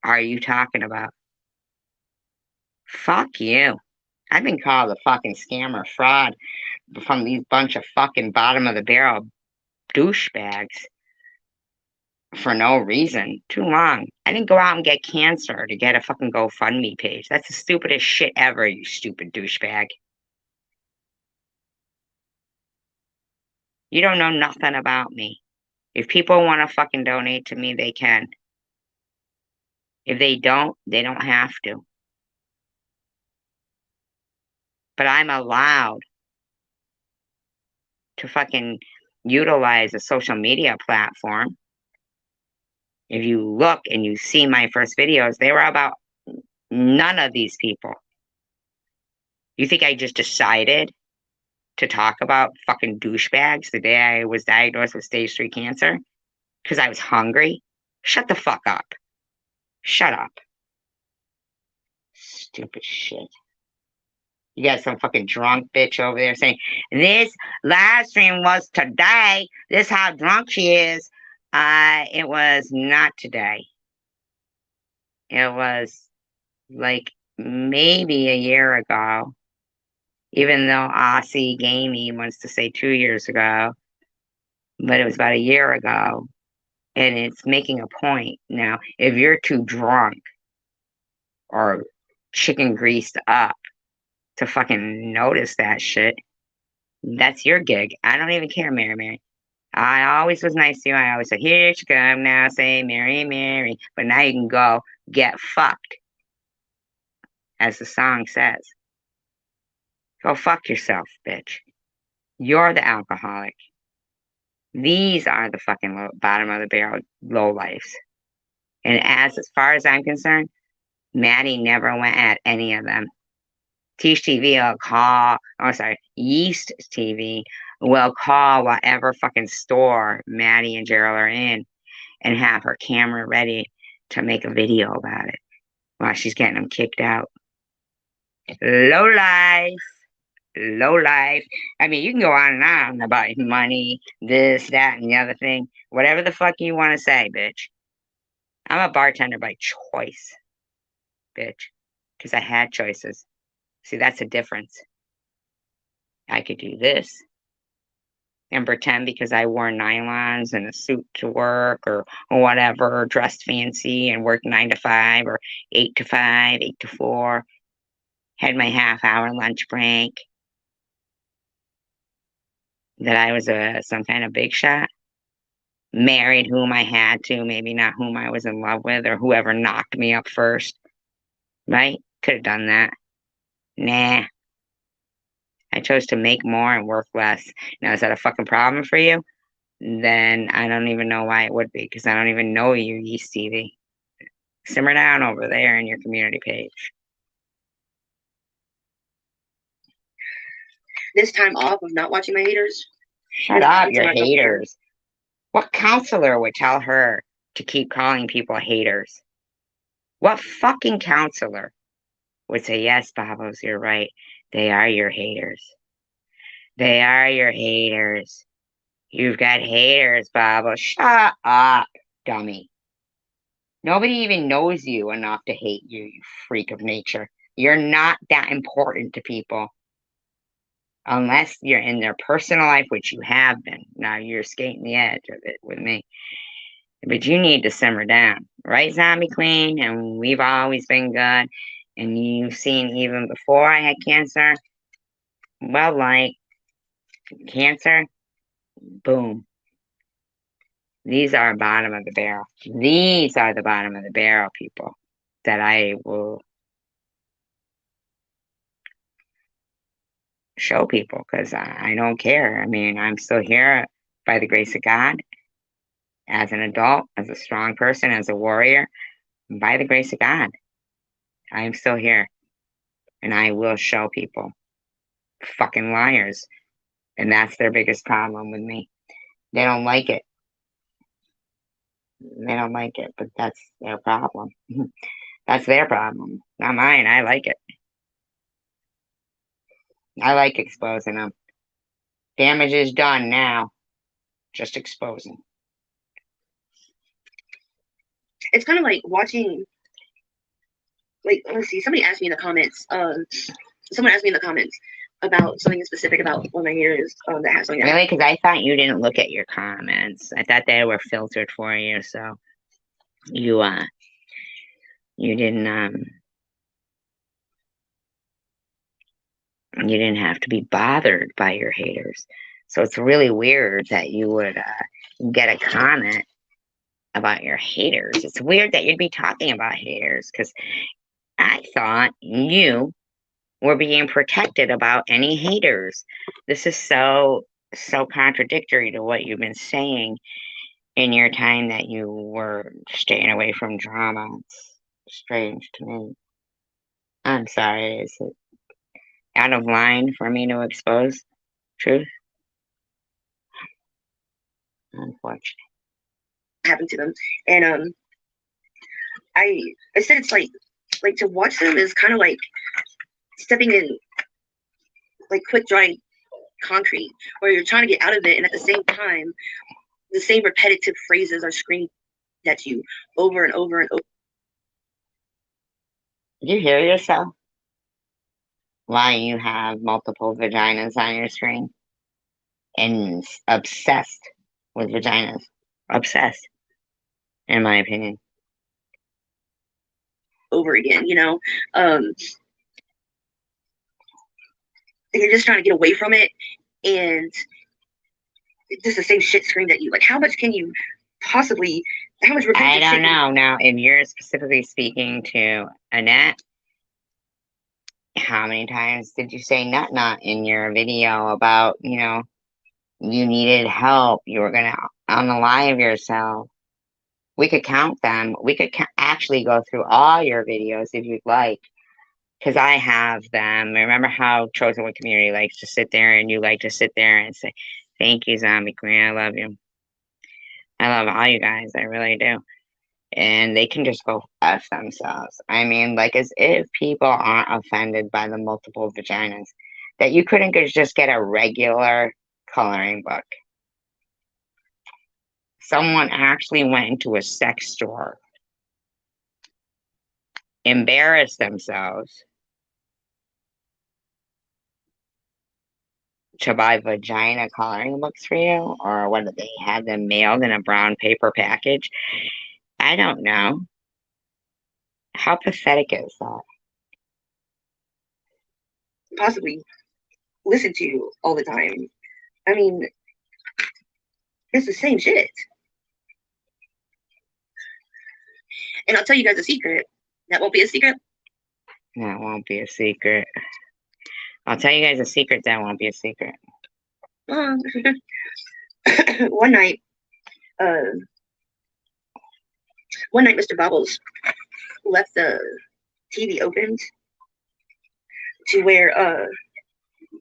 are you talking about? Fuck you. I've been called a fucking scammer fraud from these bunch of fucking bottom of the barrel douchebags for no reason. Too long. I didn't go out and get cancer to get a fucking GoFundMe page. That's the stupidest shit ever, you stupid douchebag. You don't know nothing about me. If people want to fucking donate to me, they can. If they don't have to. But I'm allowed to fucking utilize a social media platform. If you look and you see my first videos, they were about none of these people. You think I just decided to talk about fucking douchebags the day I was diagnosed with stage 3 cancer? Because I was hungry? Shut the fuck up. Shut up. Stupid shit. You got some fucking drunk bitch over there saying, this live stream was today. This how drunk she is. It was not today. It was like maybe a year ago. Even though Aussie Gamey wants to say 2 years ago. But it was about a year ago. And it's making a point. Now, if you're too drunk or chicken greased up to fucking notice that shit, that's your gig. I don't even care, Mary. I always was nice to you. I always said, here you come now, say Mary. But now you can go get fucked. As the song says. Go fuck yourself, bitch. You're the alcoholic. These are the fucking bottom of the barrel lowlifes. And as far as I'm concerned, Maddie never went at any of them. Teach TV will call, Yeast TV will call whatever fucking store Maddie and Gerald are in and have her camera ready to make a video about it while she's getting them kicked out. Low life. I mean, you can go on and on about money, this, that, and the other thing. Whatever the fuck you want to say, bitch. I'm a bartender by choice, bitch. Because I had choices. See, that's the difference. I could do this and pretend because I wore nylons and a suit to work or whatever, or dressed fancy and worked 9 to 5 or 8 to 5, 8 to 4. Had my half-hour lunch break. That I was some kind of big shot. Married whom I had to, maybe not whom I was in love with or whoever knocked me up first. Right? Could have done that. Nah. I chose to make more and work less. Now, is that a fucking problem for you? Then I don't even know why it would be, because I don't even know you, Yeast TV. Simmer down over there in your community page. This time off of not watching my haters. Shut up, your haters. What counselor would tell her to keep calling people haters? What fucking counselor would say, yes, Babos, you're right. They are your haters. They are your haters. You've got haters, Babos. Shut up, dummy. Nobody even knows you enough to hate you, you freak of nature. You're not that important to people. Unless you're in their personal life, which you have been. Now you're skating the edge of it with me. But you need to simmer down. Right, Zombie Queen? And we've always been good. And you've seen even before I had cancer. Well, like, cancer, boom. These are bottom of the barrel. These are the bottom of the barrel people that I will show people because I don't care. I mean, I'm still here by the grace of God as an adult, as a strong person, as a warrior, by the grace of God. I am still here and I will show people fucking liars. And that's their biggest problem with me. They don't like it. They don't like it, but that's their problem. That's their problem, not mine. I like it. I like exposing them. Damage is done now. Just exposing. It's kind of like watching, like, let's see, somebody asked me in the comments, about something specific about one of my haters that has something. Really? Because I thought you didn't look at your comments. I thought they were filtered for you, so you didn't have to be bothered by your haters. So it's really weird that you would get a comment about your haters. It's weird that you'd be talking about haters, because I thought you were being protected about any haters. This is so contradictory to what you've been saying in your time that you were staying away from drama. It's strange to me. I'm sorry. Is it out of line for me to expose truth? Unfortunate. Happened to them, and I said it's like to watch them is kind of like stepping in like quick dry concrete, where you're trying to get out of it, and at the same time, the same repetitive phrases are screamed at you over and over and over. Did you hear yourself? Why you have multiple vaginas on your screen and obsessed with vaginas. Obsessed, in my opinion. Over again, you know, you're just trying to get away from it, and it's just the same shit screamed at you. Like, how much can you possibly? How much repetitive? I don't know. Now, if you're specifically speaking to Annette, how many times did you say nut in your video about, you know, you needed help, you were gonna unalive yourself? We could count them. We could actually go through all your videos if you'd like, because I have them. Remember how Chosen One Community likes to sit there, and you like to sit there and say, thank you, Zombie Queen, I love you. I love all you guys, I really do. And they can just go F themselves. I mean, like, as if people aren't offended by the multiple vaginas, that you couldn't just get a regular coloring book. Someone actually went into a sex store, embarrassed themselves to buy vagina coloring books for you, or whether they had them mailed in a brown paper package. I don't know. How pathetic is that? Possibly listen to you all the time. I mean, it's the same shit. And I'll tell you guys a secret. That won't be a secret. That won't be a secret. I'll tell you guys a secret that won't be a secret. One night, Mr. Bobbles left the TV opened to where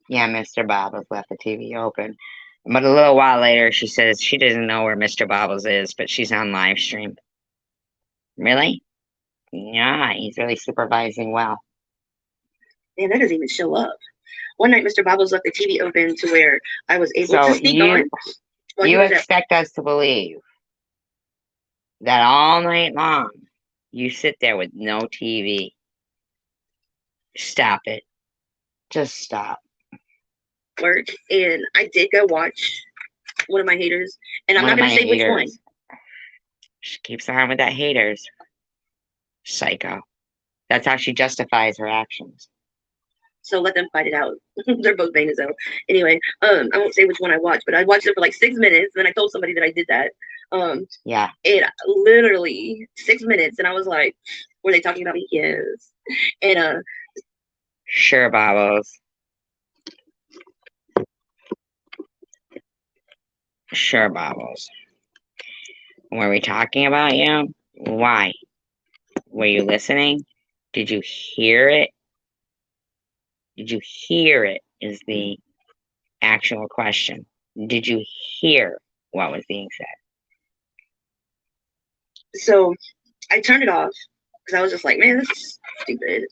Yeah, Mr. Bobbles left the TV open. But a little while later, she says she doesn't know where Mr. Bobbles is, but she's on live stream. Really? Yeah, he's really supervising well. Man, that doesn't even show up. One night, Mr. Bobbles left the TV open to where I was able to sneak on. You expect us to believe that all night long you sit there with no TV? Stop it. Just stop. Work, and I did go watch one of my haters, and I'm not going to say which one. She keeps on with that haters. Psycho. That's how she justifies her actions. So let them fight it out. They're both vain as hell. Anyway, I won't say which one I watched, but I watched it for like 6 minutes. Then I told somebody that I did that. Yeah. It literally 6 minutes, and I was like, "Were they talking about me?" Yes. And sure, Bobbles. Sure, Bobbles. Were we talking about you? Why? Were you listening? Did you hear it? Did you hear it is the actual question. Did you hear what was being said? So I turned it off because I was just like, man, this is stupid.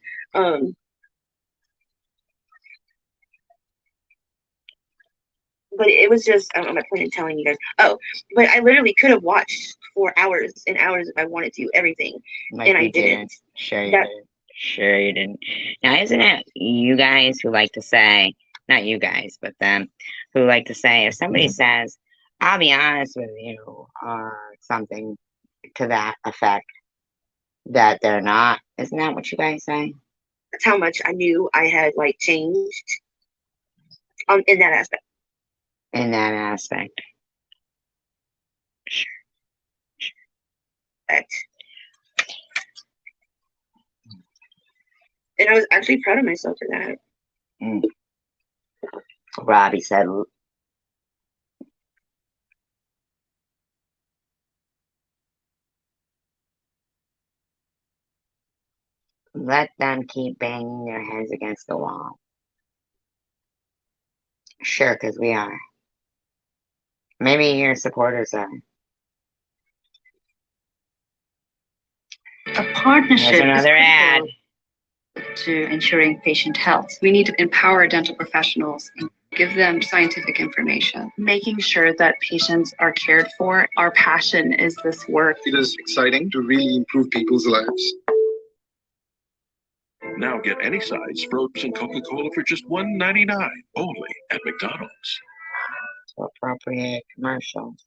But it was just, I don't know my point in telling you guys. Oh, but I literally could have watched for hours and hours if I wanted to, everything. Like, and I didn't. Sure you didn't. Sure you didn't. Now, isn't it you guys who like to say, not you guys, but them, who like to say, if somebody says, I'll be honest with you, or something to that effect, that they're not, isn't that what you guys say? That's how much I knew I had, like, changed in that aspect. in that aspect. Sure. That. And I was actually proud of myself for that. Robbie said, let them keep banging their heads against the wall. Sure, because we are. Maybe your supporters are. A partnership Here's another is ad. to ensuring patient health. We need to empower dental professionals and give them scientific information, making sure that patients are cared for. Our passion is this work. It is exciting to really improve people's lives. Now get any size frozen Coca-Cola for just $1.99 only at McDonald's. So appropriate commercials,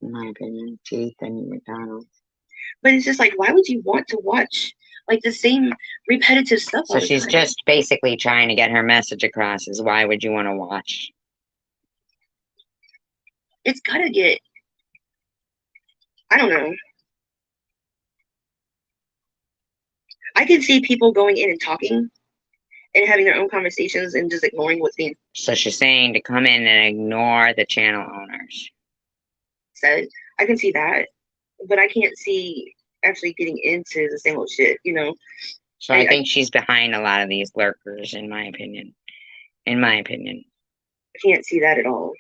in my opinion, teeth and McDonald's. But it's just like, why would you want to watch like the same repetitive stuff? So she's just basically trying to get her message across is why would you want to watch? It's gotta get, I don't know. I can see people going in and talking and having their own conversations and just ignoring what's being So she's saying to come in and ignore the channel owners. said. I can see that, but I can't see actually getting into the same old shit, you know? So I think she's behind a lot of these lurkers, in my opinion. In my opinion. I can't see that at all.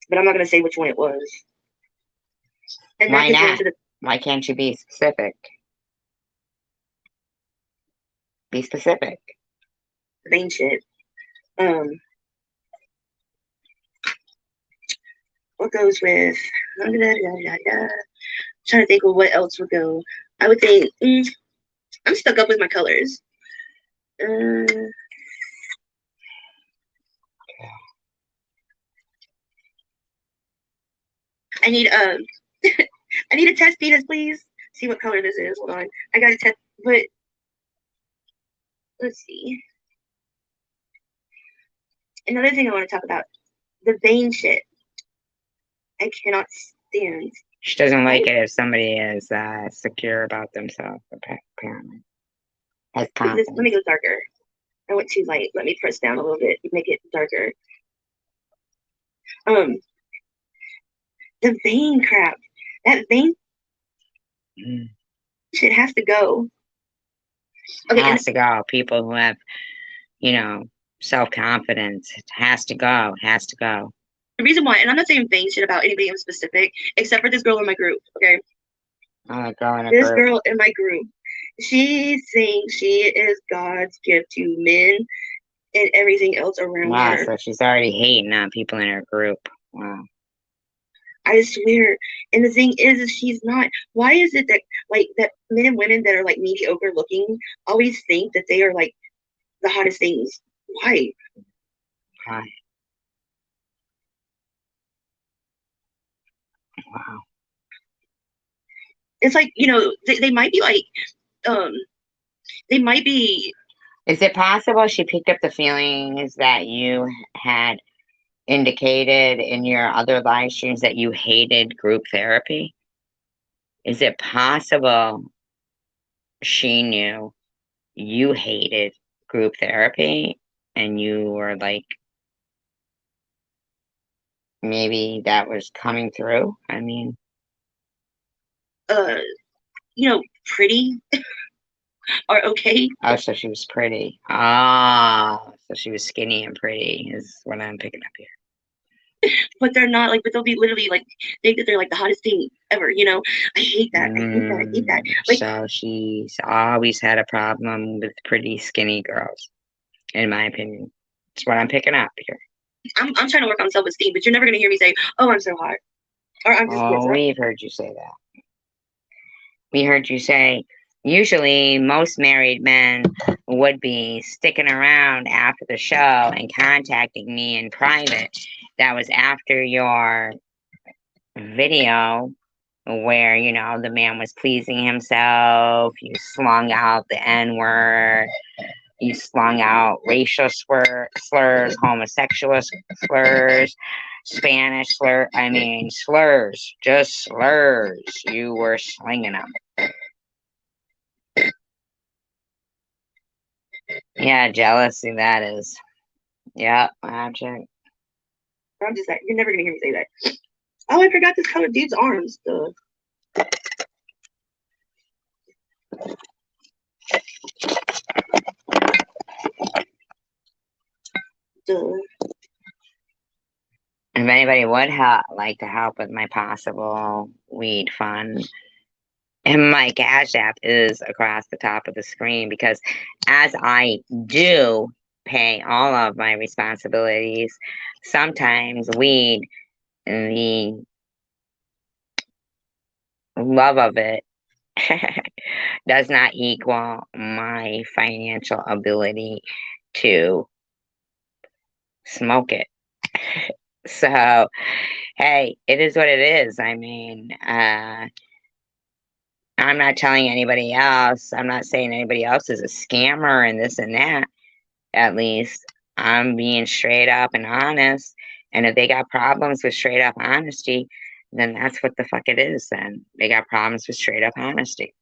But I'm not going to say which one it was. And Why not? Why can't you be specific? Be specific. Vain shit. What goes with? I'm trying to think of what else would go. I would think I'm stuck up with my colors. I need I need a test penis, please. See what color this is. Hold on. I got a test, but let's see. Another thing I want to talk about, the vain shit. I cannot stand. She doesn't like it if somebody is secure about themselves, apparently. Has confidence. Let me go darker. I went too light. Let me press down a little bit, make it darker. The vain crap. That vain shit has to go. Okay, it has to go. People who have, you know, self-confidence. It has to go. Has to go. The reason why, and I'm not saying vain shit about anybody in specific, except for this girl in my group, okay? This girl in my group. She thinks she is God's gift to men and everything else around her. So she's already hating on people in her group. Wow. I swear. And the thing is she's not. Why is it that like that men and women that are like mediocre looking always think that they are like the hottest things? Why? Why? Wow. It's like, you know, they might be like, they might be. Is it possible she picked up the feelings that you had indicated in your other live streams that you hated group therapy? Is it possible she knew you hated group therapy and you were like, maybe that was coming through? I mean, you know, pretty or okay. Oh, so she was pretty. Ah, so she was skinny and pretty is what I'm picking up here. But they're not like, but they'll be literally like, think that they're like the hottest thing ever, you know? I hate that. I hate that. I hate that. Like, so she's always had a problem with pretty skinny girls, in my opinion. That's what I'm picking up here. I'm trying to work on self-esteem, but you're never gonna hear me say, "Oh, I'm so hot," or "I'm just." Oh, we've heard you say that. We heard you say, usually most married men would be sticking around after the show and contacting me in private. That was after your video where, you know, the man was pleasing himself, you slung out the N-word, You slung out racial slurs, homosexual slurs, Spanish slurs, just slurs. You were slinging them. Yeah, jealousy, that is. Yep, object. I'm just like, you're never gonna hear me say that. Oh, I forgot this color dude's arms. Duh. If anybody would like to help with my possible weed fund, and my Cash App is across the top of the screen, because as I do pay all of my responsibilities, sometimes weed, the love of it, does not equal my financial ability to smoke it. So, hey, it is what it is. I mean, I'm not telling anybody else. I'm not saying anybody else is a scammer and this and that. At least I'm being straight up and honest. And if they got problems with straight up honesty, then that's what the fuck it is. Then they got problems with straight up honesty.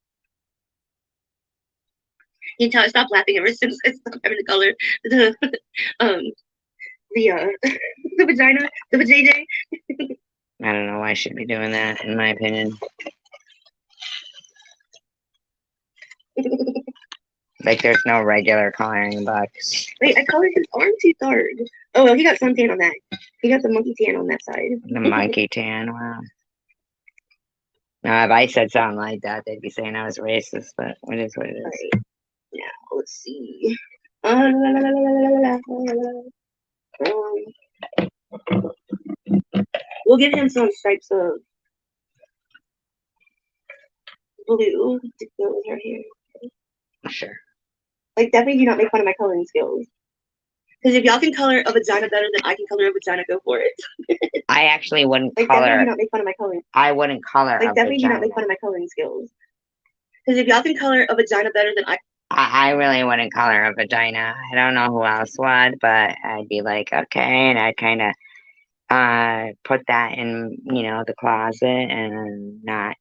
You can tell I stopped laughing ever since I stopped having the color. The vagina, the vajayjay. I don't know why I should be doing that, in my opinion. Like, there's no regular coloring books. Wait, I colored his arm too dark. Oh, well, he got suntan on that. He got the monkey tan on that side. The monkey tan, wow. Now, if I said something like that, they'd be saying I was racist, but it is what it is. Right. Now, let's see. We'll give him some stripes of blue to go with her hair. Sure. Like, definitely do not make fun of my coloring skills. Because if y'all can color a vagina better than I can color a vagina, go for it. I actually wouldn't like, color. Definitely do not make fun of my coloring. I wouldn't color like, a definitely vagina. do not make fun of my coloring skills. Because if y'all can color a vagina better than I really wouldn't color a vagina. I don't know who else would, but I'd be like, okay, and I'd kind of put that in, you know, the closet and not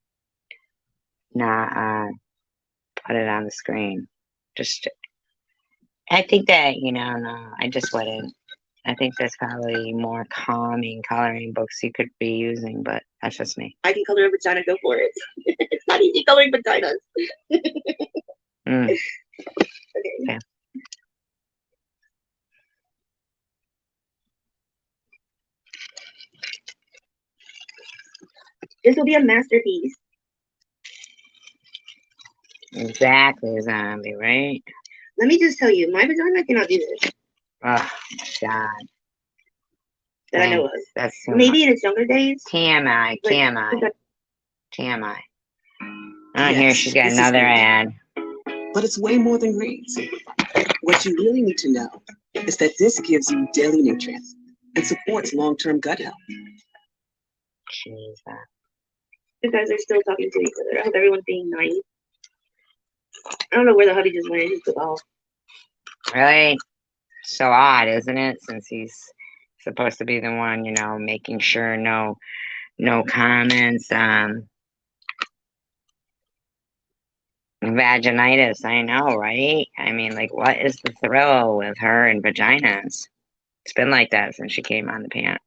put it on the screen. Just, I think that, you know, no, I just wouldn't. I think there's probably more calming coloring books you could be using, but that's just me. I can color a vagina, go for it. It's not easy coloring vaginas. Okay. Okay. This will be a masterpiece. Exactly, zombie, right? Let me just tell you, my vagina cannot do this. Oh, God. That I know of. That's maybe in its younger days. TMI, like, TMI. Oh, yes, here she's got another ad. But it's way more than greens. What you really need to know is that this gives you daily nutrients and supports long-term gut health. Jesus. You guys are still talking to each other. I hope everyone's being nice. I don't know where the hubby just went. He took off. Really? So odd, isn't it? Since he's supposed to be the one, you know, making sure no comments. Vaginitis, I know, right? I mean, like, what is the thrill with her and vaginas? It's been like that since she came on the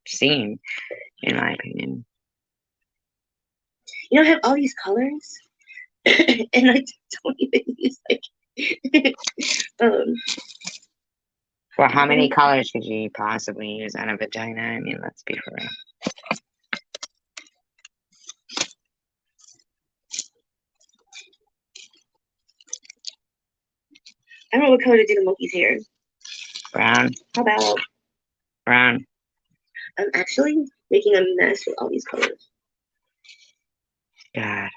scene, in my opinion. You know, I have all these colors, and I don't even use like. Well, how many colors could you possibly use on a vagina? I mean, let's be for real. I don't know what color to do to Moki's hair. Brown. How about brown? I'm actually making a mess with all these colors. God.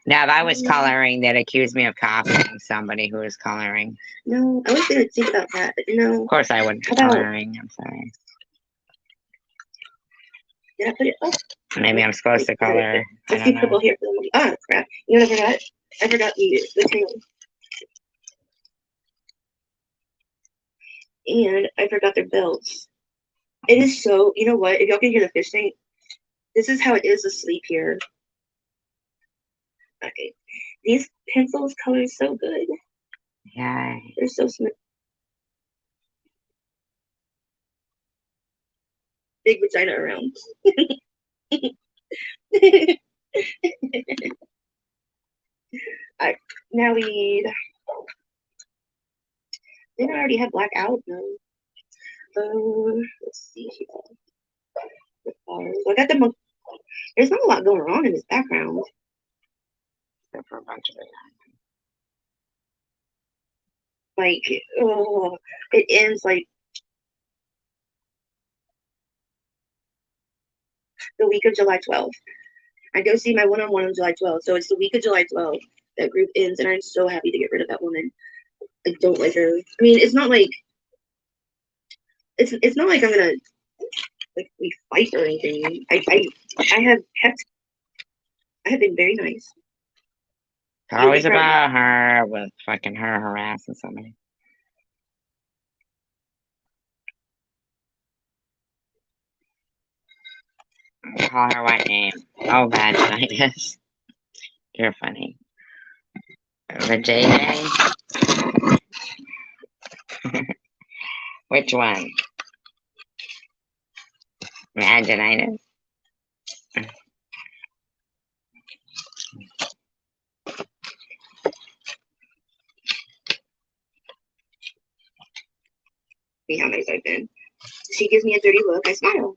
Now, if I was coloring, they'd accuse me of copying somebody who was coloring. No, I was gonna think about that, but no. Of course, I wouldn't be coloring. I'm sorry. Did I put it up? Maybe I'm supposed to color. Let's do purple here for the Moki. Ah, crap. You know what I forgot? I forgot the tail. And I forgot their belts. It is so, you know what? If y'all can hear the fish tank, this is how it is asleep here. Okay. These pencils color so good. Yeah. They're so smooth. Big vagina around. Alright, now we need. Didn't I already have black out? No. Let's see here. The flowers. I got them. There's not a lot going on in this background. Except for a bunch of it. Like, oh, it ends like the week of July 12th. I go see my one-on-one on July 12th. So it's the week of July 12th that group ends, and I'm so happy to get rid of that woman. I don't like her. I mean, it's not like I'm gonna like we fight or anything. I have been very nice. It's always about her with fucking her harassing somebody. Call her what name? Oh, vaginitis. You're funny. The JJ? Which one? Vaginitis? See how nice I've been. She gives me a dirty look. I smile.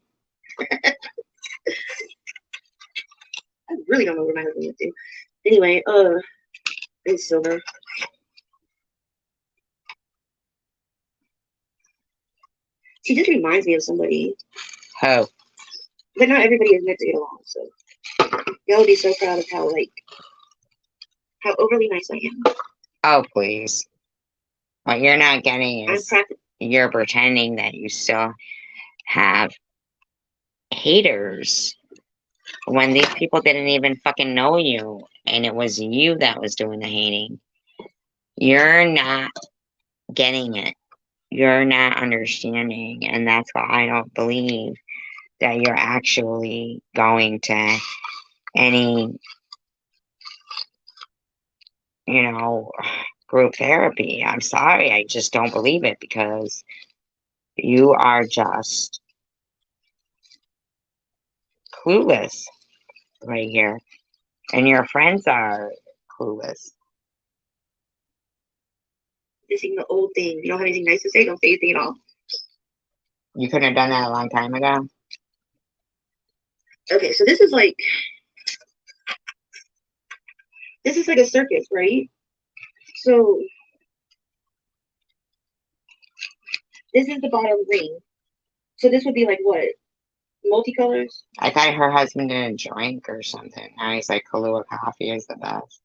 I really don't know where my husband went to. Anyway, it's silver. She just reminds me of somebody. Who? But not everybody is meant to get along, so y'all will be so proud of how overly nice I am. Oh, please. What you're not getting is you're pretending that you still have haters when these people didn't even fucking know you and it was you that was doing the hating. You're not getting it. You're not understanding, and that's why I don't believe that you're actually going to any, group therapy. I'm sorry, I just don't believe it because you are just clueless right here, and your friends are clueless. This is the old thing. You don't have anything nice to say, don't say anything at all. You couldn't have done that a long time ago. Okay, so this is like a circus, right? So this is the bottom ring. So this would be like what? Multicolors? I thought her husband didn't drink or something. Now he's like, Kahlua coffee is the best.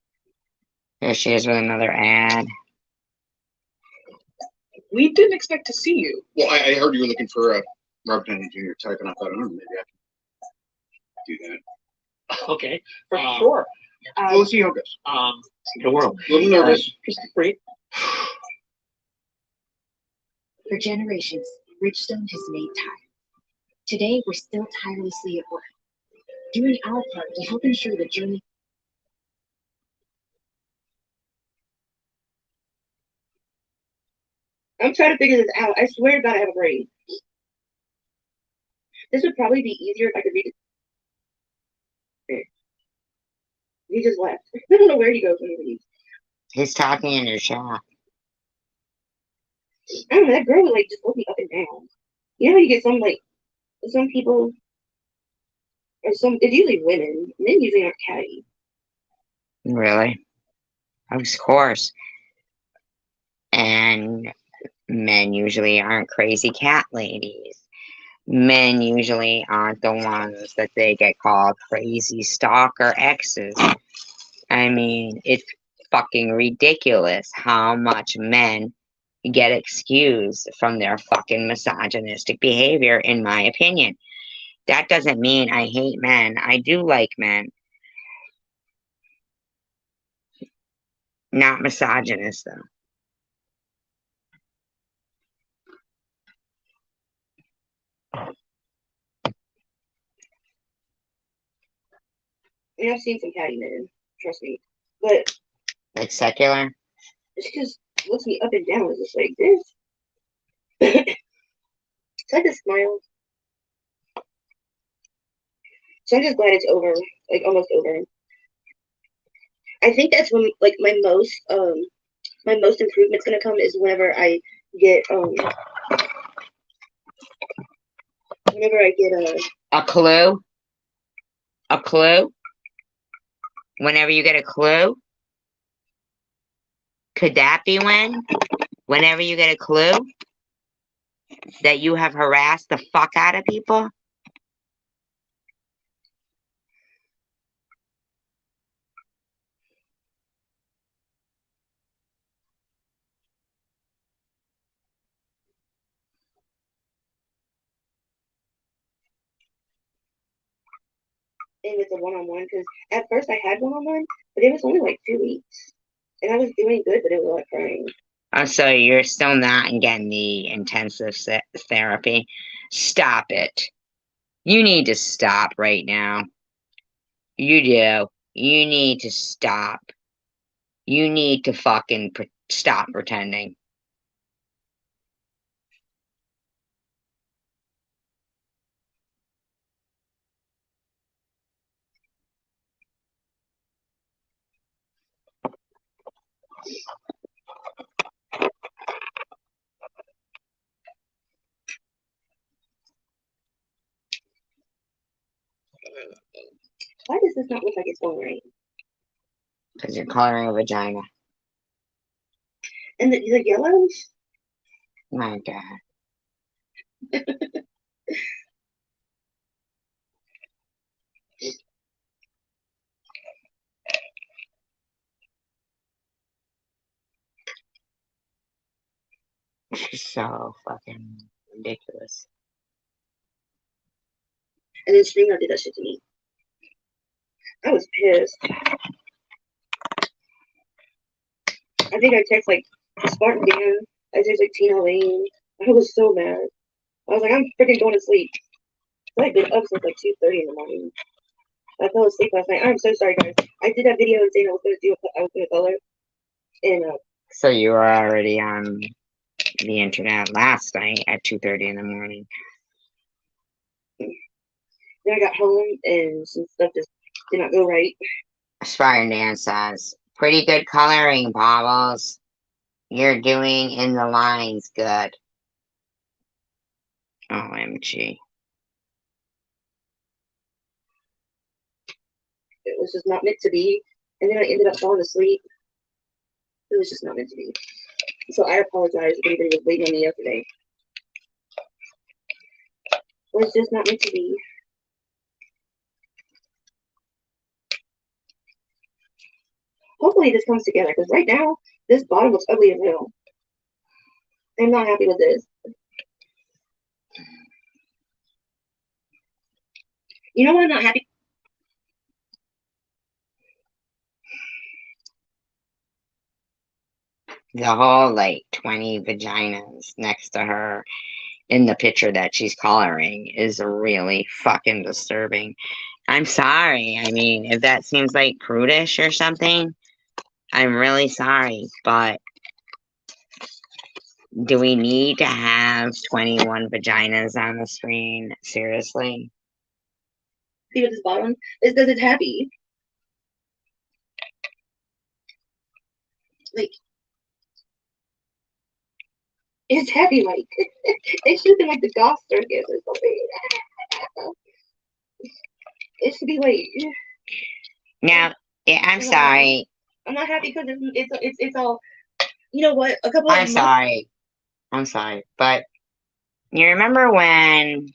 Here she is with another ad. We didn't expect to see you. Well, I heard you were looking for Robert Downey Jr. type, and I thought, oh, maybe I can do that. Okay, for sure. We'll see how it goes. The world. A little nervous. Just great. For generations, Ridgestone has made time. Today, we're still tirelessly at work, doing our part to help ensure the journey. I'm trying to figure this out. I swear to God, I have a brain. This would probably be easier if I could read it. He just left. I don't know where he goes when he leaves. He's talking in your chat. I don't know, that girl would like just look me up and down. You know how you get some people, or it's usually women. Men usually aren't catty. Really? Of course. And men usually aren't crazy cat ladies. Men usually aren't the ones that they get called crazy stalker exes. I mean, it's fucking ridiculous how much men get excused from their fucking misogynistic behavior, in my opinion. That doesn't mean I hate men. I do like men. Not misogynist, though. mean, I've seen some catty men, trust me. But Like secular? it's just looks me up and down. It's just like this. So I just smile. So I'm just glad it's over, like almost over. I think that's when like my most improvement's gonna come is whenever I get a clue. A clue? Whenever you get a clue? Could that be when? Whenever you get a clue that you have harassed the fuck out of people? if it's a one-on-one, because at first I had one-on-one, but it was only like 2 weeks, and I was doing good, but it was like crying. Oh, so you're still not getting the intensive therapy? Stop it. You need to stop right now. You do. You need to stop. You need to fucking stop pretending. Why does this not look like it's going right? Because you're coloring a vagina. And the yellows? My God. She's so fucking ridiculous. And then Stringer did that shit to me. I was pissed. I think I text like Spartan Dan. I text like Tina Lane. I was so mad. I was like, I'm freaking going to sleep. I've been up since like 2:30 in the morning. I fell asleep last night. I'm so sorry, guys. I did that video saying I was gonna color, and So you were already on the internet last night at 2:30 in the morning. then I got home and some stuff just did not go right. Spartan Dan says, pretty good coloring, Bobbles. You're doing in the lines good. OMG. It was just not meant to be, and then I ended up falling asleep. It was just not meant to be. So I apologize if anybody was waiting on me yesterday. It was just not meant to be. Hopefully this comes together, because right now, this bottom looks ugly as hell. I'm not happy with this. You know what I'm not happy? The whole, like, 20 vaginas next to her in the picture that she's coloring is really fucking disturbing. I'm sorry. I mean, if that seems like prudish or something, I'm really sorry, but do we need to have 21 vaginas on the screen? Seriously? See with this bottom? It's happy. Like, it's happy, like, it should be like the goth circus or something. It should be like. Now, yeah, I'm sorry. I'm not happy because it's all. You know what? A couple. I'm sorry. I'm sorry, but you remember when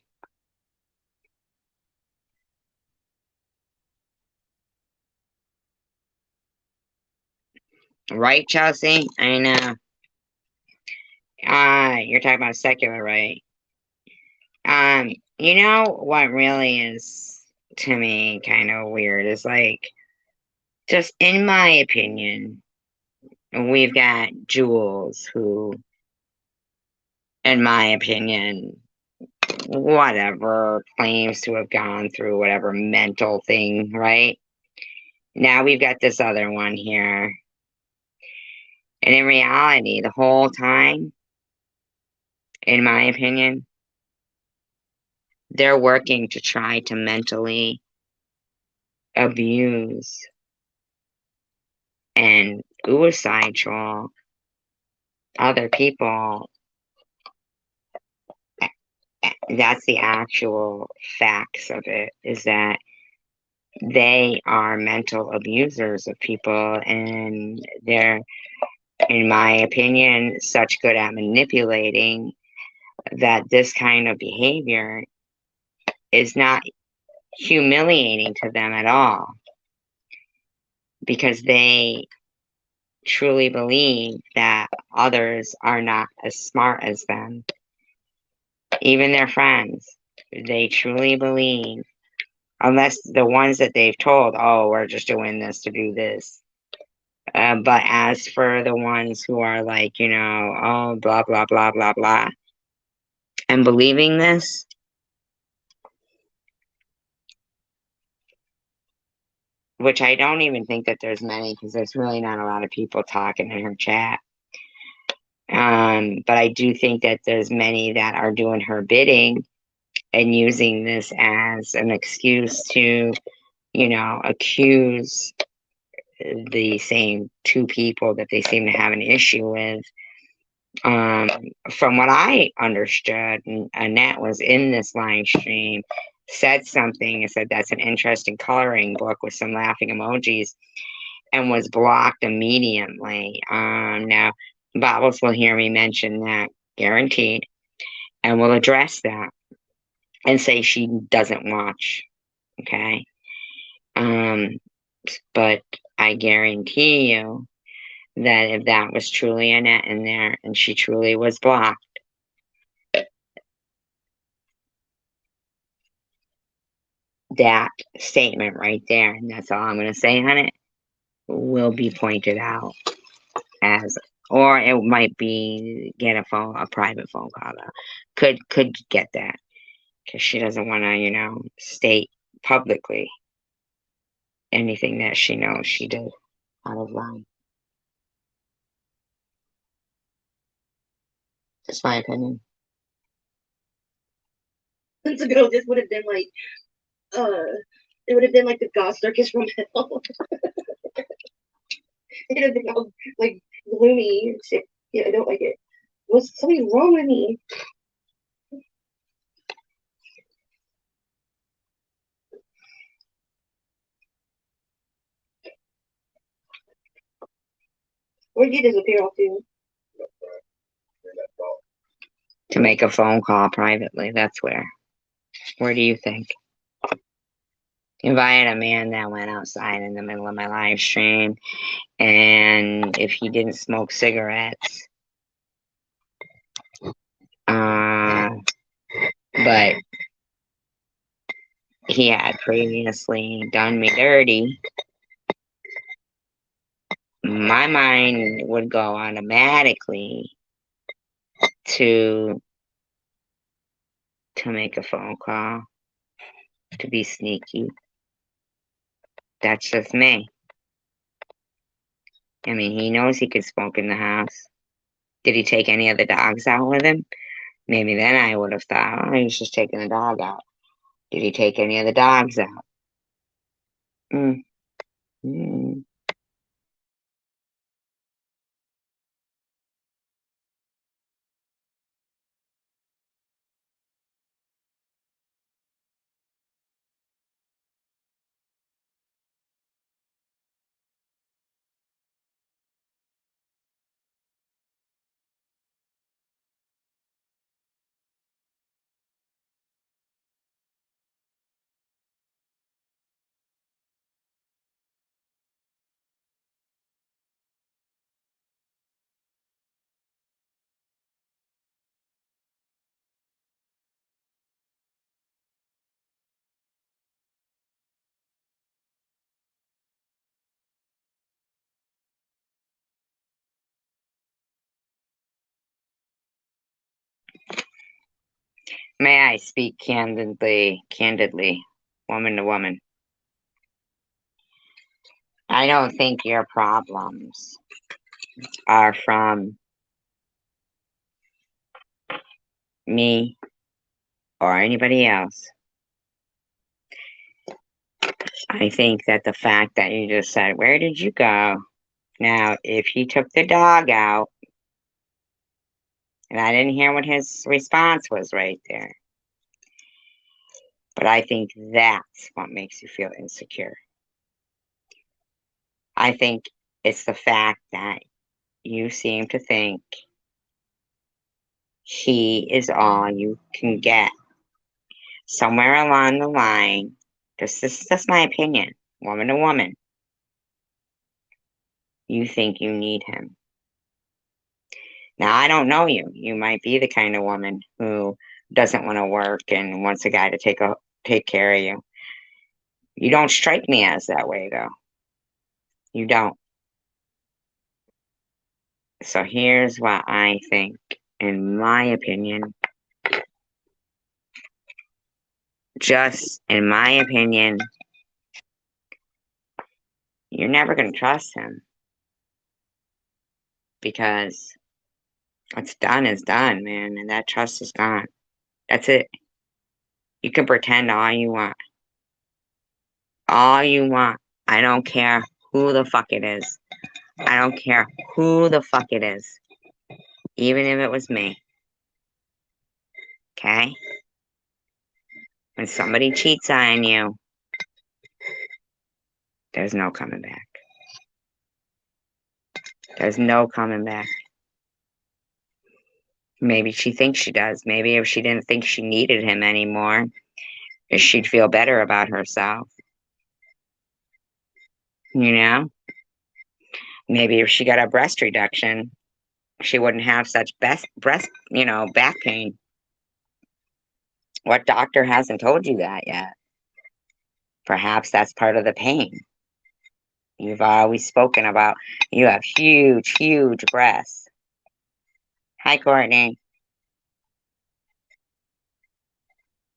right, Chelsea? I know. You're talking about secular, right? You know what really is to me kind of weird is like, just in my opinion, we've got Jules who, in my opinion, whatever, claims to have gone through whatever mental thing, right? Now we've got this other one here. And in reality, the whole time, in my opinion, they're working to try to mentally abuse and suicide troll other people. That's the actual facts of it, is that they are mental abusers of people, and they're, in my opinion, such good at manipulating that this kind of behavior is not humiliating to them at all, because they truly believe that others are not as smart as them. Even their friends, they truly believe, unless the ones that they've told, oh, we're just doing this to do this. But as for the ones who are like, you know, oh, blah, blah, blah, blah, blah, and believing this, which I don't even think that there's many, because there's really not a lot of people talking in her chat. But I do think that there's many that are doing her bidding and using this as an excuse to, you know, accuse the same two people that they seem to have an issue with. From what I understood, and Annette was in this live stream, said something and said that's an interesting coloring book with some laughing emojis, and was blocked immediately. Now, Bobbles will hear me mention that, guaranteed, and will address that and say she doesn't watch. Okay. But I guarantee you that if that was truly Annette in there and she truly was blocked, that statement right there, and that's all I'm going to say on it, will be pointed out as, or it might be get a private phone call. Could get that, because she doesn't want to, you know, state publicly anything that she knows she did out of line. Just my opinion. Months ago, this would have been like, it would have been like the God Circus from hell. It would have been all like gloomy. Yeah, I don't like it. Was something wrong with me? Where'd you disappear off to? To make a phone call privately, that's where. Where do you think? If I had a man that went outside in the middle of my live stream, and if he didn't smoke cigarettes, but he had previously done me dirty, my mind would go automatically to make a phone call, to be sneaky. That's just me. I mean, he knows he could smoke in the house. Did he take any of the dogs out with him? Maybe then I would have thought, oh, he's just taking the dog out. Did he take any of the dogs out? May I speak candidly, woman to woman? I don't think your problems are from me or anybody else. I think that the fact that you just said, where did you go? Now, if he took the dog out, and I didn't hear what his response was right there, but I think that's what makes you feel insecure. I think it's the fact that you seem to think he is all you can get. Somewhere along the line, this is just my opinion, woman to woman, you think you need him. Now, I don't know you. You might be the kind of woman who doesn't want to work and wants a guy to take care of you. You don't strike me as that way, though. You don't. So here's what I think, in my opinion. Just in my opinion, you're never going to trust him. Because what's done is done, man, and that trust is gone. That's it. You can pretend all you want. All you want. I don't care who the fuck it is. I don't care who the fuck it is. Even if it was me. Okay? When somebody cheats on you, there's no coming back. There's no coming back. Maybe she thinks she does. Maybe if she didn't think she needed him anymore, she'd feel better about herself. You know? Maybe if she got a breast reduction, she wouldn't have such back pain. What doctor hasn't told you that yet? Perhaps that's part of the pain. You've always spoken about you have huge, huge breasts. Hi, Courtney.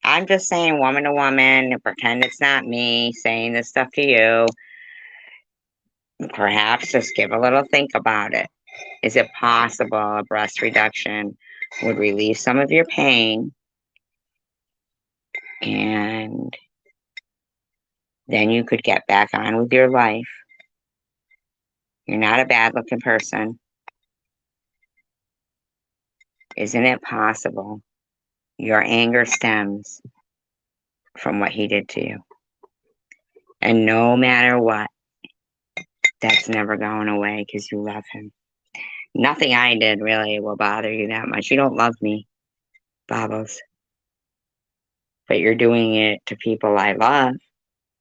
I'm just saying woman to woman and pretend it's not me saying this stuff to you. Perhaps just give a little think about it. Is it possible a breast reduction would relieve some of your pain? And then you could get back on with your life. You're not a bad looking person. Isn't it possible your anger stems from what he did to you? And no matter what, that's never going away because you love him. Nothing I did really will bother you that much. You don't love me, Bobbles. But you're doing it to people I love,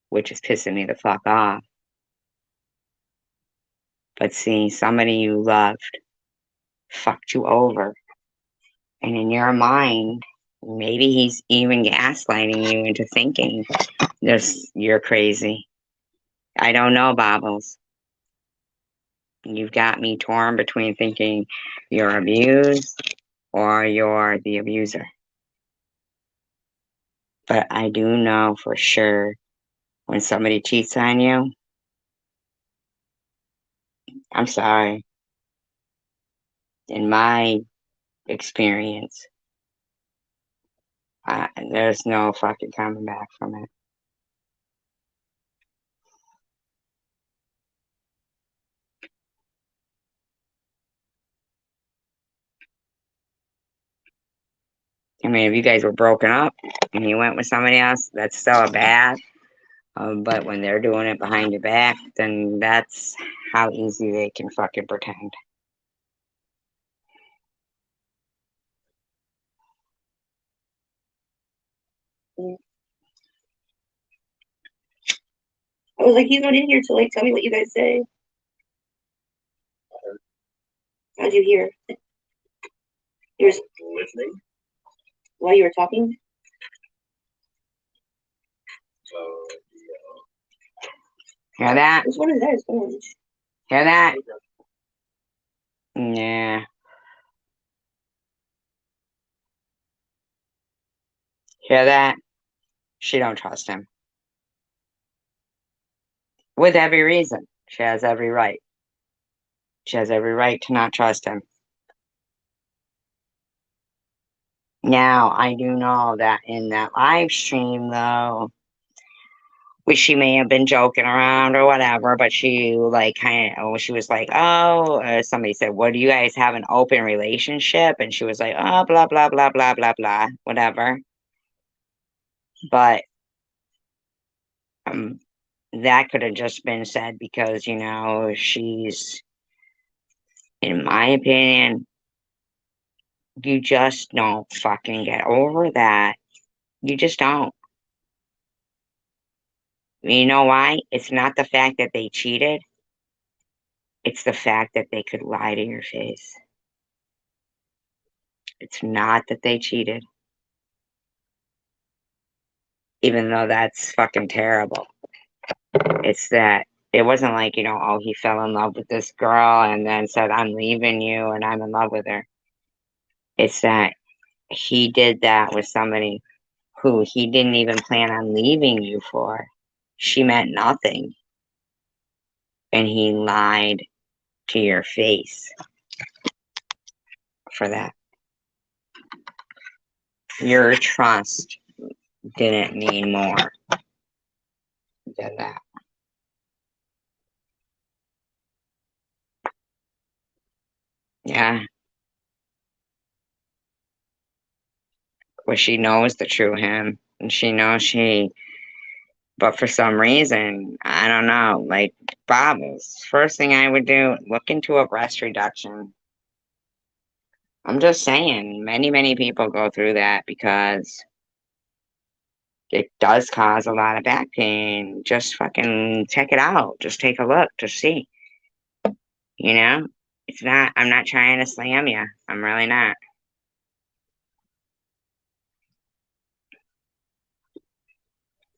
which is pissing me the fuck off. But see, somebody you loved fucked you over. And in your mind, maybe he's even gaslighting you into thinking you're crazy. I don't know, Bobbles. You've got me torn between thinking you're abused or you're the abuser. But I do know for sure when somebody cheats on you, I'm sorry. In my experience, there's no fucking coming back from it. I mean, if you guys were broken up and you went with somebody else, that's still a bad. But when they're doing it behind your back, then that's how easy they can fucking pretend. I was like, he's not in here to like tell me what you guys say. How'd you hear? You were listening while you were talking. Hear that? Which one is that? It's orange. Hear that? Yeah. Hear that? She don't trust him. With every reason. She has every right. She has every right to not trust him. Now, I do know that in that live stream, though, which she may have been joking around or whatever, but she like kind of, she was like, oh, somebody said, what, do you guys have an open relationship? And she was like, oh, blah, blah, blah, blah, blah, blah, whatever. But that could have just been said because, you know, she's, in my opinion, you just don't fucking get over that. You just don't. You know why? It's not the fact that they cheated. It's the fact that they could lie to your face. It's not that they cheated. Even though that's fucking terrible. It's that it wasn't like, you know, oh, he fell in love with this girl and then said, I'm leaving you and I'm in love with her. It's that he did that with somebody who he didn't even plan on leaving you for. She meant nothing. And he lied to your face for that. Your trust didn't mean more than that. Yeah. Well, she knows the true him. And she knows but for some reason, I don't know, like Bobbles, first thing I would do, look into a breast reduction. I'm just saying, many people go through that because it does cause a lot of back pain. Just fucking check it out. Just take a look to see. You know? It's not, I'm not trying to slam you. I'm really not.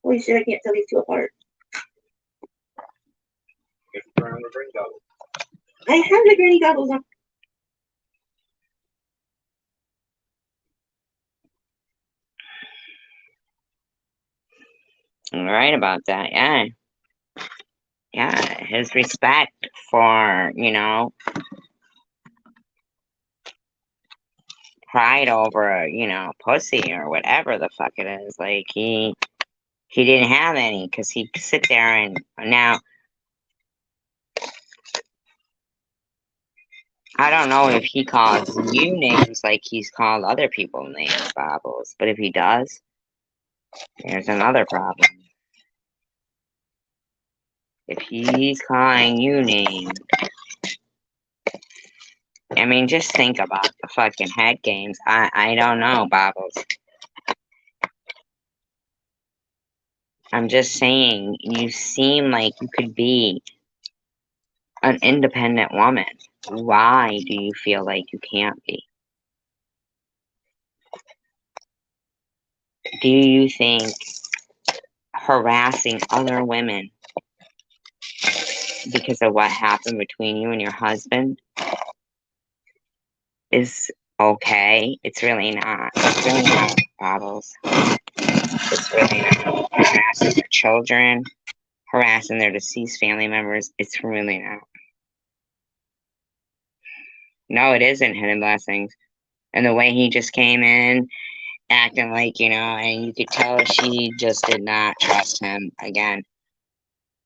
Holy shit, I can't tell these two apart. I have the granny goggles on. I'm right about that, yeah. Yeah, his respect for, you know, pride over, you know, pussy or whatever the fuck it is. Like, he didn't have any because he'd sit there and now, I don't know if he calls you names like he's called other people names, Bobbles, but if he does, there's another problem. If he's calling you names, I mean, just think about the fucking head games. I don't know, Bobbles. I'm just saying, you seem like you could be an independent woman. Why do you feel like you can't be? Do you think harassing other women because of what happened between you and your husband is okay? It's really not. It's really not, Bobbles. It's really not. Harassing their children, harassing their deceased family members, it's really not. No, it isn't Hidden Blessings. And the way he just came in, acting like, you know, and you could tell she just did not trust him again.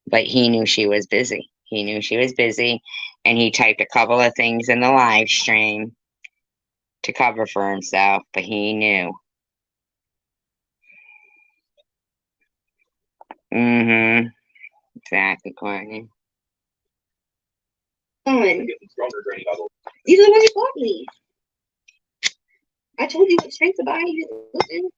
But he knew she was busy. He knew she was busy, and he typed a couple of things in the live stream to cover for himself, but he knew. Mm-hmm. Exactly, Courtney. These are the ones you bought me. I told you what strength to buy. You didn't listen.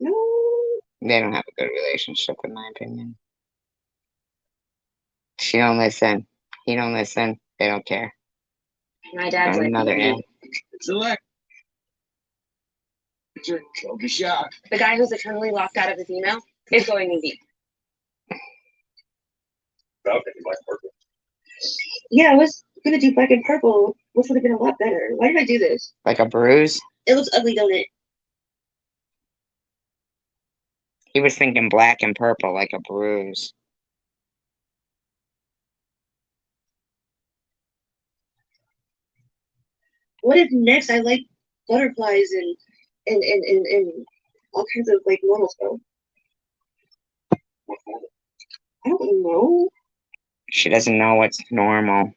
No. They don't have a good relationship, in my opinion. She don't listen. He don't listen. They don't care. My dad's On like another me. end. Select. Focus shot. The guy who's eternally locked out of his email is going in deep. Yeah, I was gonna do black and purple, which would have been a lot better. Why did I do this? Like a bruise? It looks ugly, don't it? He was thinking black and purple like a bruise. What if next I like butterflies and all kinds of like normal stuff? I don't know. She doesn't know what's normal.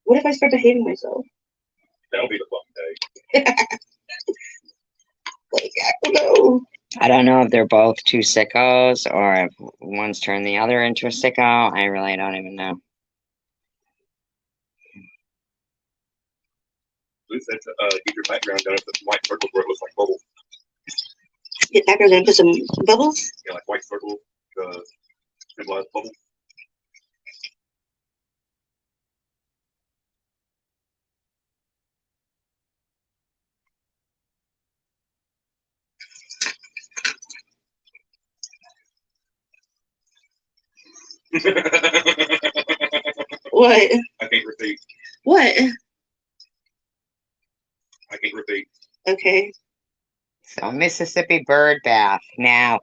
What if I start to hating myself? That'll be the fun day. Like, I don't know. I don't know if they're both two sickos or if one's turned the other into a sicko. I really don't even know. Lou said to get your background done, put some white circles where it looks like bubbles. Get background and put some bubbles? Yeah, like white circles to symbolize bubbles. What? I can't repeat. What? I can't repeat. Okay. So Mississippi bird bath. Now,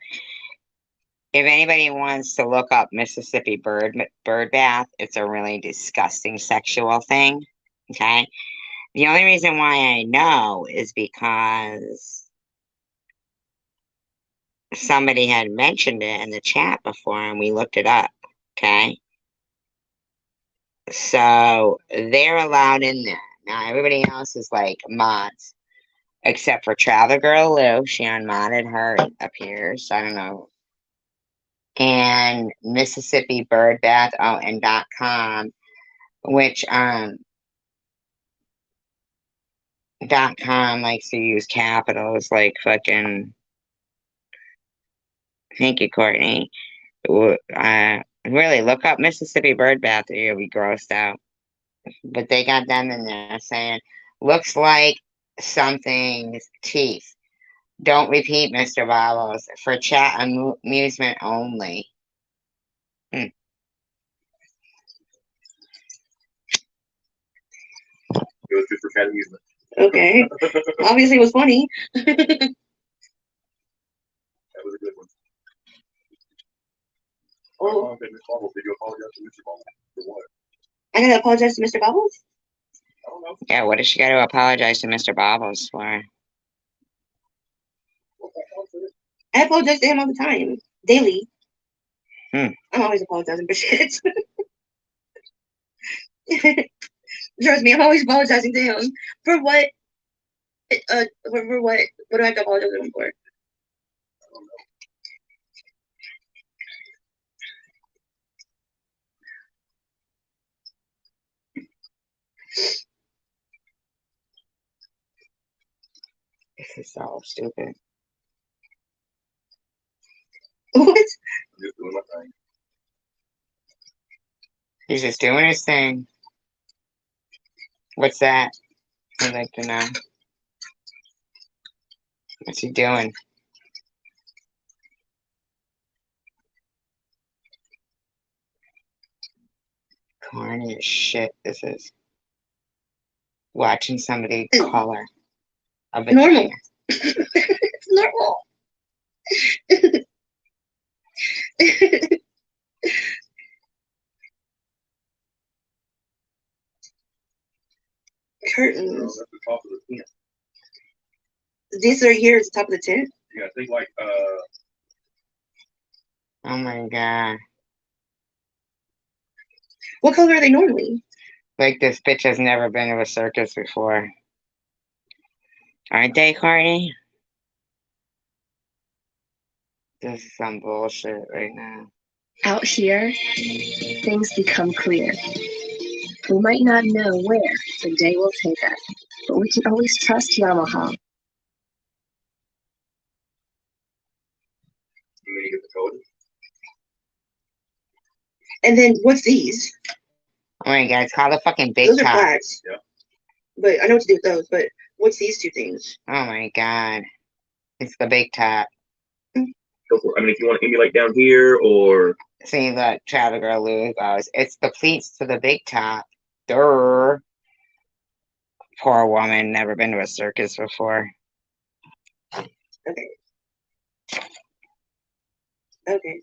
if anybody wants to look up Mississippi bird bath, it's a really disgusting sexual thing. Okay. The only reason why I know is because somebody had mentioned it in the chat before and we looked it up. Okay. So they're allowed in there. Now everybody else is like mods. Except for Travel Girl Lou. She unmodded her, it appears. I don't know. And Mississippi Bird Bath, and .com, which .com likes to use capitals like fucking. Thank you, Courtney. Really, look up Mississippi Bird Bath or you'll be grossed out. But they got them in there saying, looks like something's teeth. Don't repeat, Mr. Bobbles. For chat amusement only. It was just for chat amusement. Okay. Obviously, it was funny. That was a good one. Oh. Did you apologize to Mr. Bobbles for what? I gotta apologize to Mr. Bubbles? I don't know. Yeah, what does she got to apologize to Mr. Bobbles for? I apologize to him all the time. Daily. I'm always apologizing for shit. Trust me, I'm always apologizing to him. For what? For what? What do I have to apologize to him for? This is so stupid. What? I'm just doing my thing. He's just doing his thing. What's that? I'd like to know. What's he doing? Corny as shit, this is. Watching somebody color a vagina. Normal. It's normal. Curtains. That's the top of the tent. This right here is the top of the tent? Yeah, I think like Oh my god. What color are they normally? Like this bitch has never been to a circus before. Aren't they, Cardi? This is some bullshit right now. Out here, things become clear. We might not know where the day will take us, but we can always trust Yamaha. and then you get the code. And then what's these? Oh my god, it's called a fucking big Those are top. flags. Yeah. But I know what to do with those, but what's these two things? Oh my god. It's the big top. Go for it. I mean, if you want to emulate down here or See, look, Travel Girl Lou goes, it's the pleats to the big top. Durr. Poor woman, never been to a circus before. Okay. Okay.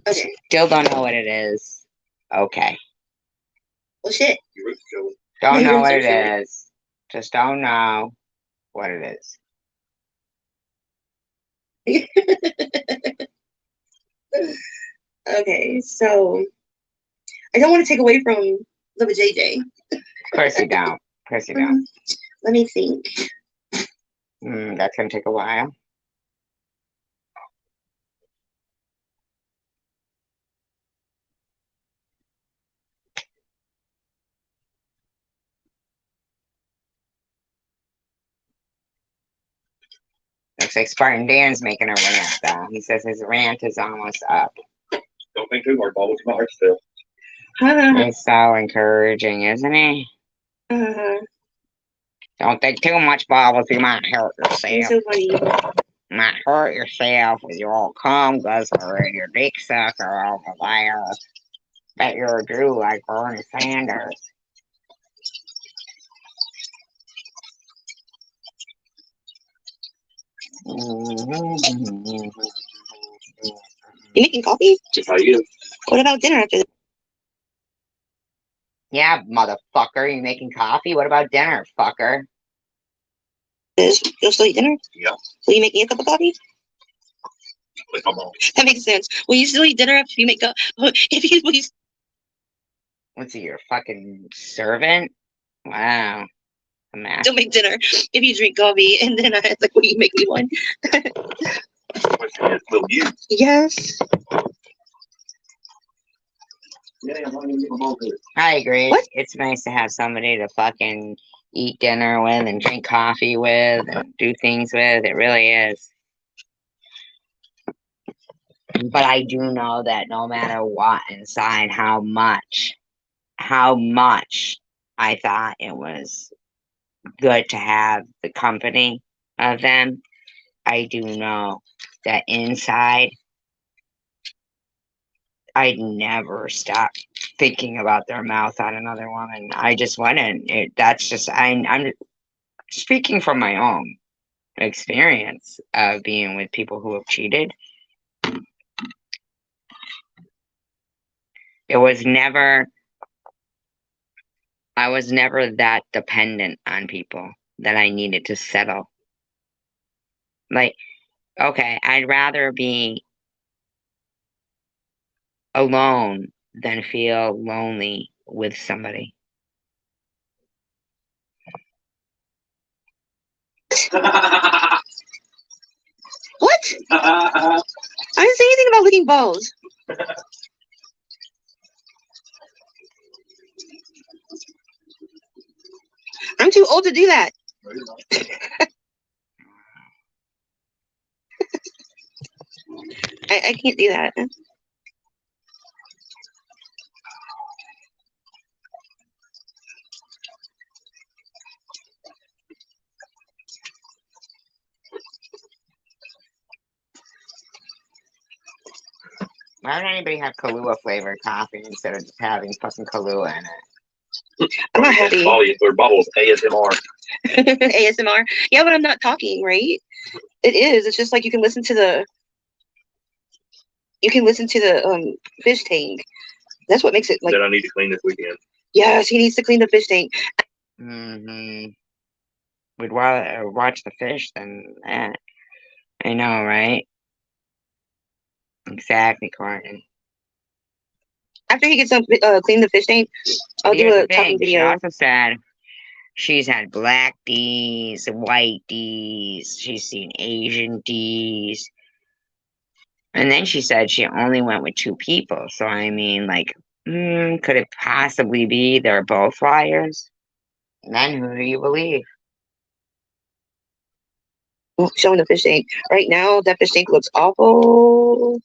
Okay. Still don't know what it is. Okay. Well, shit. Don't You know what researched it is. Just don't know what it is. Okay, so I don't want to take away from Love JJ. Of course you don't. Of course you don't. Let me think. That's gonna take a while. Looks like Spartan Dan's making a rant, though. He says his rant is almost up. Don't think too hard, Bubbles. My heart's still. He's so encouraging, isn't he? Don't think too much, Bubbles. You might hurt yourself. So funny. You might hurt yourself with your old cum guzzler and your dick sucker over there. Bet you're a Jew like Bernie Sanders. You making coffee? Just how you do. What about dinner after this? Yeah, motherfucker. You making coffee? What about dinner, fucker? You'll still eat dinner? Yeah. Will you make me a cup of coffee? That makes sense. Will you still eat dinner after you make up? If you please. What's he, your fucking servant? Wow. Don't make dinner if you drink coffee, and then I was like, will you make me one? Will you? Yes. I agree. What? It's nice to have somebody to fucking eat dinner with and drink coffee with and do things with. It really is. But I do know that no matter what inside, how much I thought it was good to have the company of them, I do know that inside I'd never stop thinking about their mouth on another woman. I just wouldn't. That's just I'm speaking from my own experience of being with people who have cheated. I was never that dependent on people that I needed to settle. Like, okay, I'd rather be alone than feel lonely with somebody. What? I didn't say anything about licking balls. I'm too old to do that. I can't do that. Why would anybody have Kahlua flavored coffee instead of just having fucking Kahlua in it? I'm not happy. Or Bubbles ASMR. ASMR. Yeah, but I'm not talking, right? It is. It's just like you can listen to the fish tank. That's what makes it like. That I need to clean this weekend. Yes, he needs to clean the fish tank. We'd rather watch the fish than that. I know, right? Exactly, Courtney. After he gets done clean the fish tank, I'll do a talking She video. also said she's had black D's, white D's, she's seen Asian D's. And then she said she only went with 2 people. So, I mean, like, could it possibly be they're both liars? And then who do you believe? Showing the fish tank. Right now, that fish tank looks awful.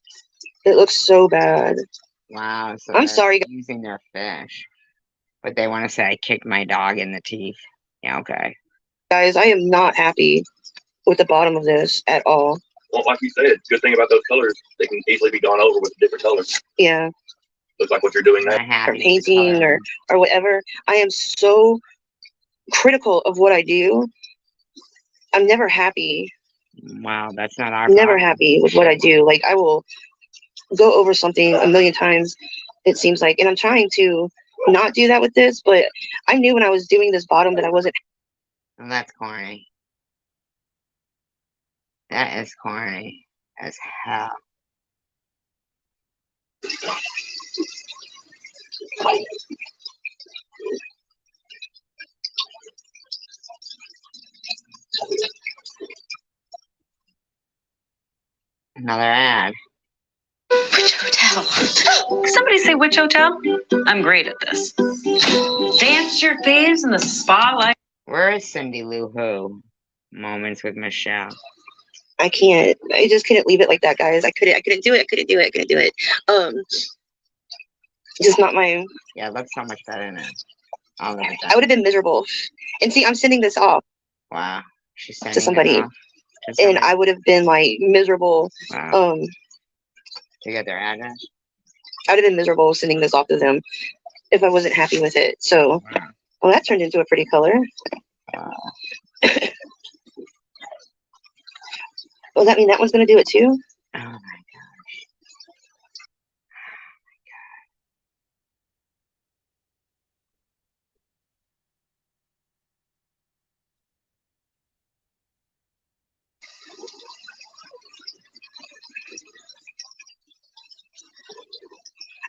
It looks so bad. Wow. So I'm sorry. Using their fish. But they want to say I kicked my dog in the teeth. Yeah, okay. Guys, I am not happy with the bottom of this at all. Well, like you said, good thing about those colors, they can easily be gone over with different colors. Yeah. Looks like what you're doing now. Or painting or whatever. I am so critical of what I do. I'm never happy. Wow, that's not our I'm never problem. happy with what I do. Like I will go over something a million times, it seems like, and I'm trying to not do that with this, but I knew when I was doing this bottom that I wasn't. And that's corny. That is corny as hell. Another ad. Which hotel? Somebody say which hotel? I'm great at this. Dance your faves in the spotlight. Where is Cindy Lou Who? Moments with Michelle. I can't. I just couldn't leave it like that, guys. I couldn't do it. I couldn't do it. Just not my. Yeah, it looks so much better now. I would have been miserable. And see, I'm sending this off. Wow. She's sending to somebody. And I would have been like miserable. Wow. You get their address? I would have been miserable sending this off to them if I wasn't happy with it. So, well, that turned into a pretty color. Well, that mean that one's going to do it too? Oh my gosh.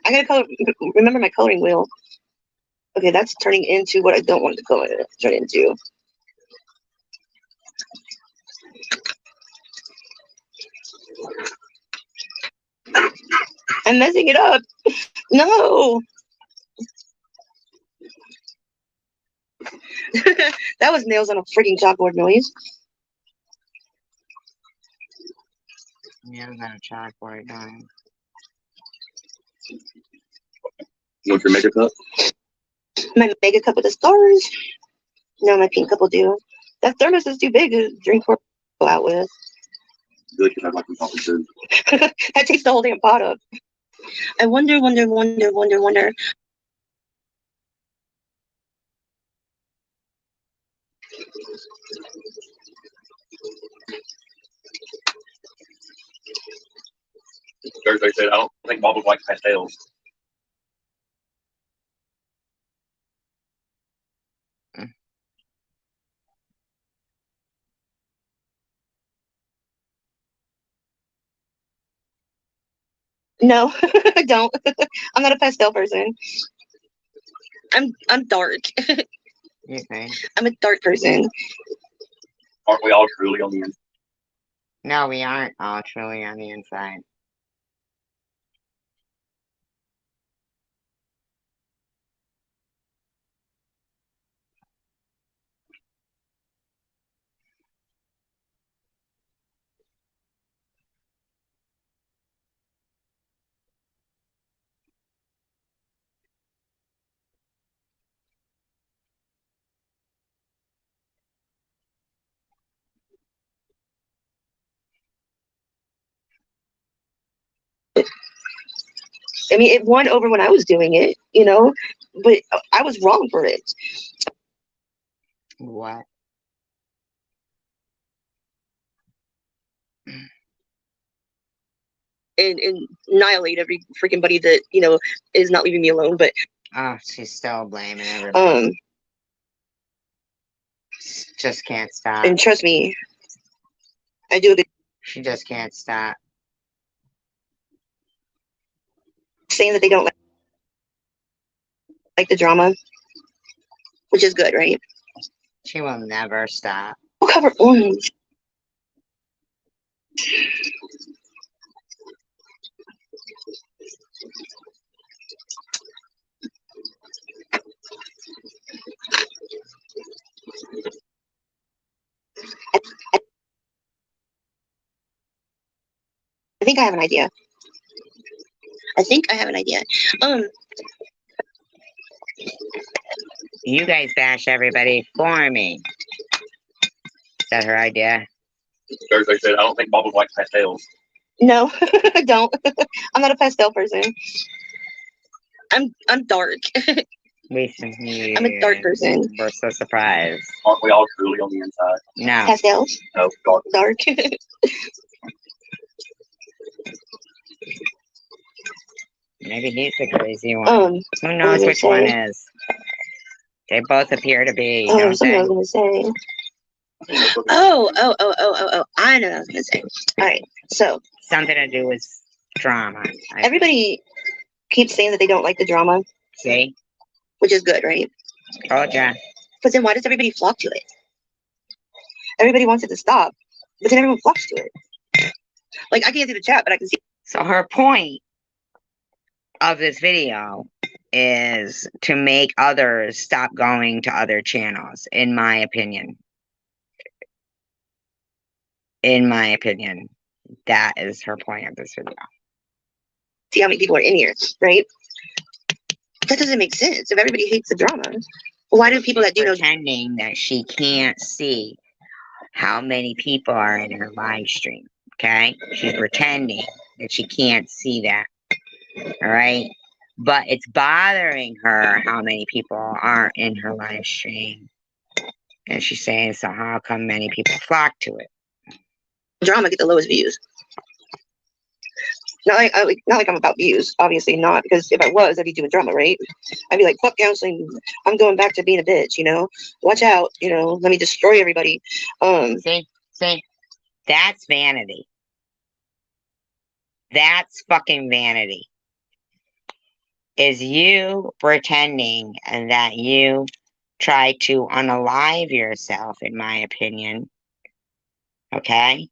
I gotta color. Remember my coloring wheel. Okay, that's turning into what I don't want the color to turn into. I'm messing it up. No. That was nails on a freaking chalkboard noise. Nails on a chalkboard noise. You want your mega cup? My mega cup with the stars. No, my pink cup will do. That thermos is too big to drink or go out with. I feel like you have like some That takes the whole damn pot up. I wonder. Thursday said, I don't think Bob would like pastels. No, I don't. I'm not a pastel person. I'm dark. You think? I'm a dark person. Aren't we all truly on the inside? No, we aren't all truly on the inside. I mean, it won over when I was doing it, you know, but I was wrong for it. What? And annihilate every freaking buddy that, you know, is not leaving me alone. But oh, she's still blaming everybody. Just can't stop. And trust me, I do. She just can't stop. Saying that they don't like the drama, which is good, right? She will never stop. We'll cover orange. I think I have an idea. You guys bash everybody for me. Is that her idea? Thursday said, I don't think Bob would like pastels. No, I don't. I'm not a pastel person. I'm dark. I'm a dark person. We're so surprised. Aren't we all truly on the inside? No. Pastels? No, dark. Dark. Maybe he's the crazy one. Who what knows was I which one saying? is? They both appear to be, Oh, don't something I they? was gonna say. Oh. I know what I was gonna say. All right. So Something to do with drama. everybody keeps saying that they don't like the drama, See? which is good, right? Told ya. But then why does everybody flock to it? Everybody wants it to stop, but then everyone flocks to it. Like I can't see the chat, but I can see. So her point of this video is to make others stop going to other channels, in my opinion. In my opinion, that is her point of this video. See how many people are in here, right? That doesn't make sense. If everybody hates the drama, why do people that do know pretending that she can't see how many people are in her live stream? Okay, she's pretending that she can't see that. All right, but it's bothering her how many people aren't in her live stream, and she's saying, "So how come many people flock to it?" drama get the lowest views? Not like I'm about views, obviously not, because if I was, I'd be doing drama, right? I'd be like, fuck counseling, I'm going back to being a bitch, you know? Watch out, you know, let me destroy everybody. See, that's vanity. That's fucking vanity. Is you pretending that you try to unalive yourself, in my opinion, okay?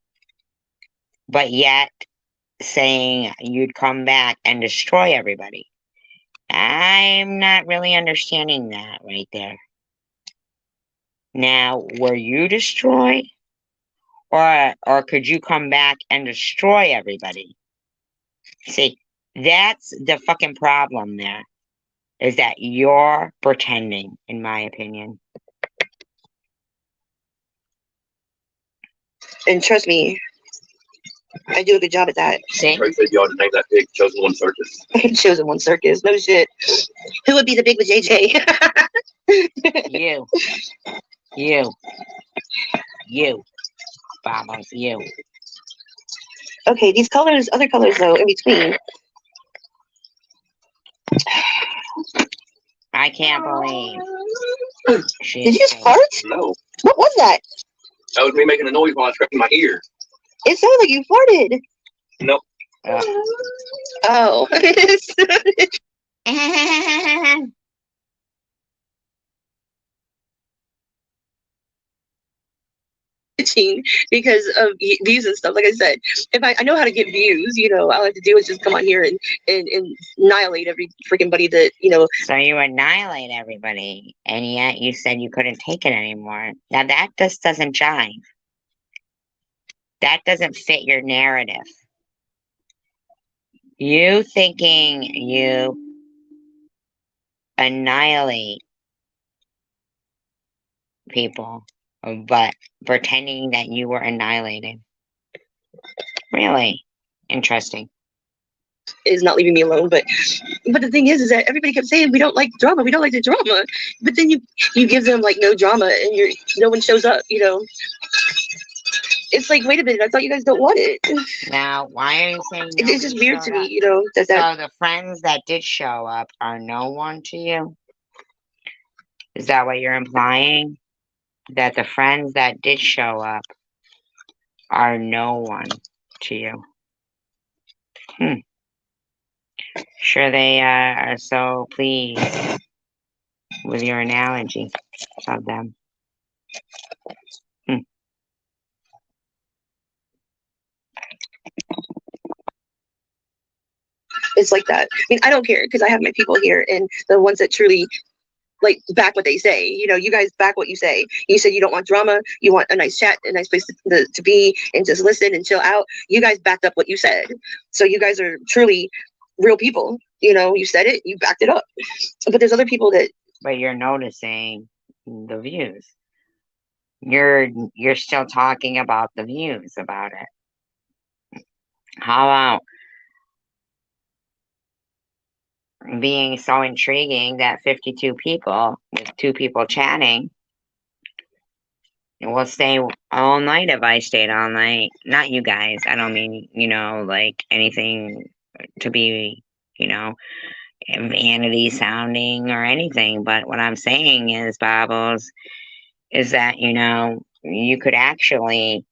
But yet saying you'd come back and destroy everybody. I'm not really understanding that right there. Now, were you destroyed? Or could you come back and destroy everybody? See, that's the fucking problem there. Is that you're pretending, in my opinion. And trust me, I do a good job at that. See? Trey said you ought to name that pig Chosen One Circus. Chosen One Circus, no shit. Who would be the big with JJ? You. Vamos, you. Okay, these colors, other colors though, in between. I can't believe. Did you just fart? No. What was that? That was me making a noise while I was scratching my ear. It sounded like you farted. Nope. Oh. Because of views and stuff. Like I said, if I know how to get views, you know, all I have to do is just come on here and annihilate every freaking buddy that, you know. So you annihilate everybody, and yet you said you couldn't take it anymore. Now that just doesn't jive. That doesn't fit your narrative. You thinking you annihilate people, but pretending that you were annihilated. Really interesting. Is not leaving me alone, but the thing is that everybody kept saying we don't like drama, we don't like the drama, but then you give them like no drama and no one shows up, you know. It's like, wait a minute, I thought you guys don't want it. Now, why are you saying it's just weird to me, you know. So the friends that did show up are no one to you? Is that what you're implying? That the friends that did show up are no one to you? Sure they are so pleased with your analogy of them. It's like that. I mean, I don't care because I have my people here and the ones that truly like back what they say. You know, you guys back what you say. You said you don't want drama. You want a nice chat, a nice place to be and just listen and chill out. You guys backed up what you said. So you guys are truly real people. You know, you said it, you backed it up. But there's other people that. But you're noticing the views. You're still talking about the views about it. How about being so intriguing that 52 people with 2 people chatting. And we'll stay all night if I stayed all night. Not you guys. I don't mean, like anything to be, vanity sounding or anything. But what I'm saying is, Bobbles, is that, you could actually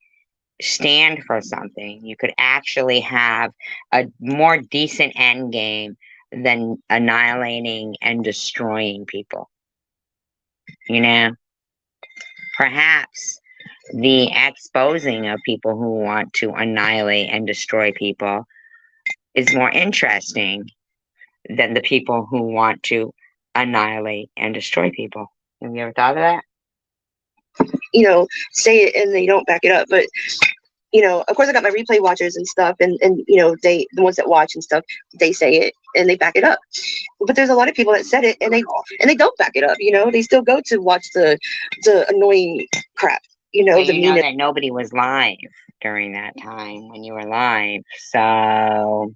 stand for something. You could actually have a more decent end game than annihilating and destroying people. Perhaps the exposing of people who want to annihilate and destroy people is more interesting than the people who want to annihilate and destroy people. Have you ever thought of that? Say it and they don't back it up. But of course I got my replay watchers and stuff, and the ones that watch and stuff, they say it and they back it up. But there's a lot of people that said it and they don't back it up. They still go to watch the annoying crap. That nobody was live during that time when you were live. So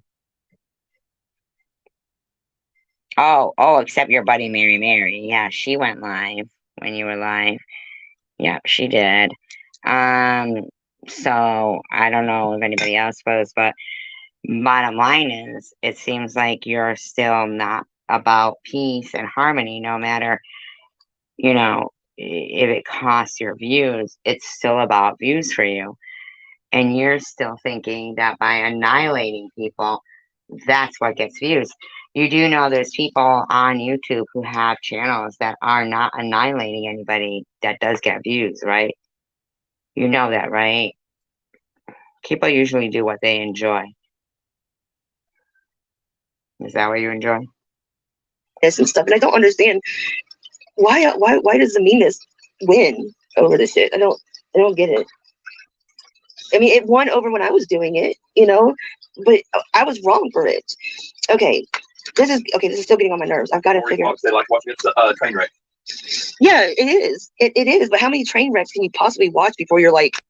except your buddy Mary. Yeah, she went live when you were live. Yep, she did. So I don't know if anybody else was, but bottom line is, it seems like you're still not about peace and harmony, no matter, if it costs your views, it's still about views for you. And you're still thinking that by annihilating people, that's what gets views. You do know there's people on YouTube who have channels that are not annihilating anybody that does get views, right? You know that, right? People usually do what they enjoy. Is that what you enjoy? Yes, and stuff. And I don't understand why does the meanness win over this shit? I don't get it. I mean, it won over when I was doing it, but I was wrong for it. Okay, this is still getting on my nerves. I've got to figure out. They like watching a train wreck. Yeah, it is. It is. But how many train wrecks can you possibly watch before you're like?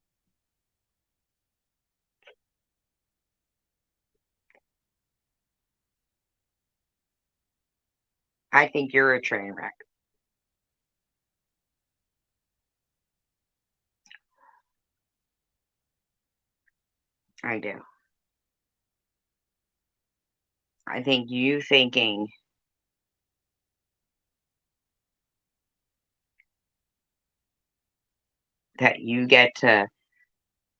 I think you're a train wreck. I do. I think you thinking that you get to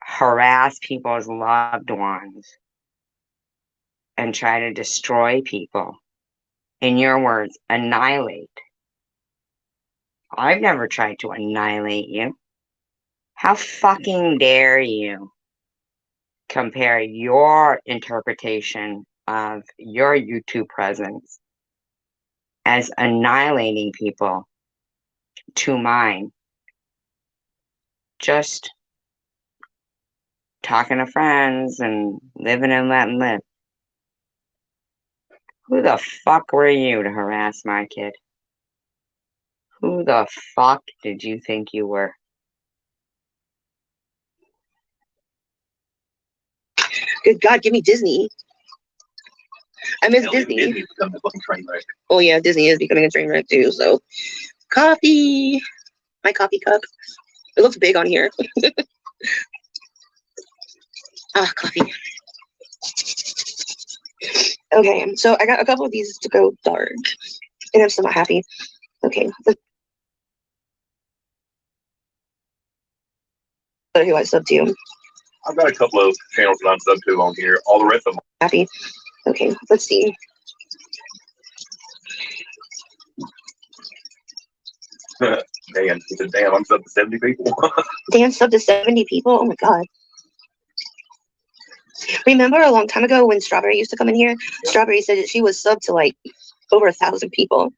harass people's loved ones and try to destroy people, in your words, annihilate. I've never tried to annihilate you. How fucking dare you compare your interpretation of your YouTube presence as annihilating people to mine? Just talking to friends and living and letting live. Who the fuck were you to harass my kid? Who the fuck did you think you were? Good God, give me Disney. I miss Disney. Disney's becoming a fucking train wreck. Oh yeah, Disney is becoming a train wreck too. So, coffee. My coffee cup. It looks big on here. Coffee. Okay, so I got a couple of these to go dark, and I'm still not happy. Okay. Who I sub to? I've got a couple of channels that I'm sub to on here. All the rest of them. Happy. Okay, let's see. Dan, he said, damn, I'm sub to 70 people. Dan sub to 70 people? Oh my God. Remember a long time ago when Strawberry used to come in here? Strawberry said that she was sub to like over 1,000 people.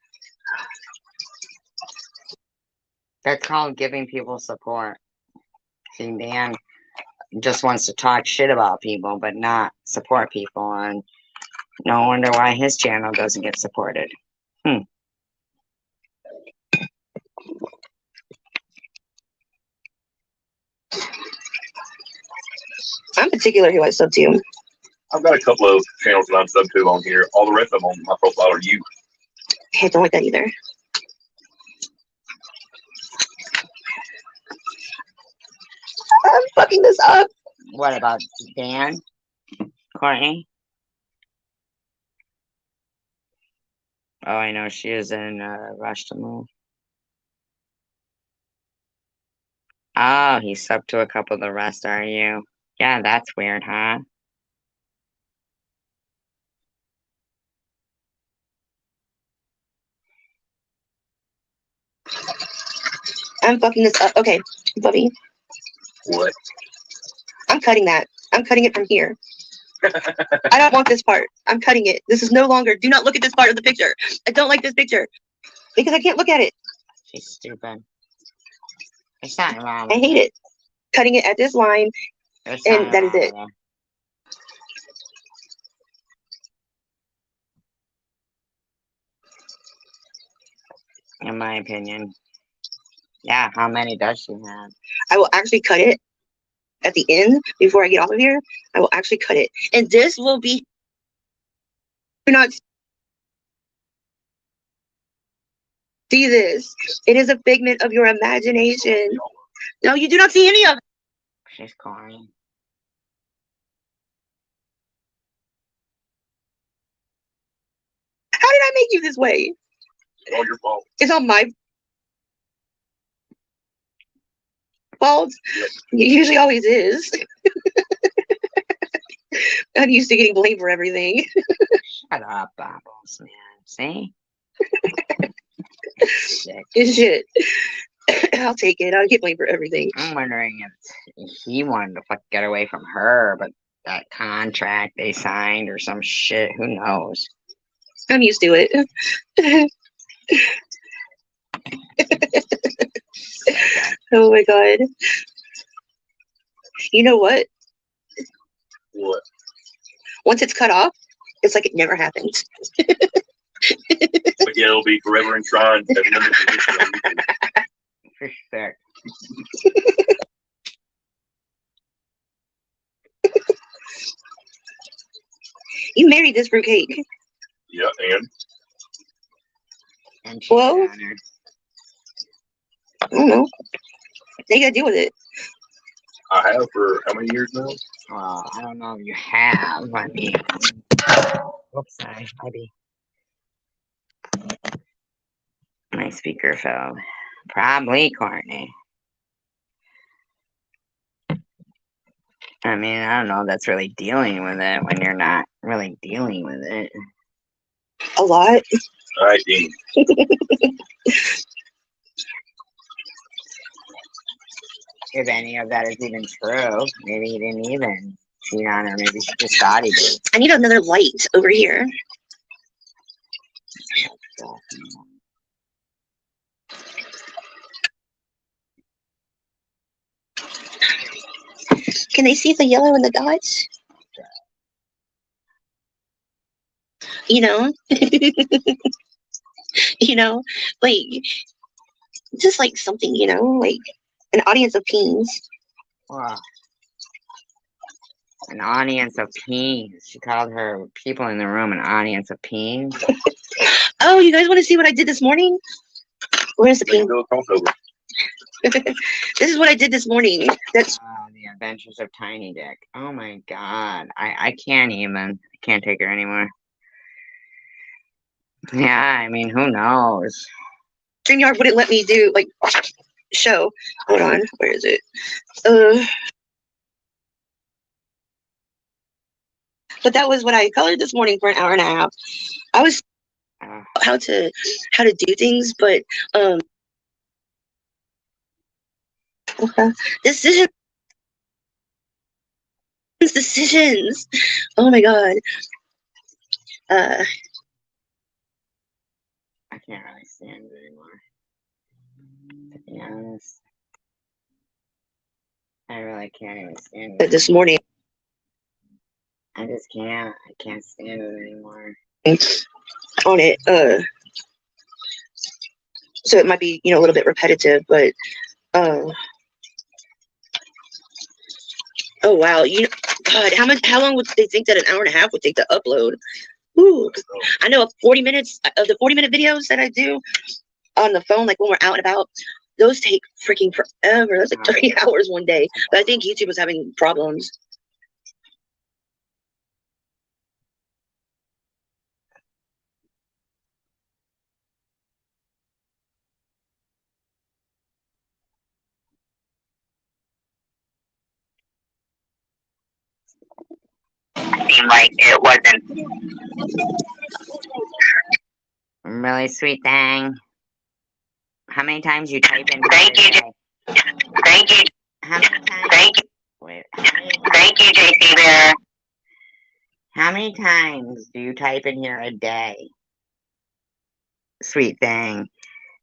That's called giving people support. See, Dan just wants to talk shit about people, but not support people. And no wonder why his channel doesn't get supported. I'm particular who I sub to. I've got a couple of channels that I'm sub to on here. All the rest of them on my profile are you. I don't like that either. I'm fucking this up. What about Dan? Courtney? Oh, I know she is in rush to move. Oh, he's sub to a couple of the rest, are you? Yeah, that's weird, huh? I'm fucking this up. Okay, Bubby. What? I'm cutting that. I'm cutting it from here. I don't want this part. I'm cutting it. This is no longer. Do not look at this part of the picture. I don't like this picture because I can't look at it. She's stupid. There's nothing wrong I with hate it. Cutting it at this line, There's and nothing that is wrong it. with it, in my opinion. Yeah, how many does she have? I will actually cut it at the end before I get off of here. I will actually cut it, and this will be. Do not see this. It is a figment of your imagination. No, you do not see any of it. She's calling. How did I make you this way? It's all your fault. It's all my fault. Yep. It usually always is. I'm used to getting blamed for everything. Shut up, Bobbles, man. See? Shit. I'll take it. I'll get blamed for everything. I'm wondering if he wanted to get away from her, but that contract they signed or some shit, who knows? I'm used to it. Oh my god. You know what? What? Once it's cut off, it's like it never happened. But yeah, it'll be forever enshrined. For sure. You married this fruitcake. Yeah, And she's Well, down there. I don't know. They gotta deal with it. I have for how many years now? Well, I don't know if you have. I mean, whoops, sorry, maybe. My speaker fell. Probably, Courtney. I mean, I don't know if that's really dealing with it when you're not really dealing with it. A lot. All right, Dean. If any of that is even true, maybe he didn't even cheat on her. Maybe she just thought he did. I need another light over here. Can they see the yellow and the dots? You know? You know? Like, just like something, you know? Like an audience of teens. Wow. An audience of teens. She called her people in the room an audience of teens. Oh, you guys want to see what I did this morning? Where's the peen? This is what I did this morning. That's The Adventures of Tiny Dick. Oh my god. I can't even. I can't take her anymore. Yeah, I mean, who knows? StreamYard wouldn't let me do, like, show. Hold on. Where is it? But that was what I colored this morning for an hour and a half. I was how to do things, but decisions. Oh my god. I can't really stand it anymore. To be honest. I really can't even stand it. This morning. I just can't. I can't stand it anymore. On it. So it might be, you know, a little bit repetitive, but Oh wow, God, how long would they think that an hour and a half would take to upload? Ooh, I know 40 minutes of the 40-minute videos that I do on the phone, like when we're out and about, those take freaking forever. That's like 30 hours one day. But I think YouTube was having problems. Seemed like it wasn't. Really sweet thing. How many times you type in? Thank you. Thank you. How many times? Thank you. Wait, Thank you, JC Bear. how many times do you type in here a day? Sweet thing.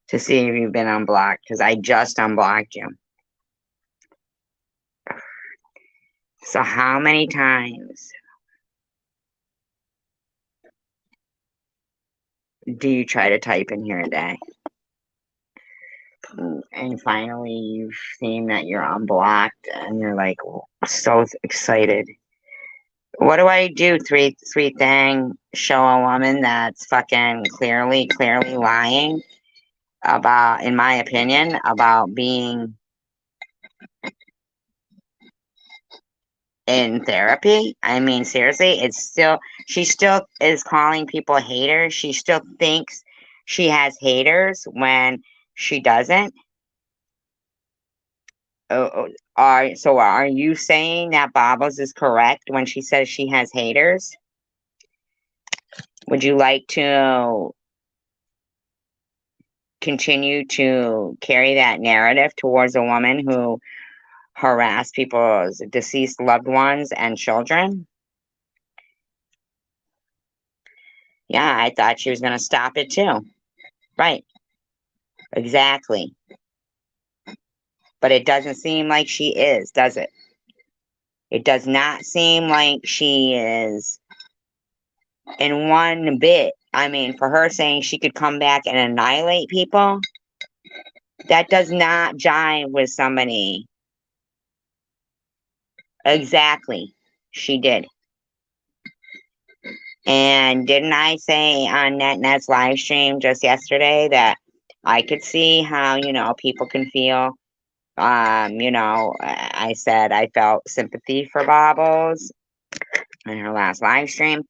To see if you've been unblocked, because I just unblocked you. So how many times do you try to type in here a day? And finally you've seen that you're unblocked and you're like so excited. What do I do, sweet thing? Show a woman that's fucking clearly lying about, in my opinion, about being in therapy? I mean, seriously, she still is calling people haters. She still thinks she has haters when she doesn't. Are you saying that Bobbles is correct when she says she has haters? Would you like to continue to carry that narrative towards a woman who harassed people's deceased loved ones and children? Yeah, I thought she was going to stop it too. Right. Exactly. But it doesn't seem like she is, does it? It does not seem like she is in one bit. I mean, for her saying she could come back and annihilate people, that does not jive with somebody. Exactly. She did. And didn't I say on NetNet's live stream just yesterday that I could see how, people can feel. I said I felt sympathy for Bobbles in her last live stream.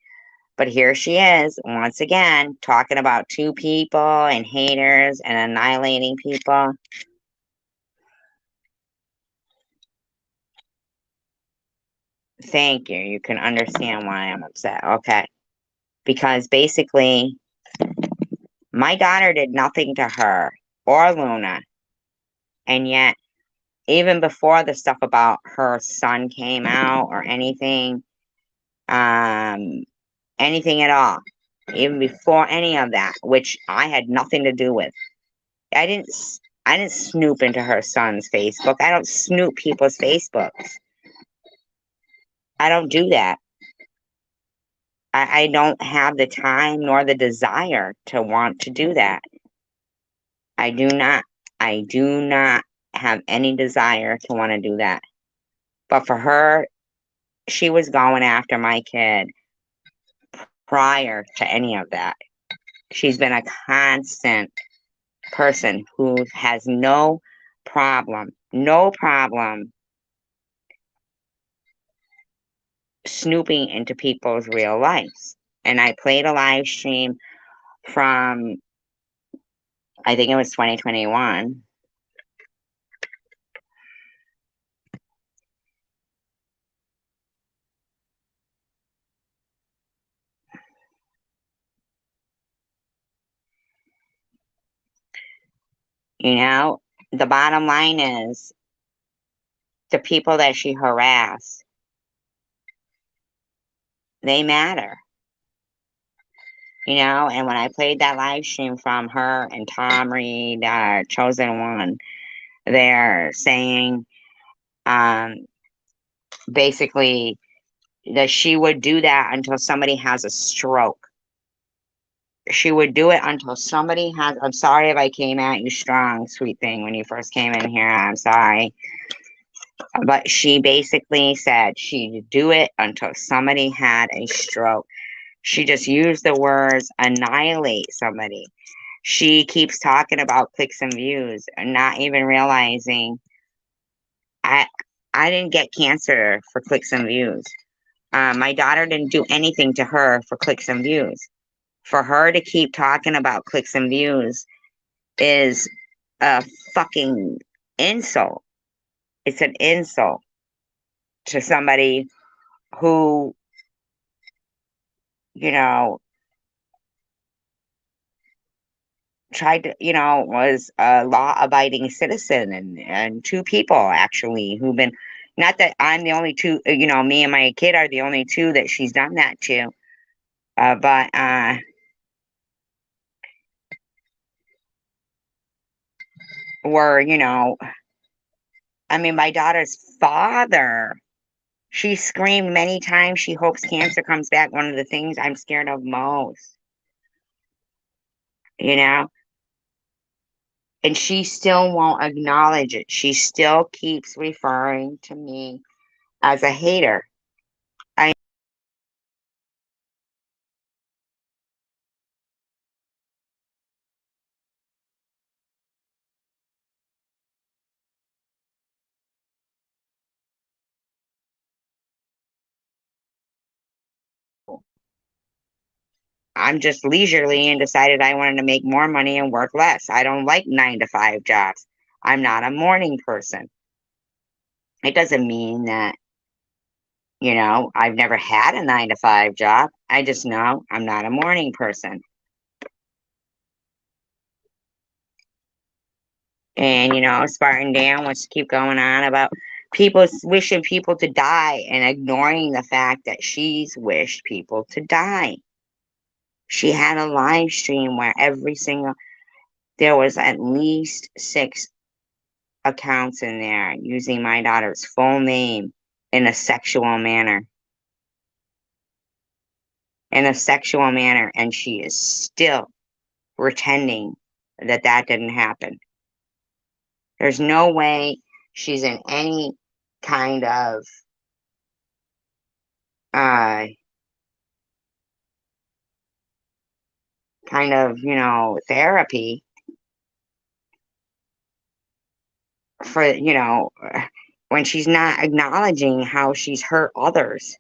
But here she is, once again, talking about two people and haters and annihilating people. Thank you. You can understand why I'm upset. Okay. Because basically, my daughter did nothing to her or Luna. And yet, even before the stuff about her son came out or anything at all, even before any of that, which I had nothing to do with. I didn't snoop into her son's Facebook. I don't snoop people's Facebooks. I don't do that. I don't have the time nor the desire to want to do that. I do not have any desire to want to do that. But for her, she was going after my kid prior to any of that. She's been a constant person who has no problem snooping into people's real lives. And I played a live stream from, I think it was 2021. The bottom line is the people that she harassed, they matter. And when I played that live stream from her and Tom Reed, Chosen One, they're saying basically that she would do that until somebody has a stroke. She would do it until somebody has, I'm sorry if I came at you strong, sweet thing, when you first came in here. I'm sorry. But she basically said she'd do it until somebody had a stroke. She just used the words annihilate somebody. She keeps talking about clicks and views and not even realizing I didn't get cancer for clicks and views. My daughter didn't do anything to her for clicks and views. For her to keep talking about clicks and views is a fucking insult. It's an insult to somebody who, you know, tried to, was a law-abiding citizen, and two people actually who've been, not that I'm the only two, me and my kid are the only two that she's done that to, but were, I mean, my daughter's father, she screamed many times she hopes cancer comes back. One of the things I'm scared of most, and she still won't acknowledge it. She still keeps referring to me as a hater. I'm just leisurely and decided I wanted to make more money and work less. I don't like 9-to-5 jobs. I'm not a morning person. It doesn't mean that, I've never had a 9-to-5 job. I just know I'm not a morning person. And, Spartan Dan wants to keep going on about people wishing people to die and ignoring the fact that she's wished people to die. She had a live stream where there was at least 6 accounts in there using my daughter's full name in a sexual manner. And she is still pretending that didn't happen. There's no way she's in any kind of therapy for, when she's not acknowledging how she's hurt others.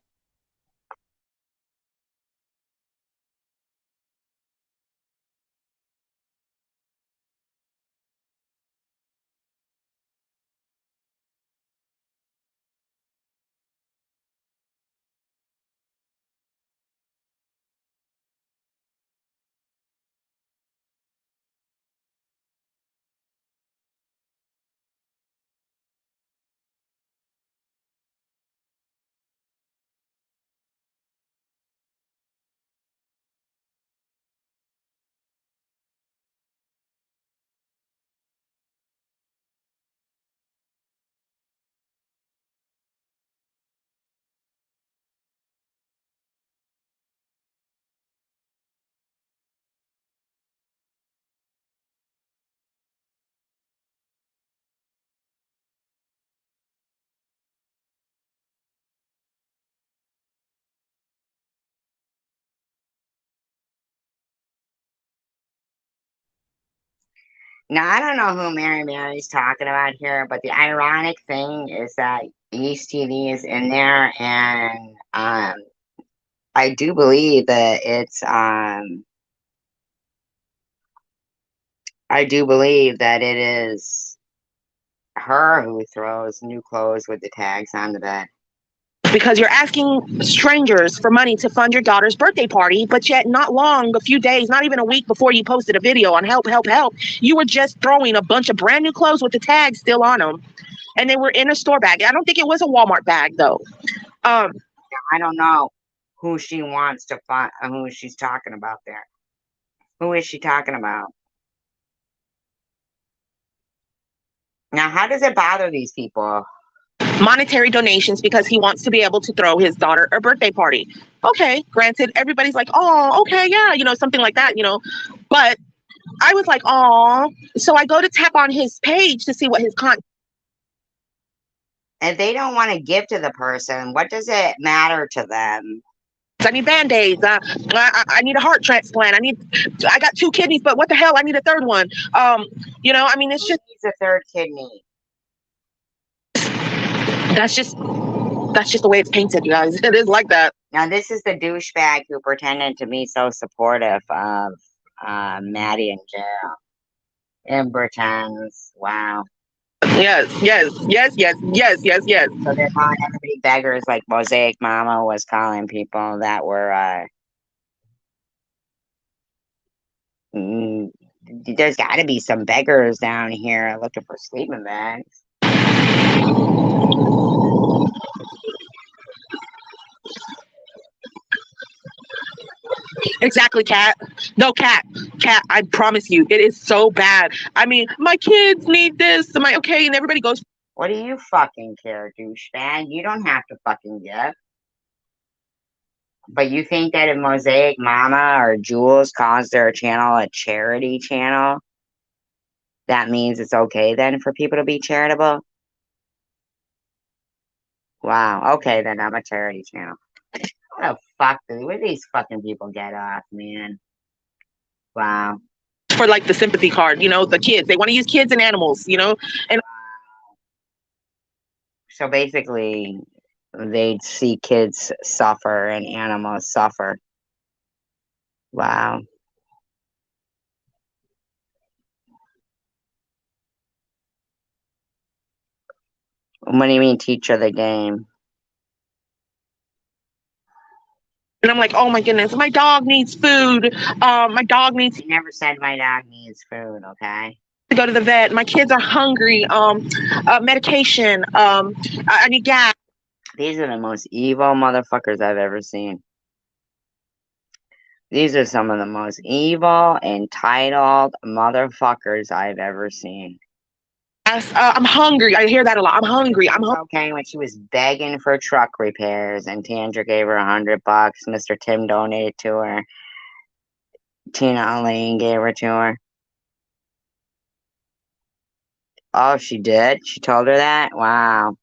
Now, I don't know who Mary Mary's talking about here, but the ironic thing is that East TV is in there, and I do believe that it is her who throws new clothes with the tags on the bed. Because you're asking strangers for money to fund your daughter's birthday party, but yet not long, a few days, not even a week before you posted a video on help, you were just throwing a bunch of brand new clothes with the tags still on them. And they were in a store bag. I don't think it was a Walmart bag, though. I don't know who she wants to find, who she's talking about there. Who is she talking about? Now, how does it bother these people? Monetary donations because he wants to be able to throw his daughter a birthday party. Okay, granted, everybody's like, oh, okay, yeah, something like that, But I was like, oh. So I go to tap on his page to see what his content. If they don't want to give to the person, what does it matter to them? I need band-aids. I need a heart transplant. I got 2 kidneys, but what the hell? I need a 3rd one. You know, I mean, it's just a 3rd kidney. That's just the way it's painted, you guys. It is like that. Now, this is the douchebag who pretended to be so supportive of Maddie and Gerald. And pretends, wow. Yes. So they're calling everybody beggars, like Mosaic Mama was calling people that were. There's got to be some beggars down here looking for sleeping bags. Exactly, Kat. No, Kat, I promise you, it is so bad. I mean, my kids need this. Am I okay? And everybody goes, what do you fucking care, douchebag? You don't have to fucking give. But you think that if Mosaic Mama or Jules calls their channel a charity channel, that means it's okay then for people to be charitable? Wow. Okay, then I'm a charity channel. What the fuck? Where do these fucking people get off, man? Wow. For like the sympathy card, you know, the kids. They want to use kids and animals, you know? And so basically, they'd see kids suffer and animals suffer. Wow. What do you mean, teach her the game? And I'm like, oh my goodness, my dog needs food. My dog needs. You never said my dog needs food, okay? To go to the vet. My kids are hungry. Medication. I need gas. These are the most evil motherfuckers I've ever seen. These are some of the most evil, entitled motherfuckers I've ever seen. I'm hungry. I hear that a lot. I'm hungry. Okay, when she was begging for truck repairs and Tandra gave her $100, Mr. Tim donated to her. Tina Elaine gave her to her. Oh, she did? She told her that? Wow.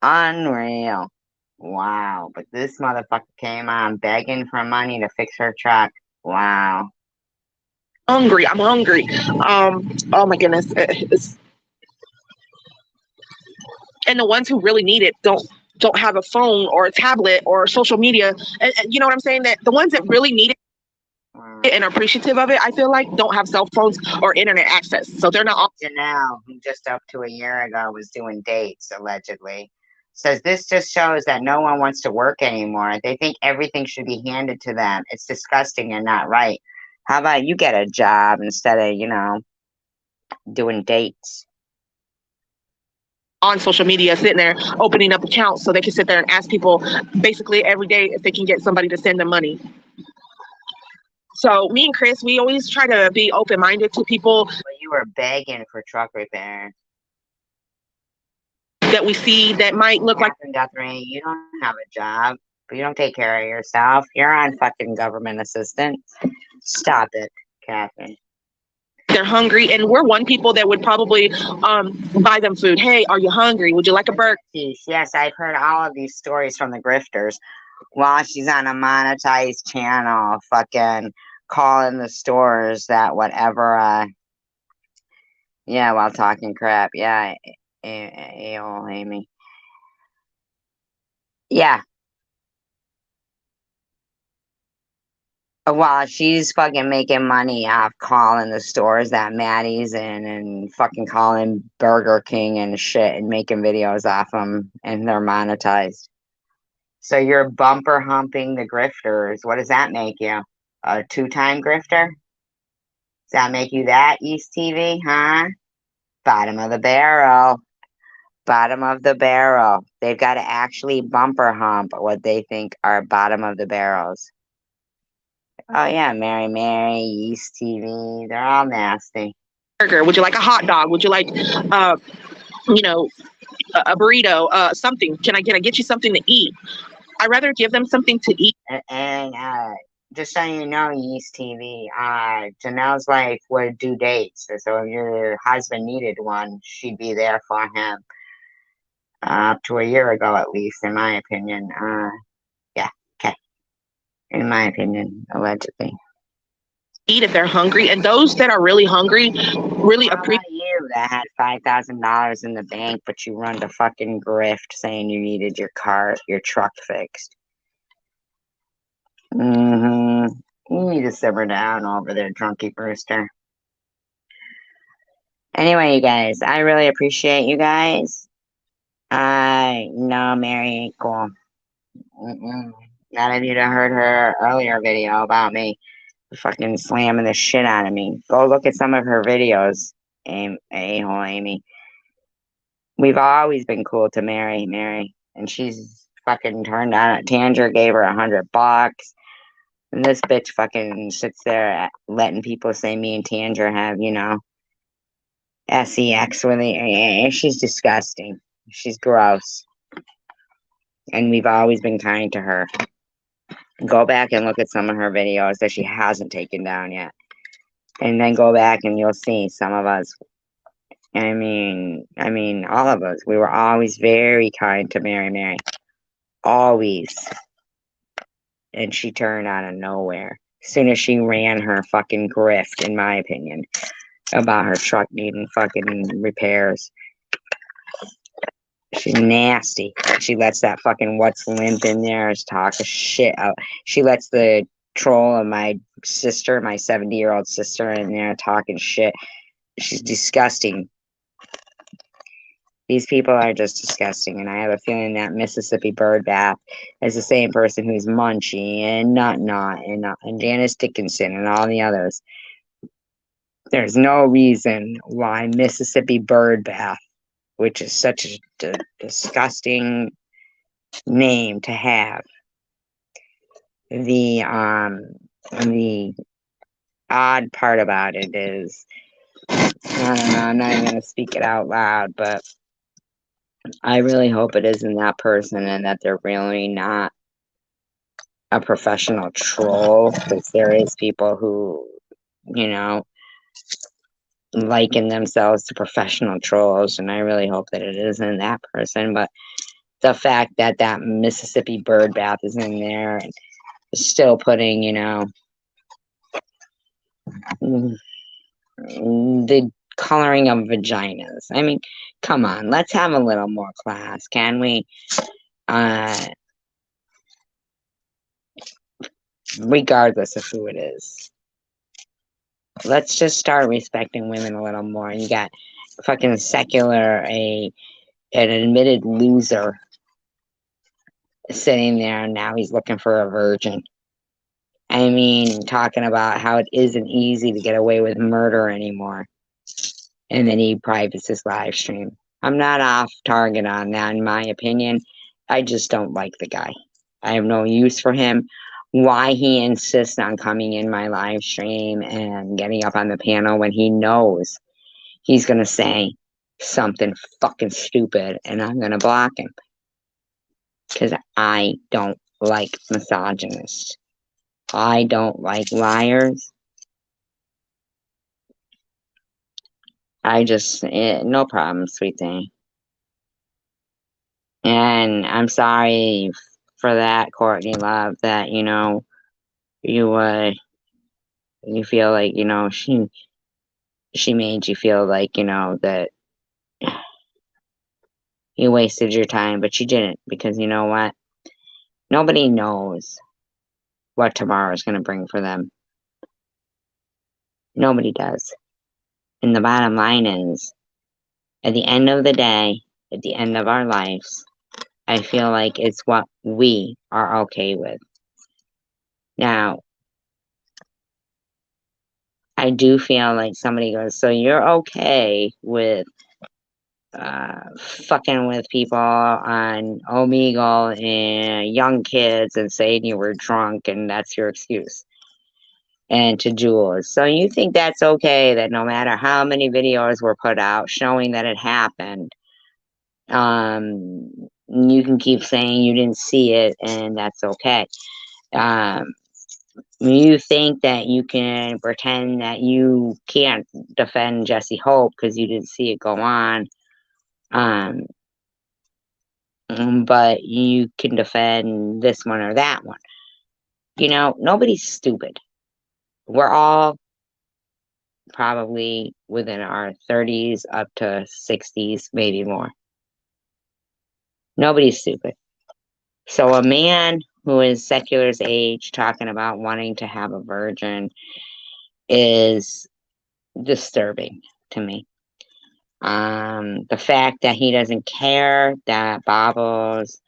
Unreal. Wow. But this motherfucker came on begging for money to fix her truck. Wow. Hungry. I'm hungry. Oh my goodness. And the ones who really need it don't have a phone or a tablet or social media. And you know what I'm saying? That the ones that really need it and are appreciative of it, I feel like, don't have cell phones or internet access. So they're not. Janelle, who just up to a year ago was doing dates, allegedly, says this just shows that no one wants to work anymore. They think everything should be handed to them. It's disgusting and not right. How about you get a job instead of, you know, doing dates? On social media, sitting there opening up accounts so they can sit there and ask people basically every day if they can get somebody to send them money. So me and Chris, we always try to be open-minded to people. But you were begging for truck repair. That we see that might look like. Guthrie, you don't have a job, but you don't take care of yourself. You're on fucking government assistance. Stop it, Catherine. They're hungry, and we're one people that would probably buy them food. Hey, are you hungry? Would you like a burger? Yes, I've heard all of these stories from the grifters while she's on a monetized channel, fucking calling the stores that whatever, yeah, while talking crap. Yeah, Amy. Yeah. While she's fucking making money off calling the stores that Maddie's in and fucking calling Burger King and shit and making videos off them, and they're monetized. So you're bumper humping the grifters. What does that make you? A 2-time grifter? Does that make you that, East TV, huh? Bottom of the barrel. Bottom of the barrel. They've got to actually bumper hump what they think are bottom of the barrels. Oh yeah, Mary, East TV, they're all nasty. Burger. Would you like a hot dog? Would you like, you know, a burrito? Something. Can I get you something to eat? I'd rather give them something to eat. And just so you know, East TV, Janelle's wife would do dates. So if your husband needed one, she'd be there for him. up to a year ago, at least, in my opinion. Yeah, okay. In my opinion, allegedly. Eat if they're hungry, and those that are really hungry really How appreciate. about you that had $5,000 in the bank, but you run to fucking grift saying you needed your truck fixed? You need to simmer down over there, drunky Brewster. Anyway, you guys, I really appreciate you guys. No, Mary ain't cool. None of you that heard her earlier video about me fucking slamming the shit out of me. Go look at some of her videos, a-hole Amy. We've always been cool to Mary, and she's fucking turned on it. Tanger gave her $100, and this bitch fucking sits there letting people say me and Tanger have, sex with it. She's disgusting. She's gross. And we've always been kind to her. Go back and look at some of her videos that she hasn't taken down yet. And then go back and you'll see some of us. I mean, all of us. We were always very kind to Mary. Always. And she turned out of nowhere. As soon as she ran her fucking grift, in my opinion, about her truck needing fucking repairs. She's nasty. She lets that fucking what's limp in there talk a shit out. She lets the troll of my sister, my 70-year-old sister, in there talking shit. She's disgusting. These people are just disgusting, and I have a feeling that Mississippi Bird Bath is the same person who's Munchie and Nut and Janice Dickinson and all the others. There's no reason why Mississippi Bird Bath, which is such a disgusting name to have. The odd part about it is, I don't know, I'm not even going to speak it out loud, but I really hope it isn't that person and that they're really not a professional troll, because there is people who, liken themselves to professional trolls, and I really hope that it isn't that person. But the fact that that Mississippi Bird Bath is in there and still putting, the coloring of vaginas. I mean, come on, let's have a little more class, can we? Regardless of who it is. Let's just start respecting women a little more. You got fucking Secular, an admitted loser, sitting there, and now he's looking for a virgin. I mean, talking about how it isn't easy to get away with murder anymore. And then he privates his live stream. I'm not off target on that, in my opinion. I just don't like the guy. I have no use for him. Why he insists on coming in my live stream and getting up on the panel when he knows he's going to say something fucking stupid and I'm going to block him. Because I don't like misogynists. I don't like liars. No problem, sweet thing. And I'm sorry for that, Courtney Love, that, you feel like, she made you feel like, that you wasted your time, but you didn't, because you know what? Nobody knows what tomorrow is going to bring for them. Nobody does. And the bottom line is, at the end of the day, at the end of our lives, I feel like it's what we are okay with. Now, I do feel like somebody goes, so you're okay with fucking with people on Omegle and young kids and saying you were drunk and that's your excuse. And to Jules, so you think that's okay that no matter how many videos were put out showing that it happened, you can keep saying you didn't see it and that's okay. You think that you can pretend that you can't defend Jesse Hope because you didn't see it go on. but you can defend this one or that one. You know, nobody's stupid. We're all probably within our 30s up to 60s, maybe more. Nobody's stupid. So a man who is Secular's age talking about wanting to have a virgin is disturbing to me. The fact that he doesn't care that Bobbles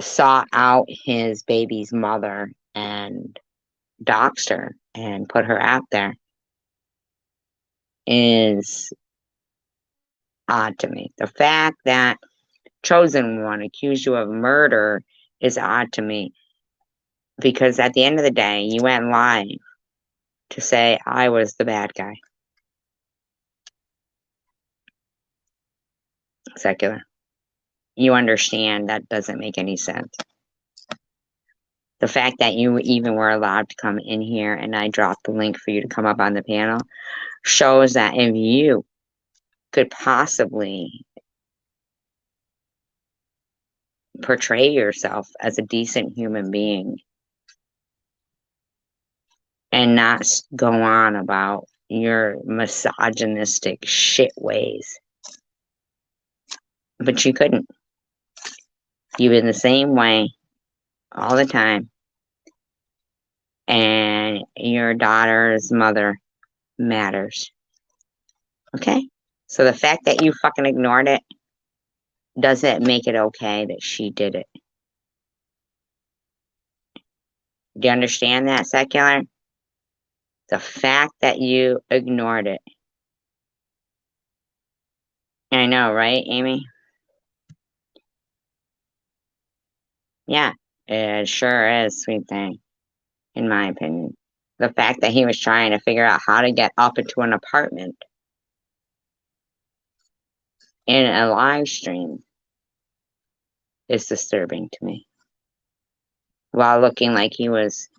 sought out his baby's mother and doxed her and put her out there is odd to me. The fact that Chosen One accused you of murder is odd to me, because at the end of the day, you went live to say I was the bad guy. Secular. You understand that doesn't make any sense. The fact that you even were allowed to come in here and I dropped the link for you to come up on the panel shows that if you could possibly portray yourself as a decent human being and not go on about your misogynistic shit ways. But you couldn't. You've been the same way all the time. And your daughter's mother matters. Okay? So the fact that you fucking ignored it doesn't make it okay that she did it. Do you understand that, Secular? The fact that you ignored it. I know, right, Amy? Yeah, it sure is, sweet thing, in my opinion. The fact that he was trying to figure out how to get up into an apartment in a live stream is disturbing to me. While looking like he was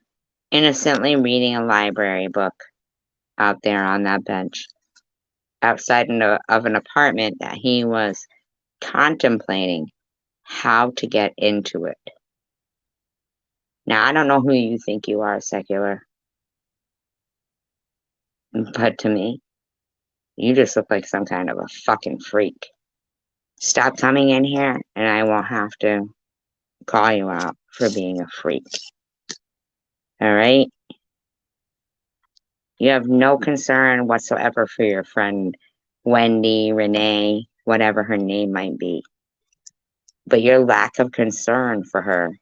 innocently reading a library book out there on that bench outside of an apartment that he was contemplating how to get into it. Now, I don't know who you think you are, Secular, but to me, you just look like some kind of a fucking freak. Stop coming in here and I won't have to call you out for being a freak. All right? You have no concern whatsoever for your friend Wendy, Renee, whatever her name might be. But your lack of concern for her,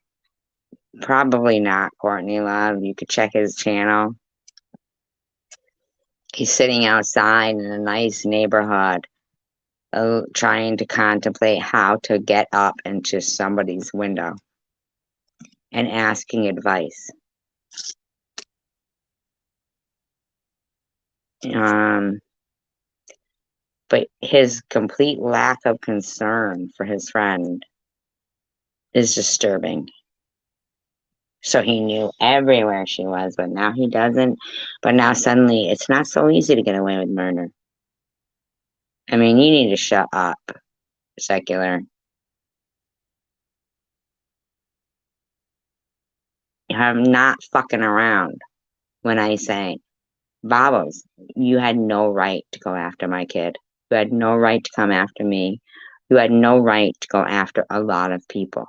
probably not Courtney Love. You could check his channel. He's sitting outside in a nice neighborhood, trying to contemplate how to get up into somebody's window and asking advice. But his complete lack of concern for his friend is disturbing. So he knew everywhere she was, but now he doesn't. But now suddenly it's not so easy to get away with murder. I mean, you need to shut up, Secular. I'm not fucking around when I say, Bobbles, you had no right to go after my kid. You had no right to come after me. You had no right to go after a lot of people.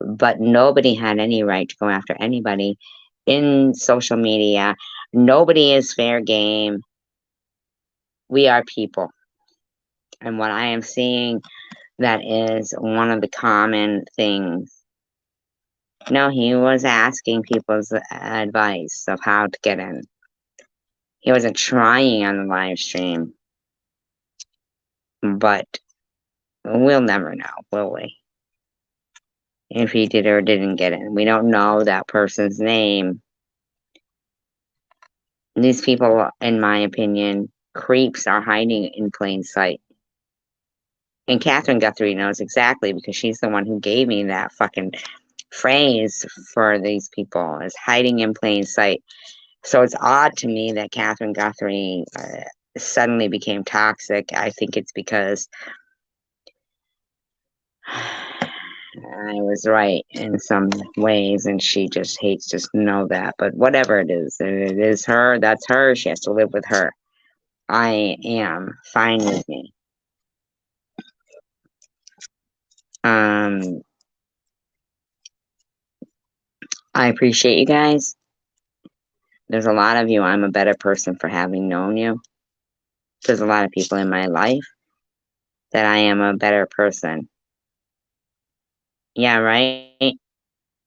But nobody had any right to go after anybody in social media. Nobody is fair game. We are people. And what I am seeing, that is one of the common things. No, he was asking people's advice of how to get in. He wasn't trying on the live stream. But we'll never know, will we? If he did or didn't get in. We don't know that person's name. These people, in my opinion, creeps are hiding in plain sight. And Catherine Guthrie knows exactly, because she's the one who gave me that fucking phrase for these people, is hiding in plain sight. So it's odd to me that Catherine Guthrie suddenly became toxic. I think it's because I was right in some ways, and she just hates to know that. But whatever it is her. That's her. She has to live with her. I am fine with me. I appreciate you guys. There's a lot of you. I'm a better person for having known you. There's a lot of people in my life that I am a better person. Yeah, right?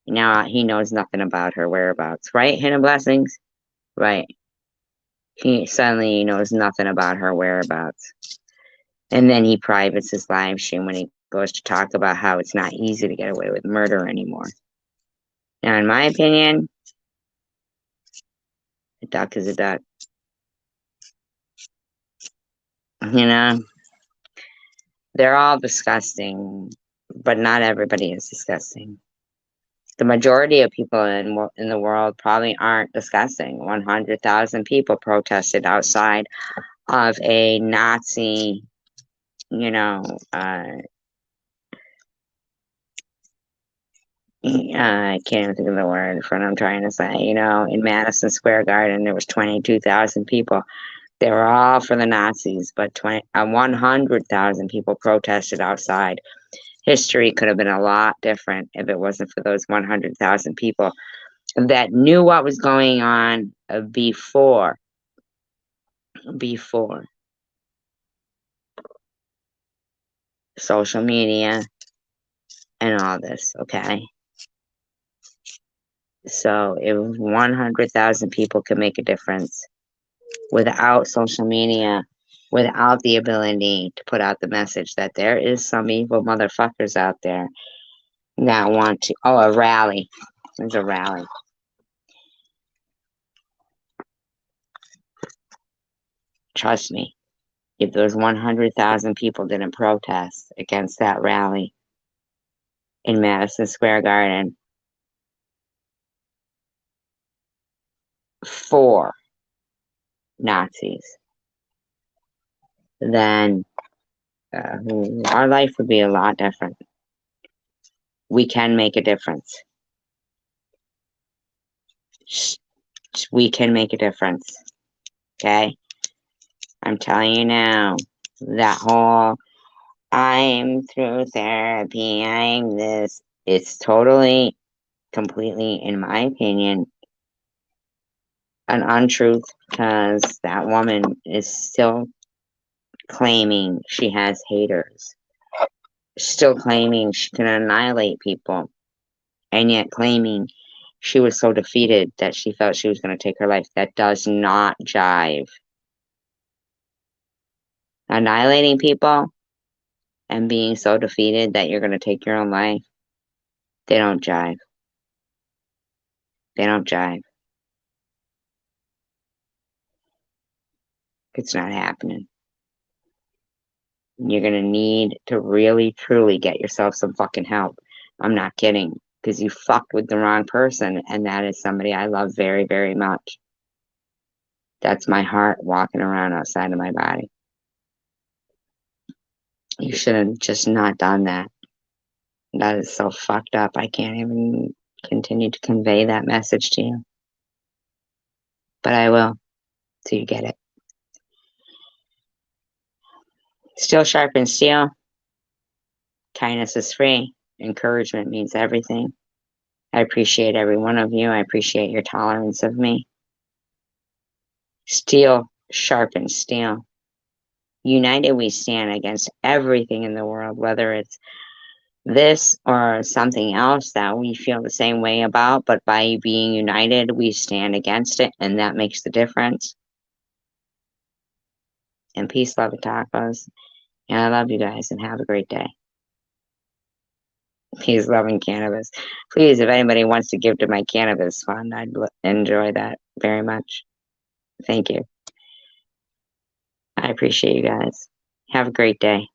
Now he knows nothing about her whereabouts, right? Hidden Blessings? Right. He suddenly knows nothing about her whereabouts. And then he privates his live stream when he goes to talk about how it's not easy to get away with murder anymore. Now, in my opinion, a duck is a duck. You know? They're all disgusting, but not everybody is disgusting. The majority of people in the world probably aren't disgusting. 100,000 people protested outside of a Nazi, you know, I can't even think of the word for what I'm trying to say. You know, in Madison Square Garden, there was 22,000 people. They were all for the Nazis, but 100,000 people protested outside. History could have been a lot different if it wasn't for those 100,000 people that knew what was going on before social media and all this, okay? So if 100,000 people can make a difference without social media, without the ability to put out the message that there is some evil motherfuckers out there that want to, a rally. There's a rally. Trust me, if those 100,000 people didn't protest against that rally in Madison Square Garden for Nazis, then our life would be a lot different. We can make a difference. We can make a difference. Okay? I'm telling you now, that whole I'm through therapy, I'm this, it's totally, completely, in my opinion, an untruth, because that woman is still claiming she has haters, still claiming she can annihilate people, and yet claiming she was so defeated that she felt she was going to take her life. That does not jive. Annihilating people and being so defeated that you're going to take your own life, they don't jive. They don't jive. It's not happening. You're going to need to really, truly get yourself some fucking help. I'm not kidding. Because you fucked with the wrong person, and that is somebody I love very, very much. That's my heart walking around outside of my body. You should have just not done that. That is so fucked up. I can't even continue to convey that message to you. But I will, till you get it. Steel sharpens steel. Kindness is free. Encouragement means everything. I appreciate every one of you. I appreciate your tolerance of me. Steel sharpens steel. United we stand against everything in the world, whether it's this or something else that we feel the same way about, but by being united, we stand against it, and that makes the difference. And peace, love, and tacos. And I love you guys, and have a great day. Peace, love, and cannabis. Please, if anybody wants to give to my cannabis fund, I'd enjoy that very much. Thank you. I appreciate you guys. Have a great day.